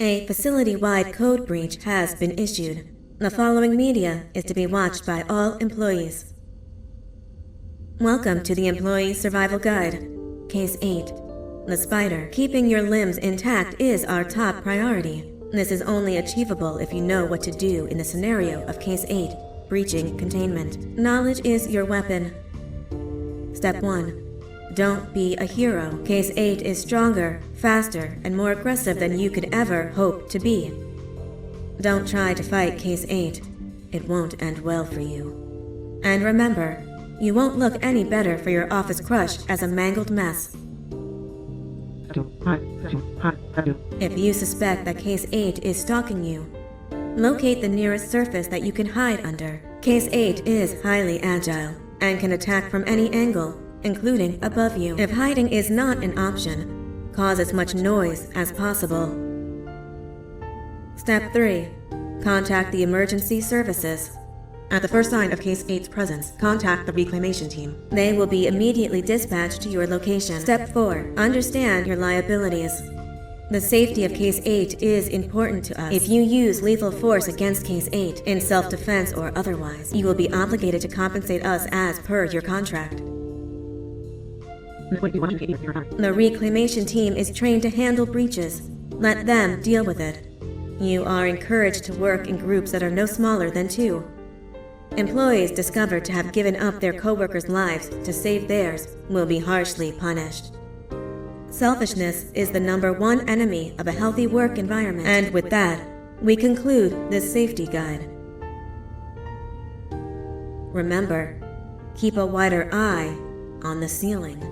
A facility-wide code breach has been issued. The following media is to be watched by all employees. Welcome to the Employee Survival Guide, Case 8. The spider. Keeping your limbs intact is our top priority. This is only achievable if you know what to do in the scenario of Case 8, breaching containment. Knowledge is your weapon. Step 1. Don't be a hero. Case 8 is stronger, faster, and more aggressive than you could ever hope to be. Don't try to fight Case 8. It won't end well for you. And remember, you won't look any better for your office crush as a mangled mess. If you suspect that Case 8 is stalking you, locate the nearest surface that you can hide under. Case 8 is highly agile and can attack from any angle, including above you. If hiding is not an option, cause as much noise as possible. Step 3. Contact the emergency services. At the first sign of Case 8's presence, contact the reclamation team. They will be immediately dispatched to your location. Step 4. Understand your liabilities. The safety of Case 8 is important to us. If you use lethal force against Case 8, in self-defense or otherwise, you will be obligated to compensate us as per your contract. The reclamation team is trained to handle breaches. Let them deal with it. You are encouraged to work in groups that are no smaller than 2. Employees discovered to have given up their co-workers' lives to save theirs will be harshly punished. Selfishness is the #1 enemy of a healthy work environment. And with that, we conclude this safety guide. Remember, keep a wider eye on the ceiling.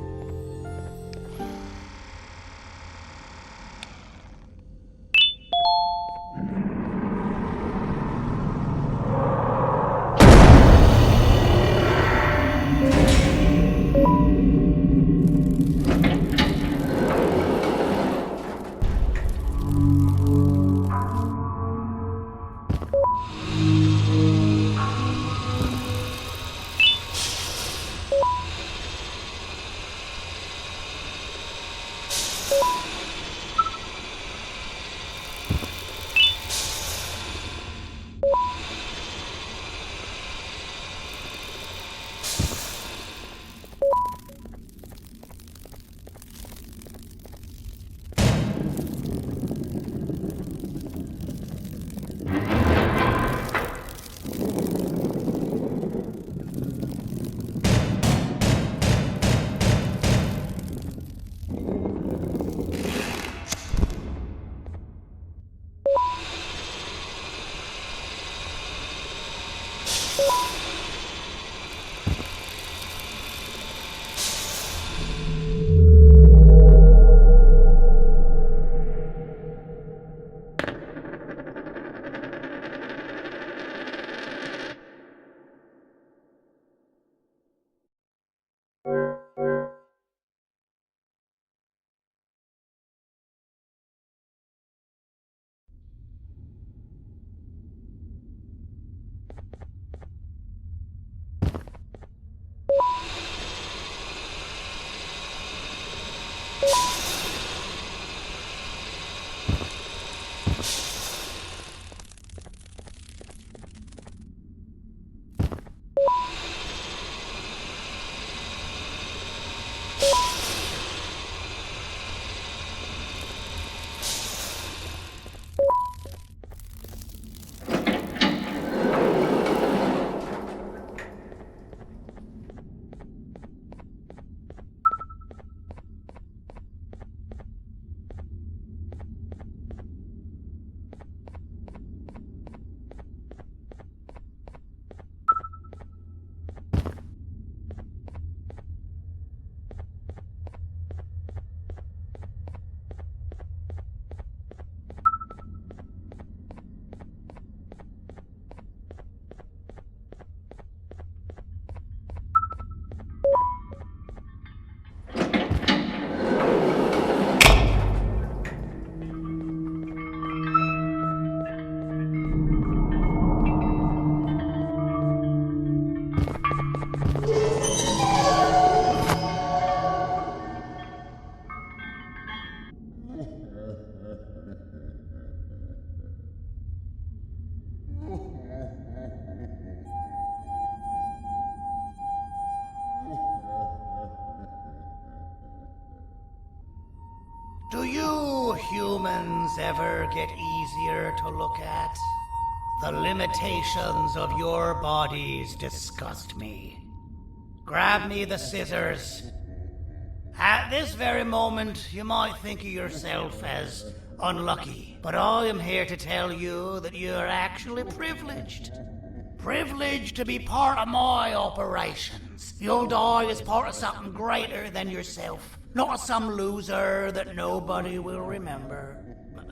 Do you humans ever get easier to look at? The limitations of your bodies disgust me. Grab me the scissors. At this very moment, you might think of yourself as unlucky, but I am here to tell you that you're actually privileged. Privileged to be part of my operations. You'll die as part of something greater than yourself. Not some loser that nobody will remember.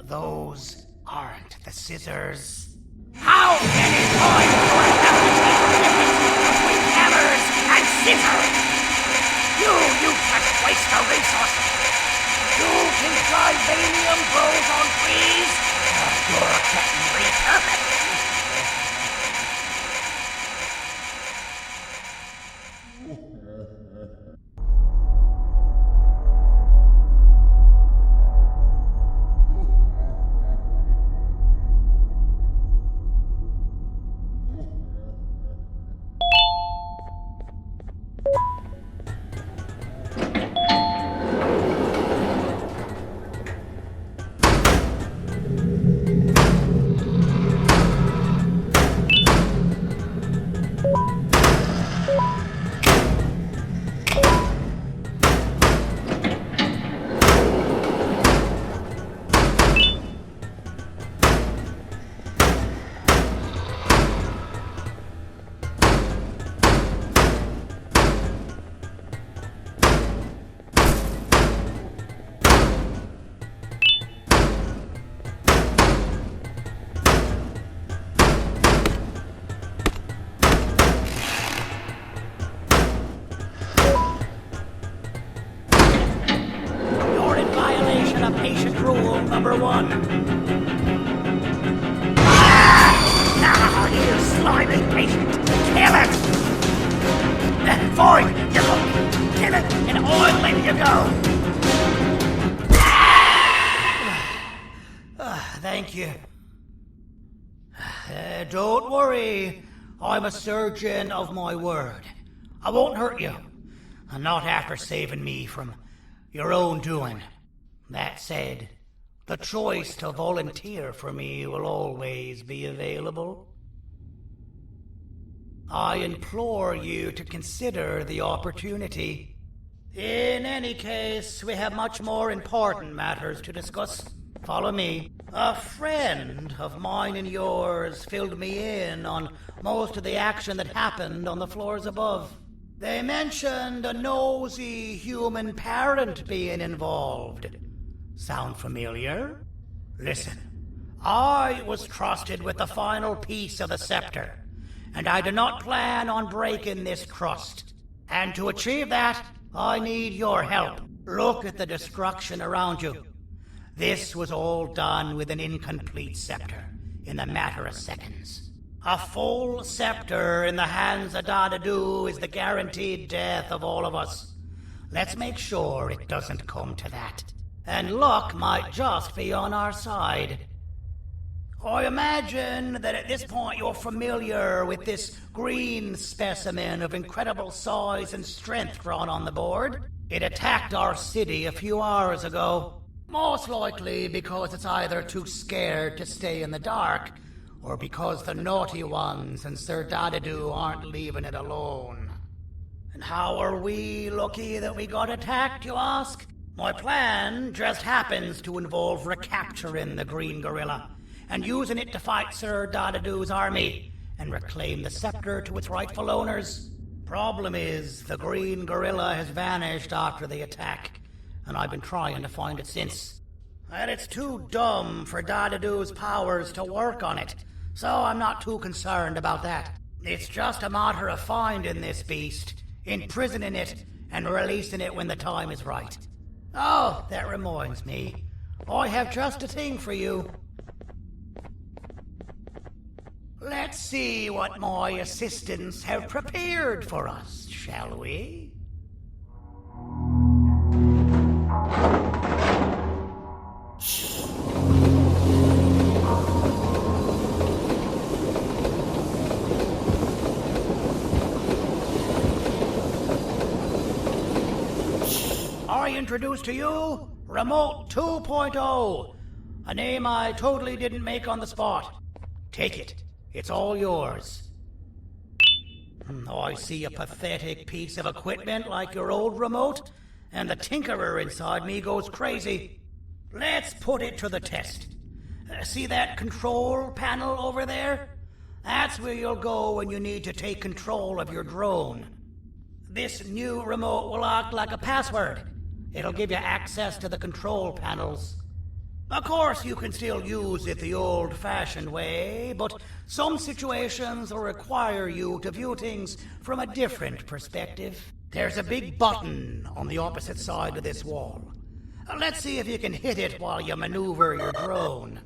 Those aren't the scissors. How many times do I have to take the difference between hammers and scissors? You useless waste of resources. You think vibranium grows on trees? You're getting repurposed. Patient rule number 1. Ah, you slimy patient! Kill it! Fine, you look. Kill it, and I'll let you go. Thank you. Don't worry. I'm a surgeon of my word. I won't hurt you. Not after saving me from your own doing. That said, the choice to volunteer for me will always be available. I implore you to consider the opportunity. In any case, we have much more important matters to discuss. Follow me. A friend of mine and yours filled me in on most of the action that happened on the floors above. They mentioned a nosy human parent being involved. Sound familiar? Listen, I was trusted with the final piece of the scepter, and I do not plan on breaking this trust. And to achieve that, I need your help. Look at the destruction around you. This was all done with an incomplete scepter in a matter of seconds. A full scepter in the hands of Dadadu is the guaranteed death of all of us. Let's make sure it doesn't come to that. And luck might just be on our side. I imagine that at this point you're familiar with this green specimen of incredible size and strength drawn on the board. It attacked our city a few hours ago. Most likely because it's either too scared to stay in the dark, or because the naughty ones and Sir Dadadu aren't leaving it alone. And how are we lucky that we got attacked, you ask? My plan just happens to involve recapturing the green gorilla, and using it to fight Sir Dadadu's army, and reclaim the scepter to its rightful owners. Problem is, the green gorilla has vanished after the attack, and I've been trying to find it since. And it's too dumb for Dadadu's powers to work on it, so I'm not too concerned about that. It's just a matter of finding this beast, imprisoning it, and releasing it when the time is right. Oh, that reminds me. I have just a thing for you. Let's see what my assistants have prepared for us, shall we? I introduce to you Remote 2.0, a name I totally didn't make on the spot. Take it. It's all yours. I see a pathetic piece of equipment like your old remote, and the tinkerer inside me goes crazy. Let's put it to the test. See that control panel over there? That's where you'll go when you need to take control of your drone. This new remote will act like a password. It'll give you access to the control panels. Of course, you can still use it the old-fashioned way, but some situations will require you to view things from a different perspective. There's a big button on the opposite side of this wall. Let's see if you can hit it while you maneuver your drone.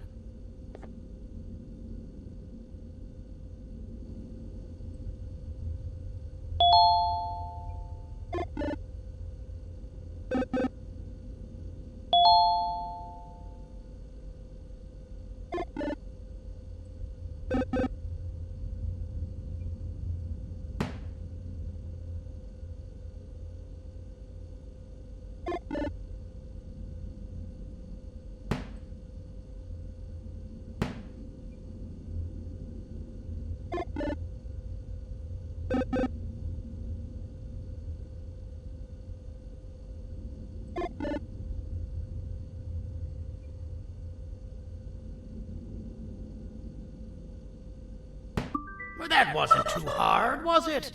That wasn't too hard, was it?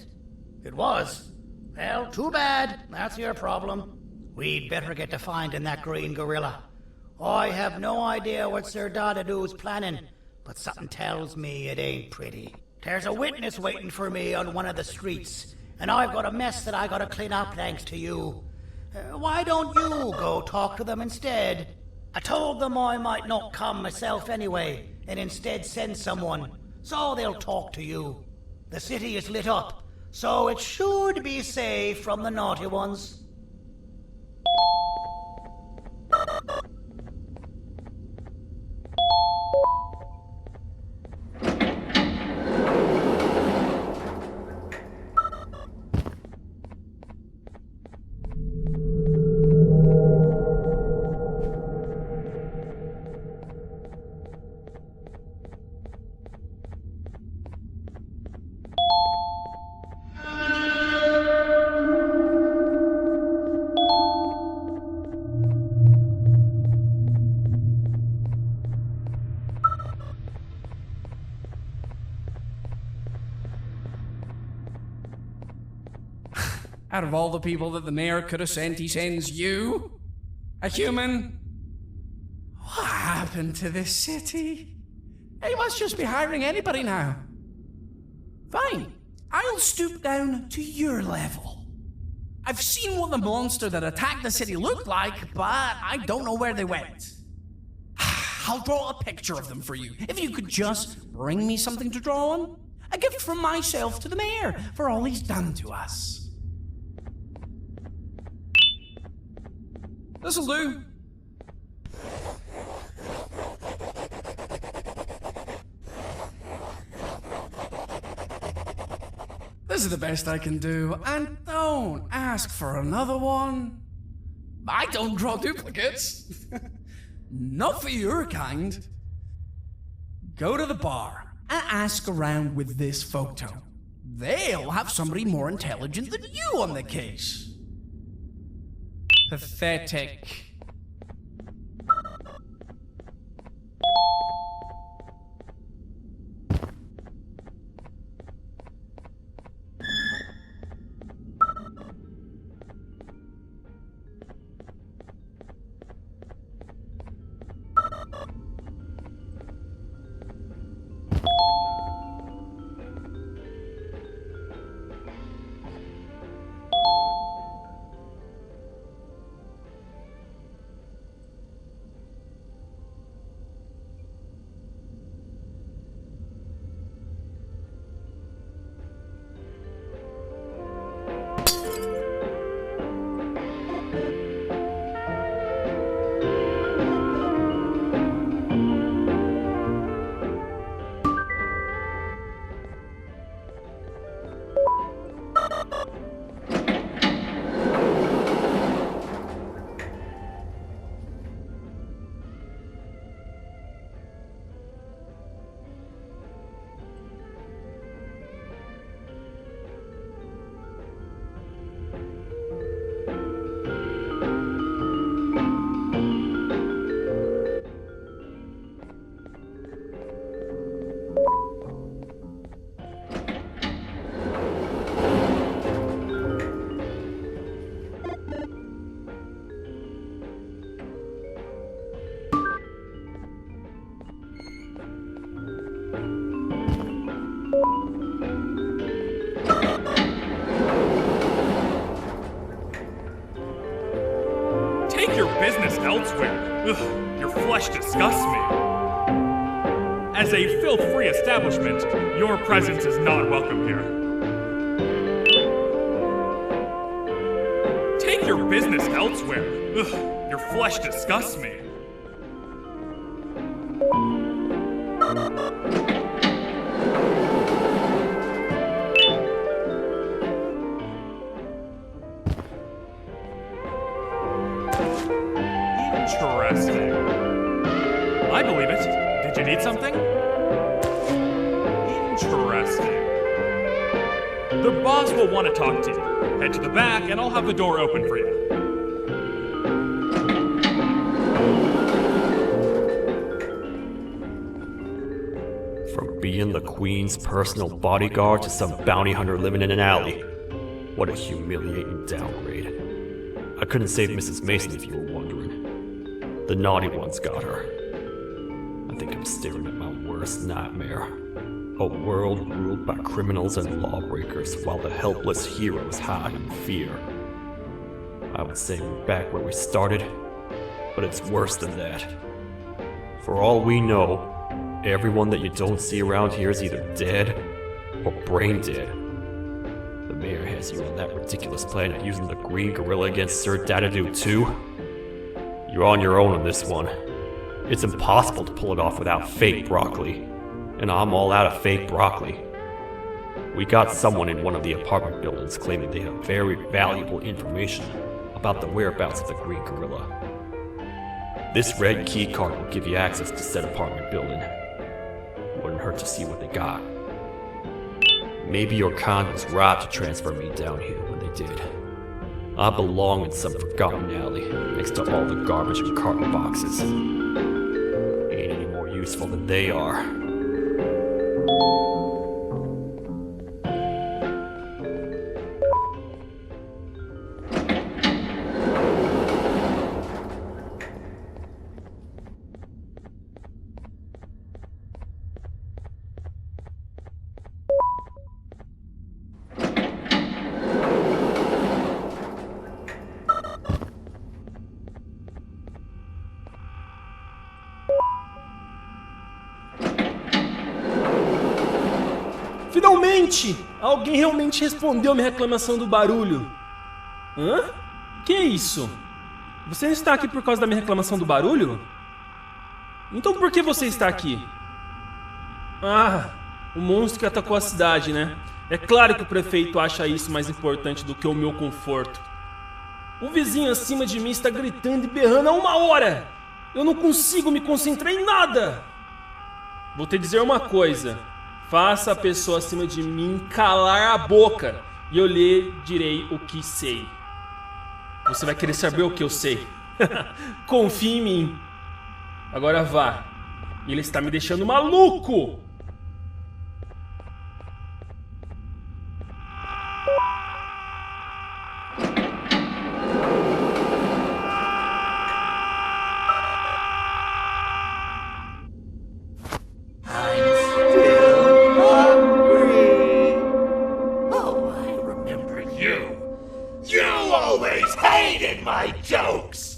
It was. Well, too bad. That's your problem. We'd better get to finding that green gorilla. I have no idea what Sir Dadadu's planning, but something tells me it ain't pretty. There's a witness waiting for me on one of the streets, and I've got a mess that I gotta clean up thanks to you. Why don't you go talk to them instead? I told them I might not come myself anyway, and instead send someone, so they'll talk to you. The city is lit up, so it should be safe from the naughty ones. Out of all the people that the mayor could have sent, he sends you? A human? What happened to this city? He must just be hiring anybody now. Fine, I'll stoop down to your level. I've seen what the monster that attacked the city looked like, but I don't know where they went. I'll draw a picture of them for you, if you could just bring me something to draw on. A gift from myself to the mayor for all he's done to us. This'll do. This is the best I can do, and don't ask for another one. I don't draw duplicates. Not for your kind. Go to the bar and ask around with this photo. They'll have somebody more intelligent than you on the case. Pathetic. Take your business elsewhere. Ugh, your flesh disgusts me. As a filth-free establishment, your presence is not welcome here. Take your business elsewhere. Ugh, your flesh disgusts me. Interesting. I believe it. Did you need something? Interesting. The boss will want to talk to you. Head to the back and I'll have the door open for you. From being the Queen's personal bodyguard to some bounty hunter living in an alley. What a humiliating downgrade. I couldn't save Mrs. Mason if you were wondering. The naughty ones got her. I think I'm staring at my worst nightmare. A world ruled by criminals and lawbreakers while the helpless heroes hide in fear. I would say we're back where we started, but it's worse than that. For all we know, everyone that you don't see around here is either dead or brain dead. The mayor has you on that ridiculous plan of using the green gorilla against Sir Dadadoo too? You're on your own on this one. It's impossible to pull it off without fake broccoli. And I'm all out of fake broccoli. We got someone in one of the apartment buildings claiming they have very valuable information about the whereabouts of the green gorilla. This red key card will give you access to said apartment building. Wouldn't hurt to see what they got. Maybe your con was right to transfer me down here when they did. I belong in some forgotten alley next to all the garbage and carton boxes. Ain't any more useful than they are. Finalmente! Alguém realmente respondeu minha reclamação do barulho. Hã? Que é isso? Você não está aqui por causa da minha reclamação do barulho? Então por que você está aqui? Ah, o monstro que atacou a cidade, né? É claro que o prefeito acha isso mais importante do que o meu conforto. O vizinho acima de mim está gritando e berrando há 1 hora! Eu não consigo me concentrar em nada! Vou te dizer uma coisa. Faça a pessoa acima de mim calar a boca e eu lhe direi o que sei. Você vai querer saber o que eu sei. Confie em mim. Agora vá. Ele está me deixando maluco! My jokes!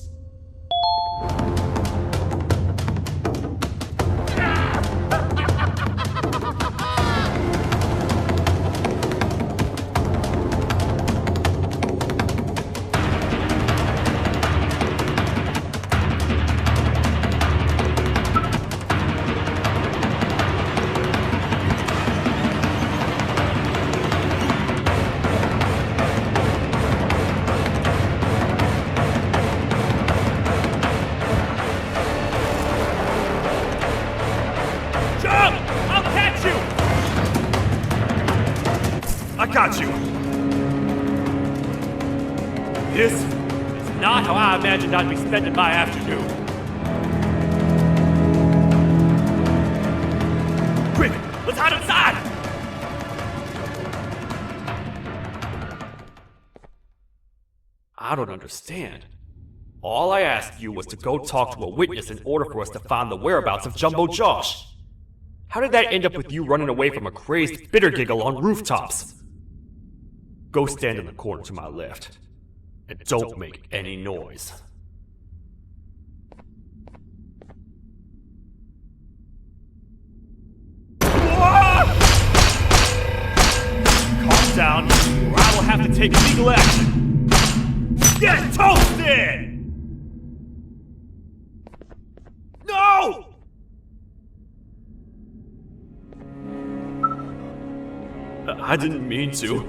Got you! This is not how I imagined I'd be spending my afternoon. Quick, let's hide inside! I don't understand. All I asked you was to go talk to a witness in order for us to find the whereabouts of Jumbo Josh. How did that end up with you running away from a crazed bitter giggle on rooftops? Go stand in the corner to my left, and don't make any noise. Calm down, or I will have to take legal action. Get toasted! No! I didn't mean to.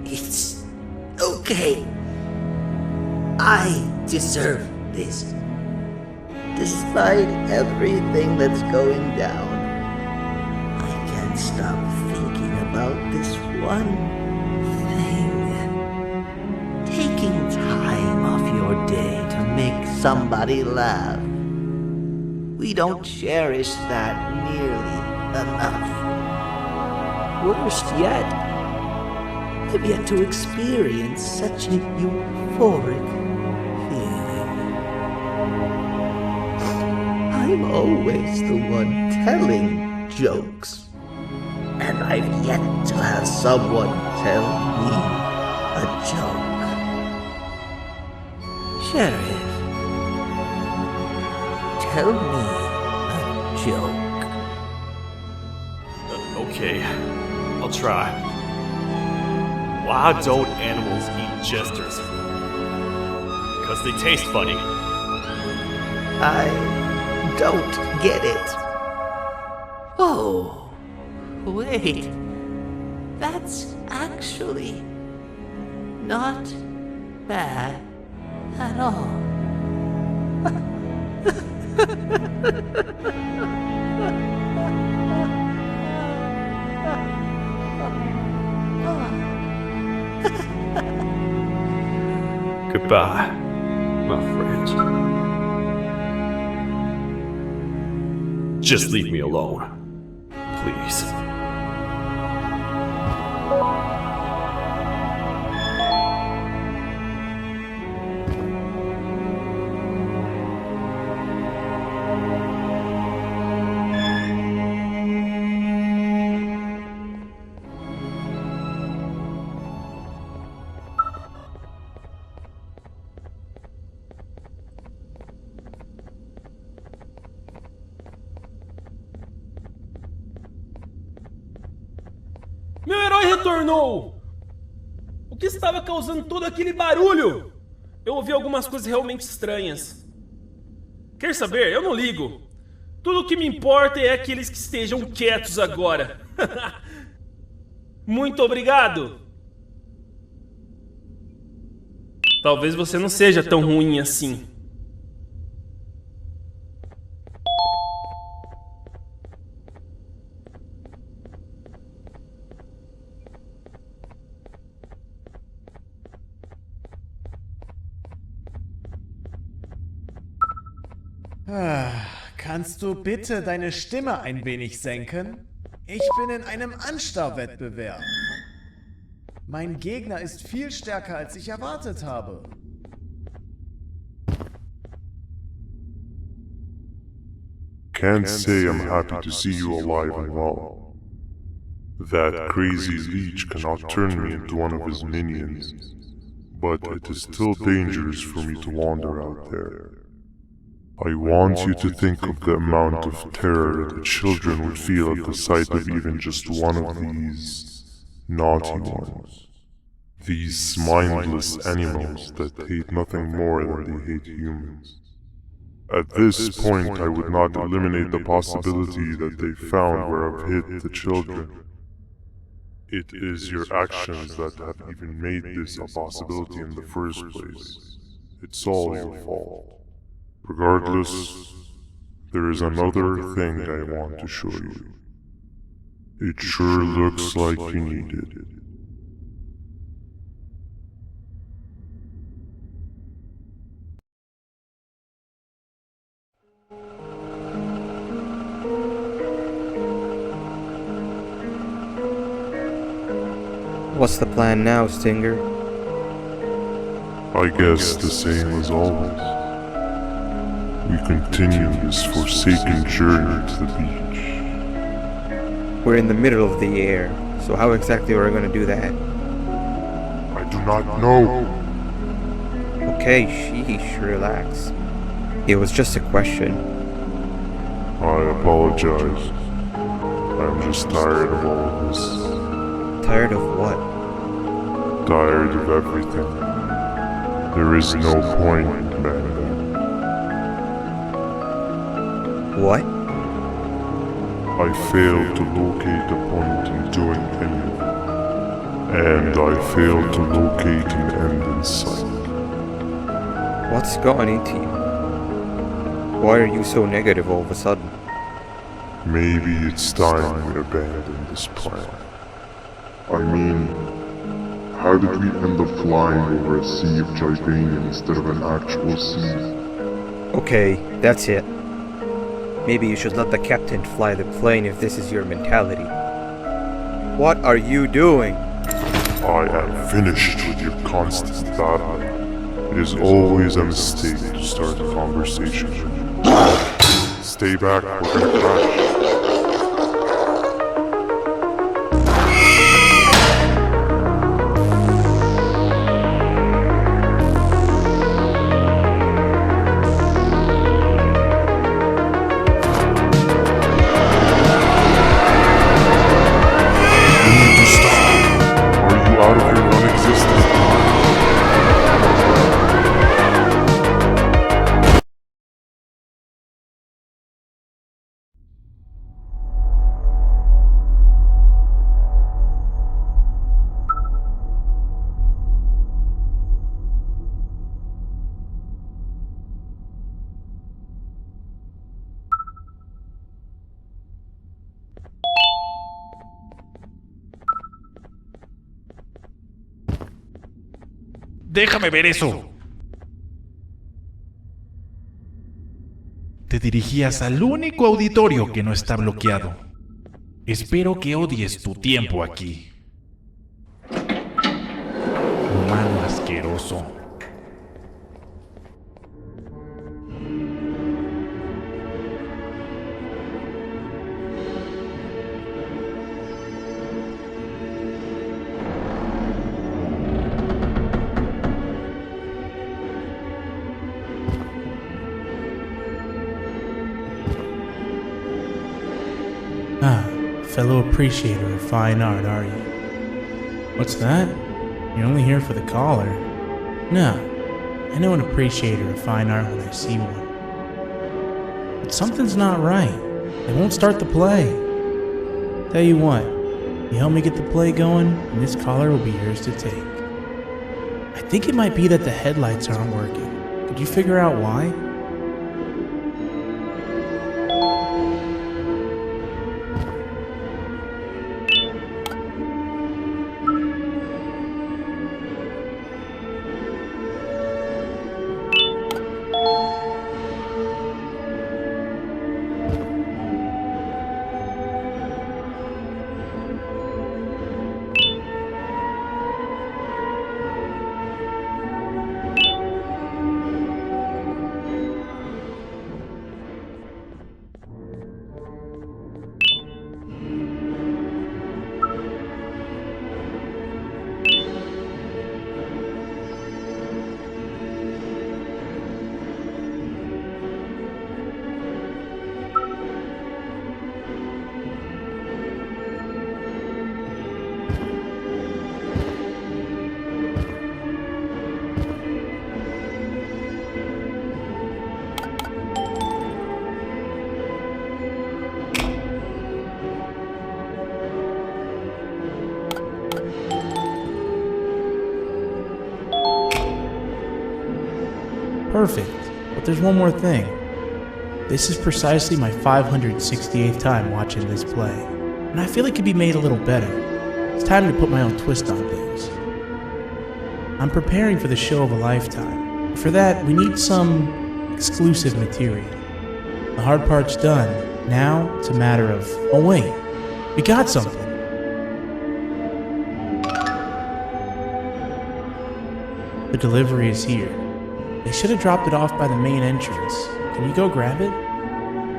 It's okay. I deserve this. Despite everything that's going down, I can't stop thinking about this one thing. Taking time off your day to make somebody laugh. We don't cherish that nearly enough. Worst yet, I've yet to experience such a euphoric feeling. I'm always the one telling jokes, and I've yet to have someone tell me a joke. Sheriff, tell me a joke. Okay, I'll try. Why don't animals eat jesters? Because they taste funny. I don't get it. Oh, wait. That's actually not bad at all. Goodbye, my friend. Just leave me alone, please. retornou! O que estava causando todo aquele barulho? Eu ouvi algumas coisas realmente estranhas. Quer saber? Eu não ligo. Tudo o que me importa é aqueles que estejam quietos agora. Muito obrigado! Talvez você não seja tão ruim assim. Kannst du bitte deine Stimme ein wenig senken? Ich bin in einem Anstarrwettbewerb. Mein Gegner ist viel stärker, als ich erwartet habe. Can't say I'm happy to see you alive and well. That crazy leech cannot turn me into one of his minions, but it is still dangerous for me to wander out there. I want you to think of the amount of terror the children would feel at the sight of even just one of these naughty ones. These mindless animals that hate nothing more than they hate humans. At this point, I would not eliminate the possibility that they found where I've hid the children. It is your actions that have even made this a possibility in the first place. It's all your fault. Regardless, there is another thing I want to show you. It sure looks like you need it. What's the plan now, Stinger? I guess the same as always. We continue this forsaken journey to the beach. We're in the middle of the air, so how exactly are we going to do that? I do not know. Okay, sheesh, relax. It was just a question. I apologize. I'm just tired of all of this. Tired of what? Tired of everything. There is no point, Banban. What? I failed to locate a point in doing anything. And I failed to locate an end in sight. What's gotten into you? Why are you so negative all of a sudden? Maybe it's time we abandon this plan. I mean, how did we end up flying over a sea of Gibanium instead of an actual sea? Okay, that's it. Maybe you should let the captain fly the plane if this is your mentality. What are you doing? I am finished with your constant battling. It is always a mistake to start a conversation. Stay back, we're gonna crash. Déjame ver eso. Te dirigías al único auditorio que no está bloqueado. Espero que odies tu tiempo aquí. Humano asqueroso. Fellow appreciator of fine art, are you? What's that? You're only here for the collar. No, I know an appreciator of fine art when I see one. But something's not right. They won't start the play. Tell you what, you help me get the play going, and this collar will be yours to take. I think it might be that the headlights aren't working. Could you figure out why? Perfect. But there's one more thing. This is precisely my 568th time watching this play, and I feel it could be made a little better. It's time to put my own twist on things. I'm preparing for the show of a lifetime. For that, we need some exclusive material. The hard part's done. Now, it's a matter of, oh wait, we got something. The delivery is here. They should have dropped it off by the main entrance. Can you go grab it?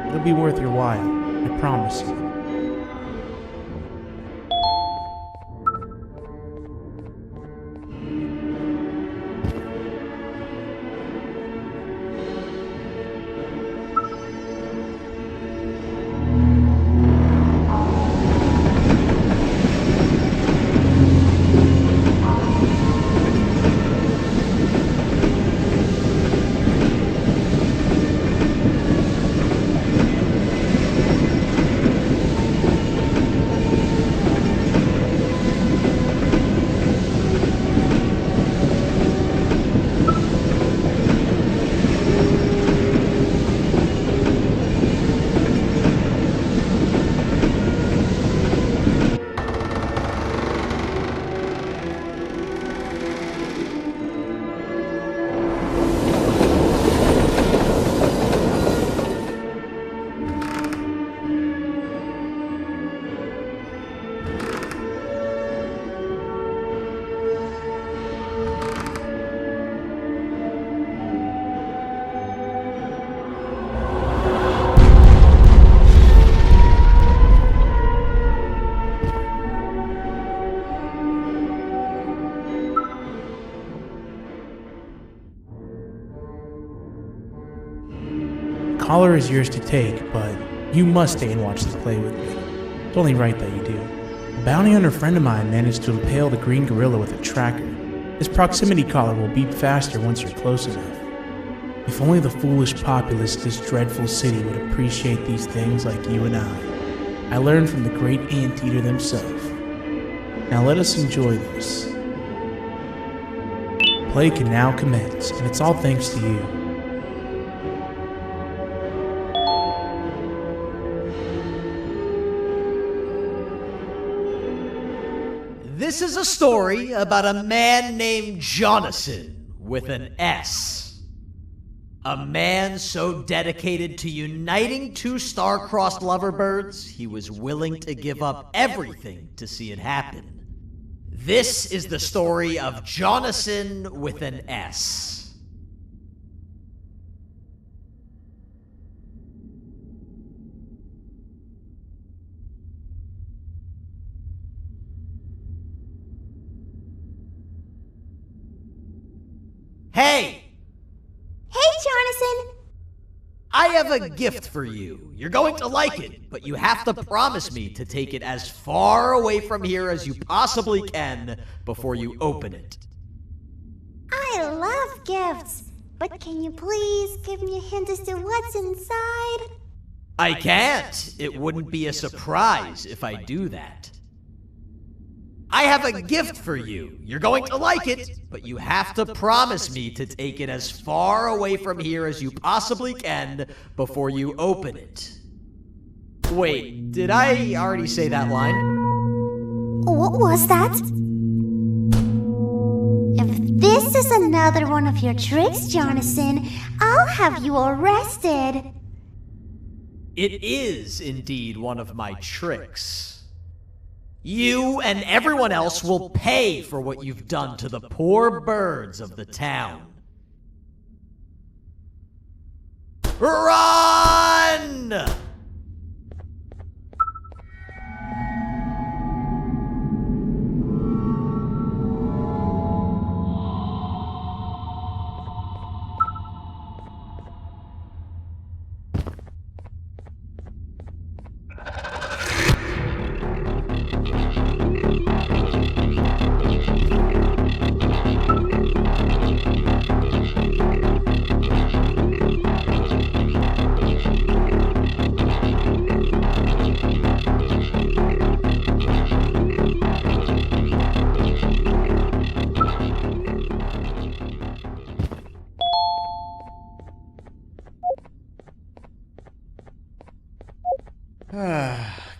It'll be worth your while, I promise you. Collar is yours to take, but you must stay and watch the play with me. It's only right that you do. A bounty hunter friend of mine managed to impale the green gorilla with a tracker. This proximity collar will beep faster once you're close enough. If only the foolish populace of this dreadful city would appreciate these things like you and I learned from the great anteater themselves. Now let us enjoy this. Play can now commence, and it's all thanks to you. This is a story about a man named Jonathan with an S. A man so dedicated to uniting two star-crossed loverbirds, he was willing to give up everything to see it happen. This is the story of Jonathan with an S. Hey! Hey, Jonathan! I have a gift for you. You're going to like it, but you have to promise me to take it as far away from here as you possibly can before you open it. I love gifts, but can you please give me a hint as to what's inside? I can't. It wouldn't be a surprise if I do that. I have a gift for you. You're going to like it, but you have to promise me to take it as far away from here as you possibly can before you open it. Wait, did I already say that line? What was that? If this is another one of your tricks, Jonathan, I'll have you arrested. It is indeed one of my tricks. You and everyone else will pay for what you've done to the poor birds of the town. Run!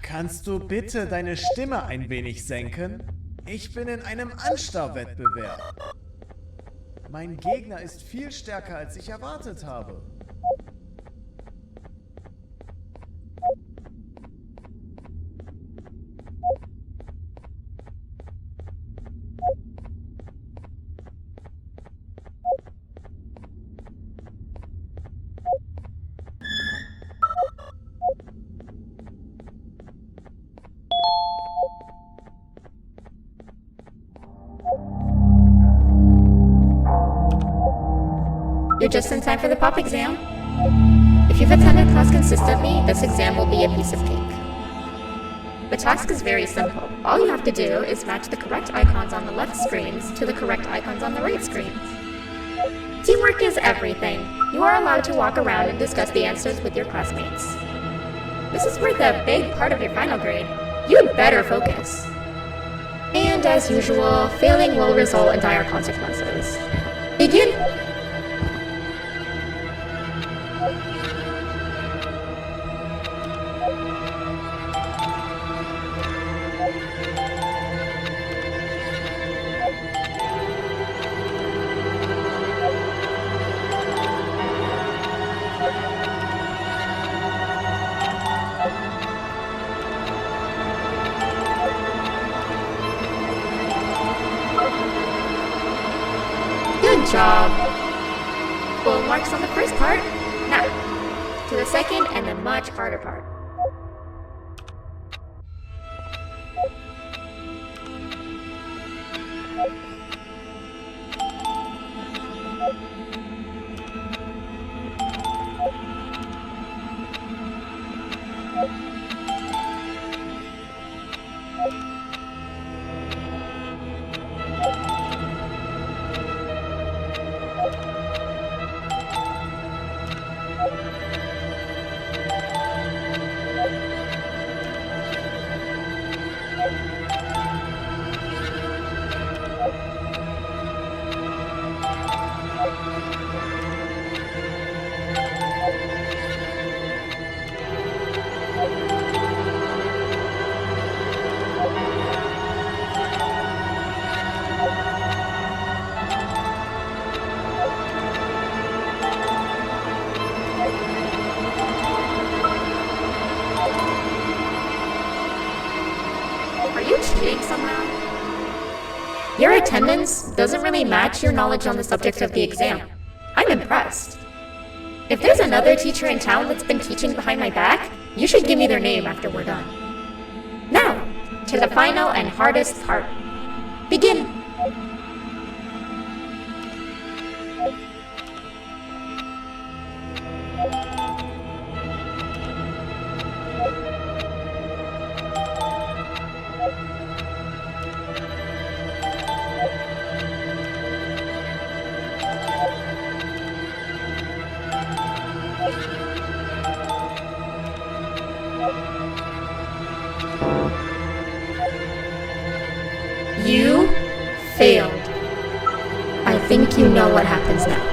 Kannst du bitte deine Stimme ein wenig senken? Ich bin in einem Anstarrwettbewerb. Mein Gegner ist viel stärker, als ich erwartet habe. You're just in time for the pop exam. If you've attended class consistently, this exam will be a piece of cake. The task is very simple. All you have to do is match the correct icons on the left screens to the correct icons on the right screens. Teamwork is everything. You are allowed to walk around and discuss the answers with your classmates. This is worth a big part of your final grade. You'd better focus. And as usual, failing will result in dire consequences. Begin! Good job. Full marks on the first part. Now, to the second and the much harder part. Your attendance doesn't really match your knowledge on the subject of the exam. I'm impressed. If there's another teacher in town that's been teaching behind my back, you should give me their name after we're done. Now, to the final and hardest part. Begin! failed. I think you know what happens now.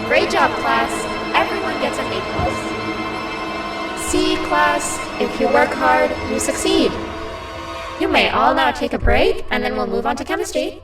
Great job, class. Everyone gets an A+. See, class, if you work hard, you succeed. You may all now take a break, and then we'll move on to chemistry.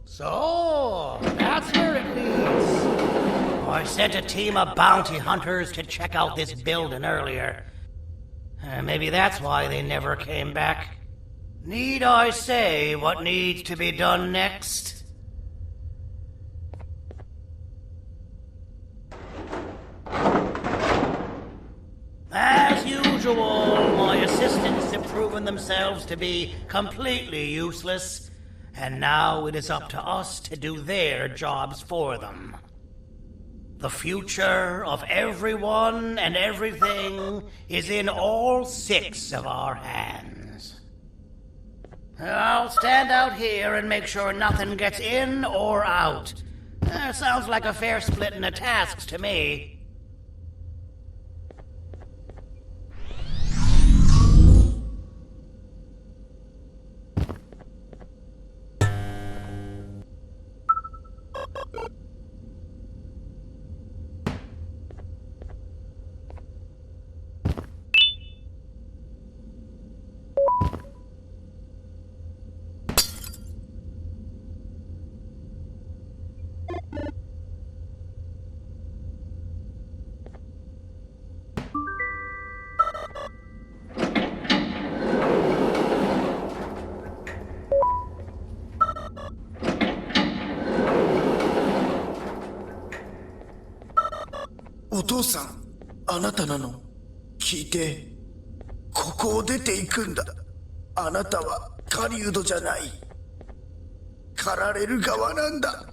So, that's where it leads. I sent a team of bounty hunters to check out this building earlier. Maybe that's why they never came back. Need I say what needs to be done next? As usual, my assistants have proven themselves to be completely useless. And now it is up to us to do their jobs for them. The future of everyone and everything is in all 6 of our hands. I'll stand out here and make sure nothing gets in or out. Sounds like a fair splitting of tasks to me.お父さん、あなたなの？聞いて、ここを出ていくんだ。あなたは狩人じゃない。狩られる側なんだ。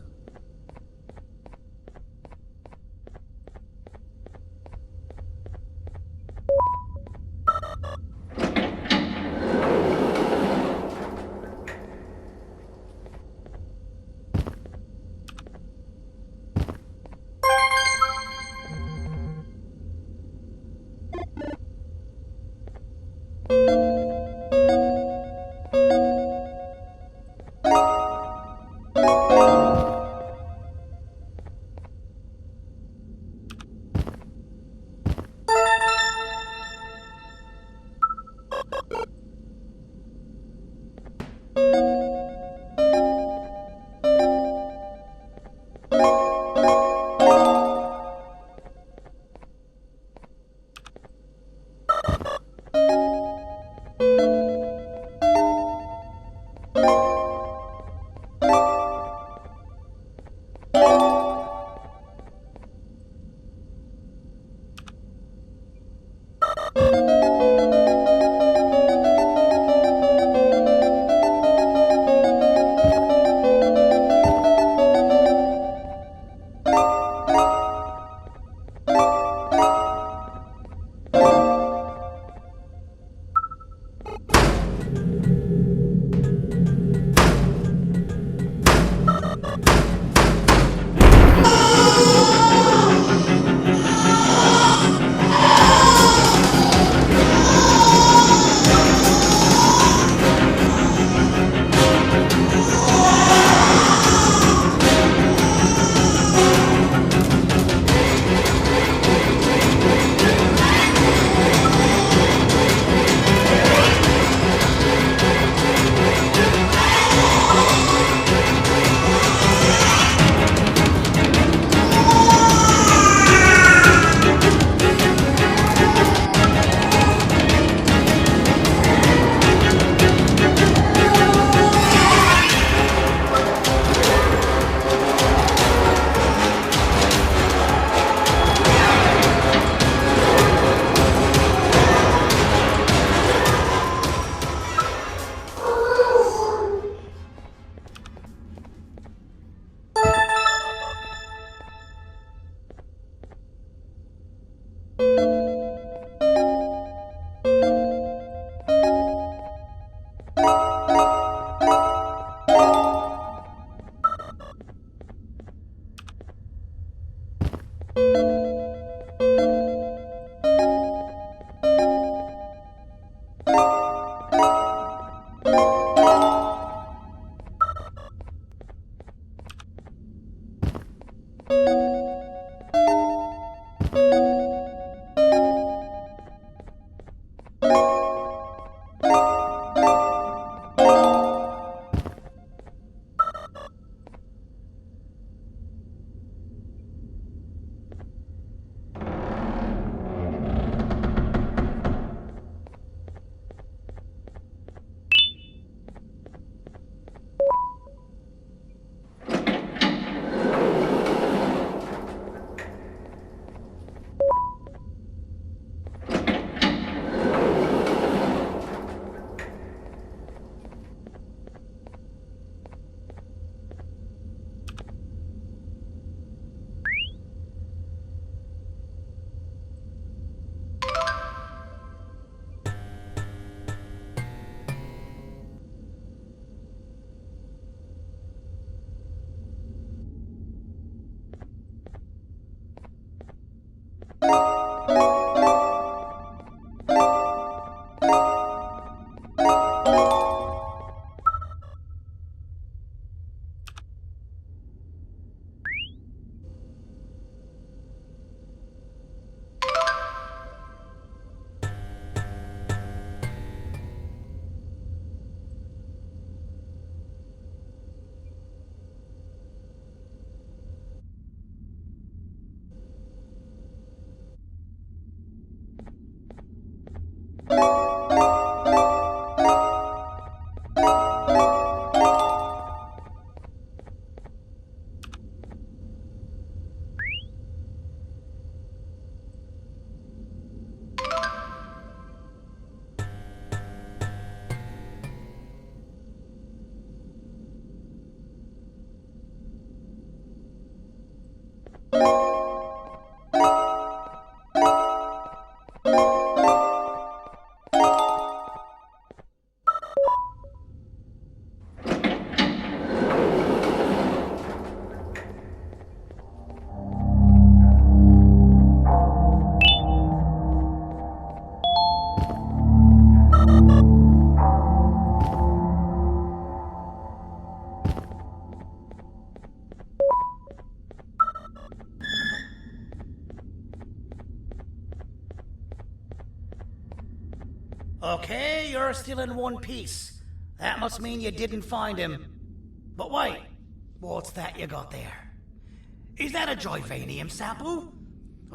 Okay, you're still in one piece. That must mean you didn't find him. But wait, what's that you got there? Is that a Joyvanium sample?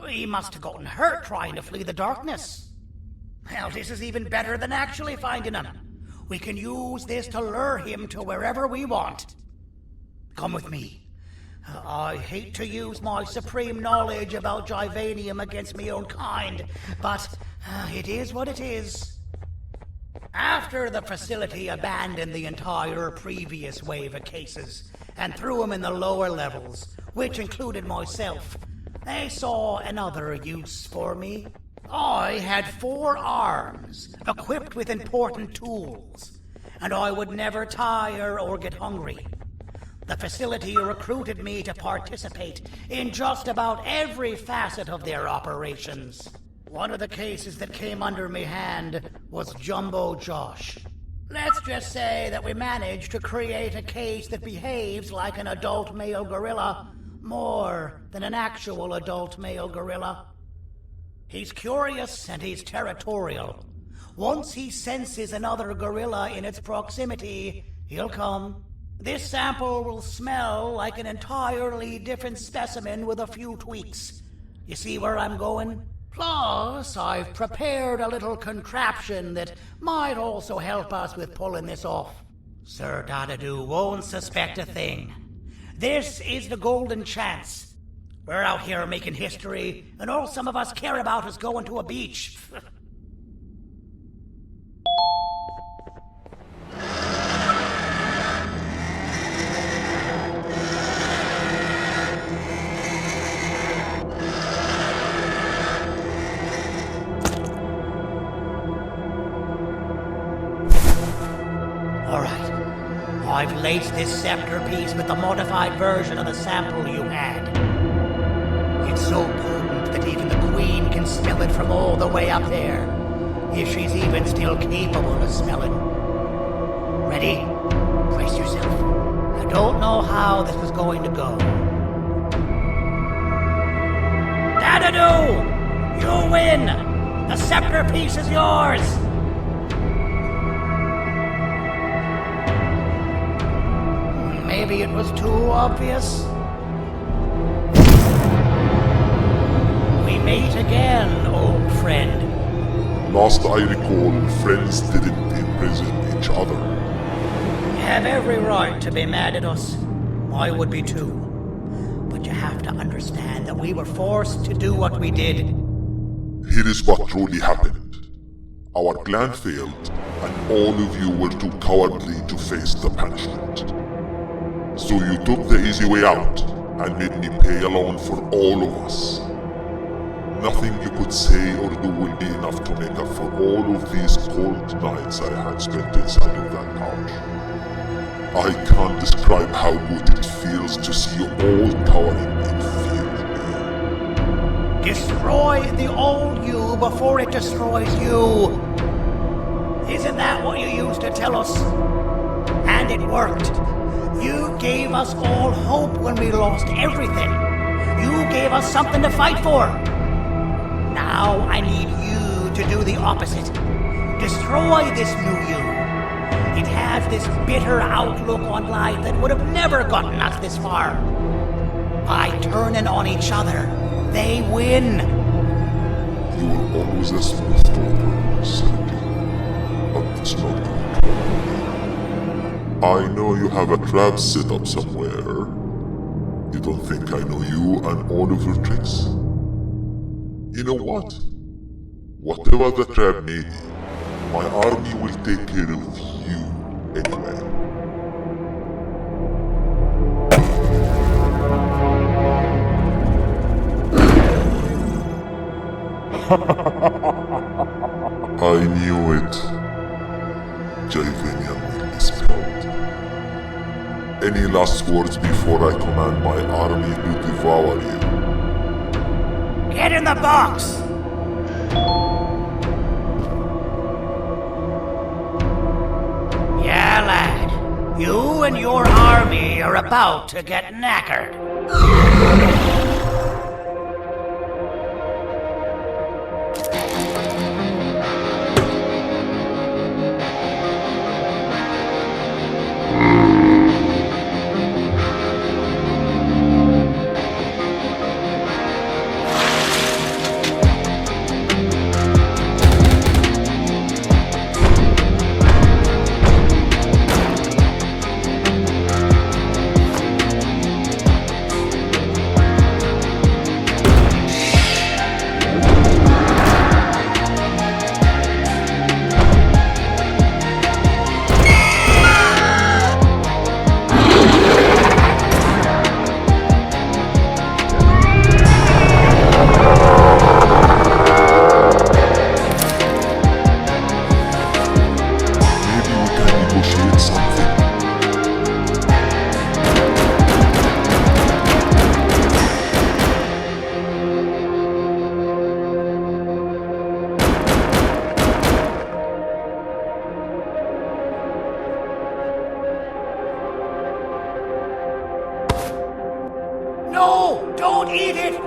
He must have gotten hurt trying to flee the darkness. Well, this is even better than actually finding him. We can use this to lure him to wherever we want. Come with me. I hate to use my supreme knowledge about Joyvanium against my own kind, but it is what it is. After the facility abandoned the entire previous wave of cases and threw them in the lower levels, which included myself, they saw another use for me. I had 4 arms, equipped with important tools, and I would never tire or get hungry. The facility recruited me to participate in just about every facet of their operations. One of the cases that came under me hand was Jumbo Josh. Let's just say that we managed to create a case that behaves like an adult male gorilla, more than an actual adult male gorilla. He's curious and he's territorial. Once he senses another gorilla in its proximity, he'll come. This sample will smell like an entirely different specimen with a few tweaks. You see where I'm going? Plus, I've prepared a little contraption that might also help us with pulling this off. Sir Dadadoo won't suspect a thing. This is the golden chance. We're out here making history, and all some of us care about is going to a beach. Alright, I've laced this scepter piece with the modified version of the sample you had. It's so potent that even the Queen can smell it from all the way up there, if she's even still capable of smelling. Ready? Brace yourself. I don't know how this is going to go. Dadadoo! do? You win! The scepter piece is yours! Maybe it was too obvious? We meet again, old friend. Last I recall, friends didn't imprison each other. You have every right to be mad at us. I would be too. But you have to understand that we were forced to do what we did. Here is what truly happened. Our plan failed, and all of you were too cowardly to face the punishment. So you took the easy way out, and made me pay alone for all of us. Nothing you could say or do will be enough to make up for all of these cold nights I had spent inside of that pouch. I can't describe how good it feels to see you all cowering in fear. Destroy the old you before it destroys you. Isn't that what you used to tell us? And it worked. You gave us all hope when we lost everything. You gave us something to fight for. Now I need you to do the opposite. Destroy this new you. It has this bitter outlook on life that would have never gotten us this far. By turning on each other, they win. You were always a smooth talker, Sandy. But it's not going to work. I know you have a trap set up somewhere. You don't think I know you and all of your tricks? You know what? Whatever the trap may be, my army will take care of you anyway. I knew it. Javanian will be spelled. Any last words before I command my army to devour you? Get in the box! Yeah, lad. You and your army are about to get knackered. No! Don't eat it!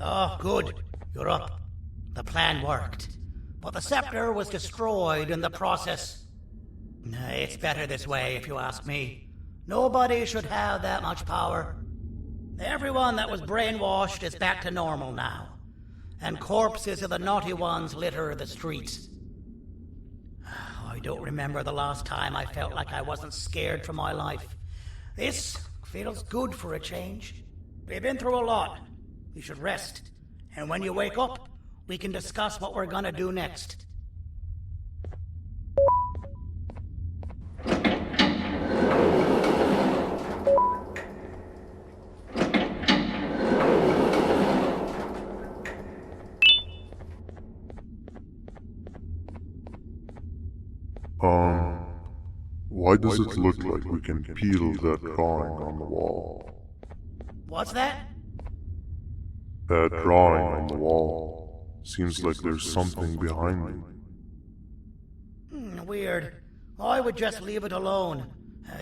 Oh, good. You're up. The plan worked. But the scepter was destroyed in the process. It's better this way, if you ask me. Nobody should have that much power. Everyone that was brainwashed is back to normal now. And corpses of the naughty ones litter the streets. I don't remember the last time I felt like I wasn't scared for my life. This feels good for a change. We've been through a lot. You should rest. And when you wake up, we can discuss what we're gonna do next. Why does it look like we can peel that drawing on the wall? What's that? That drawing on the wall. Seems like there's something behind it. Weird. I would just leave it alone.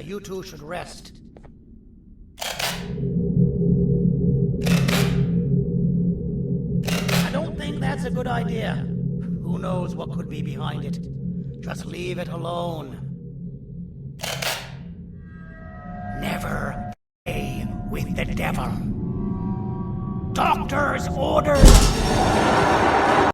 You two should rest. I don't think that's a good idea. Who knows what could be behind it? Just leave it alone. Never play with the devil. Doctor's orders!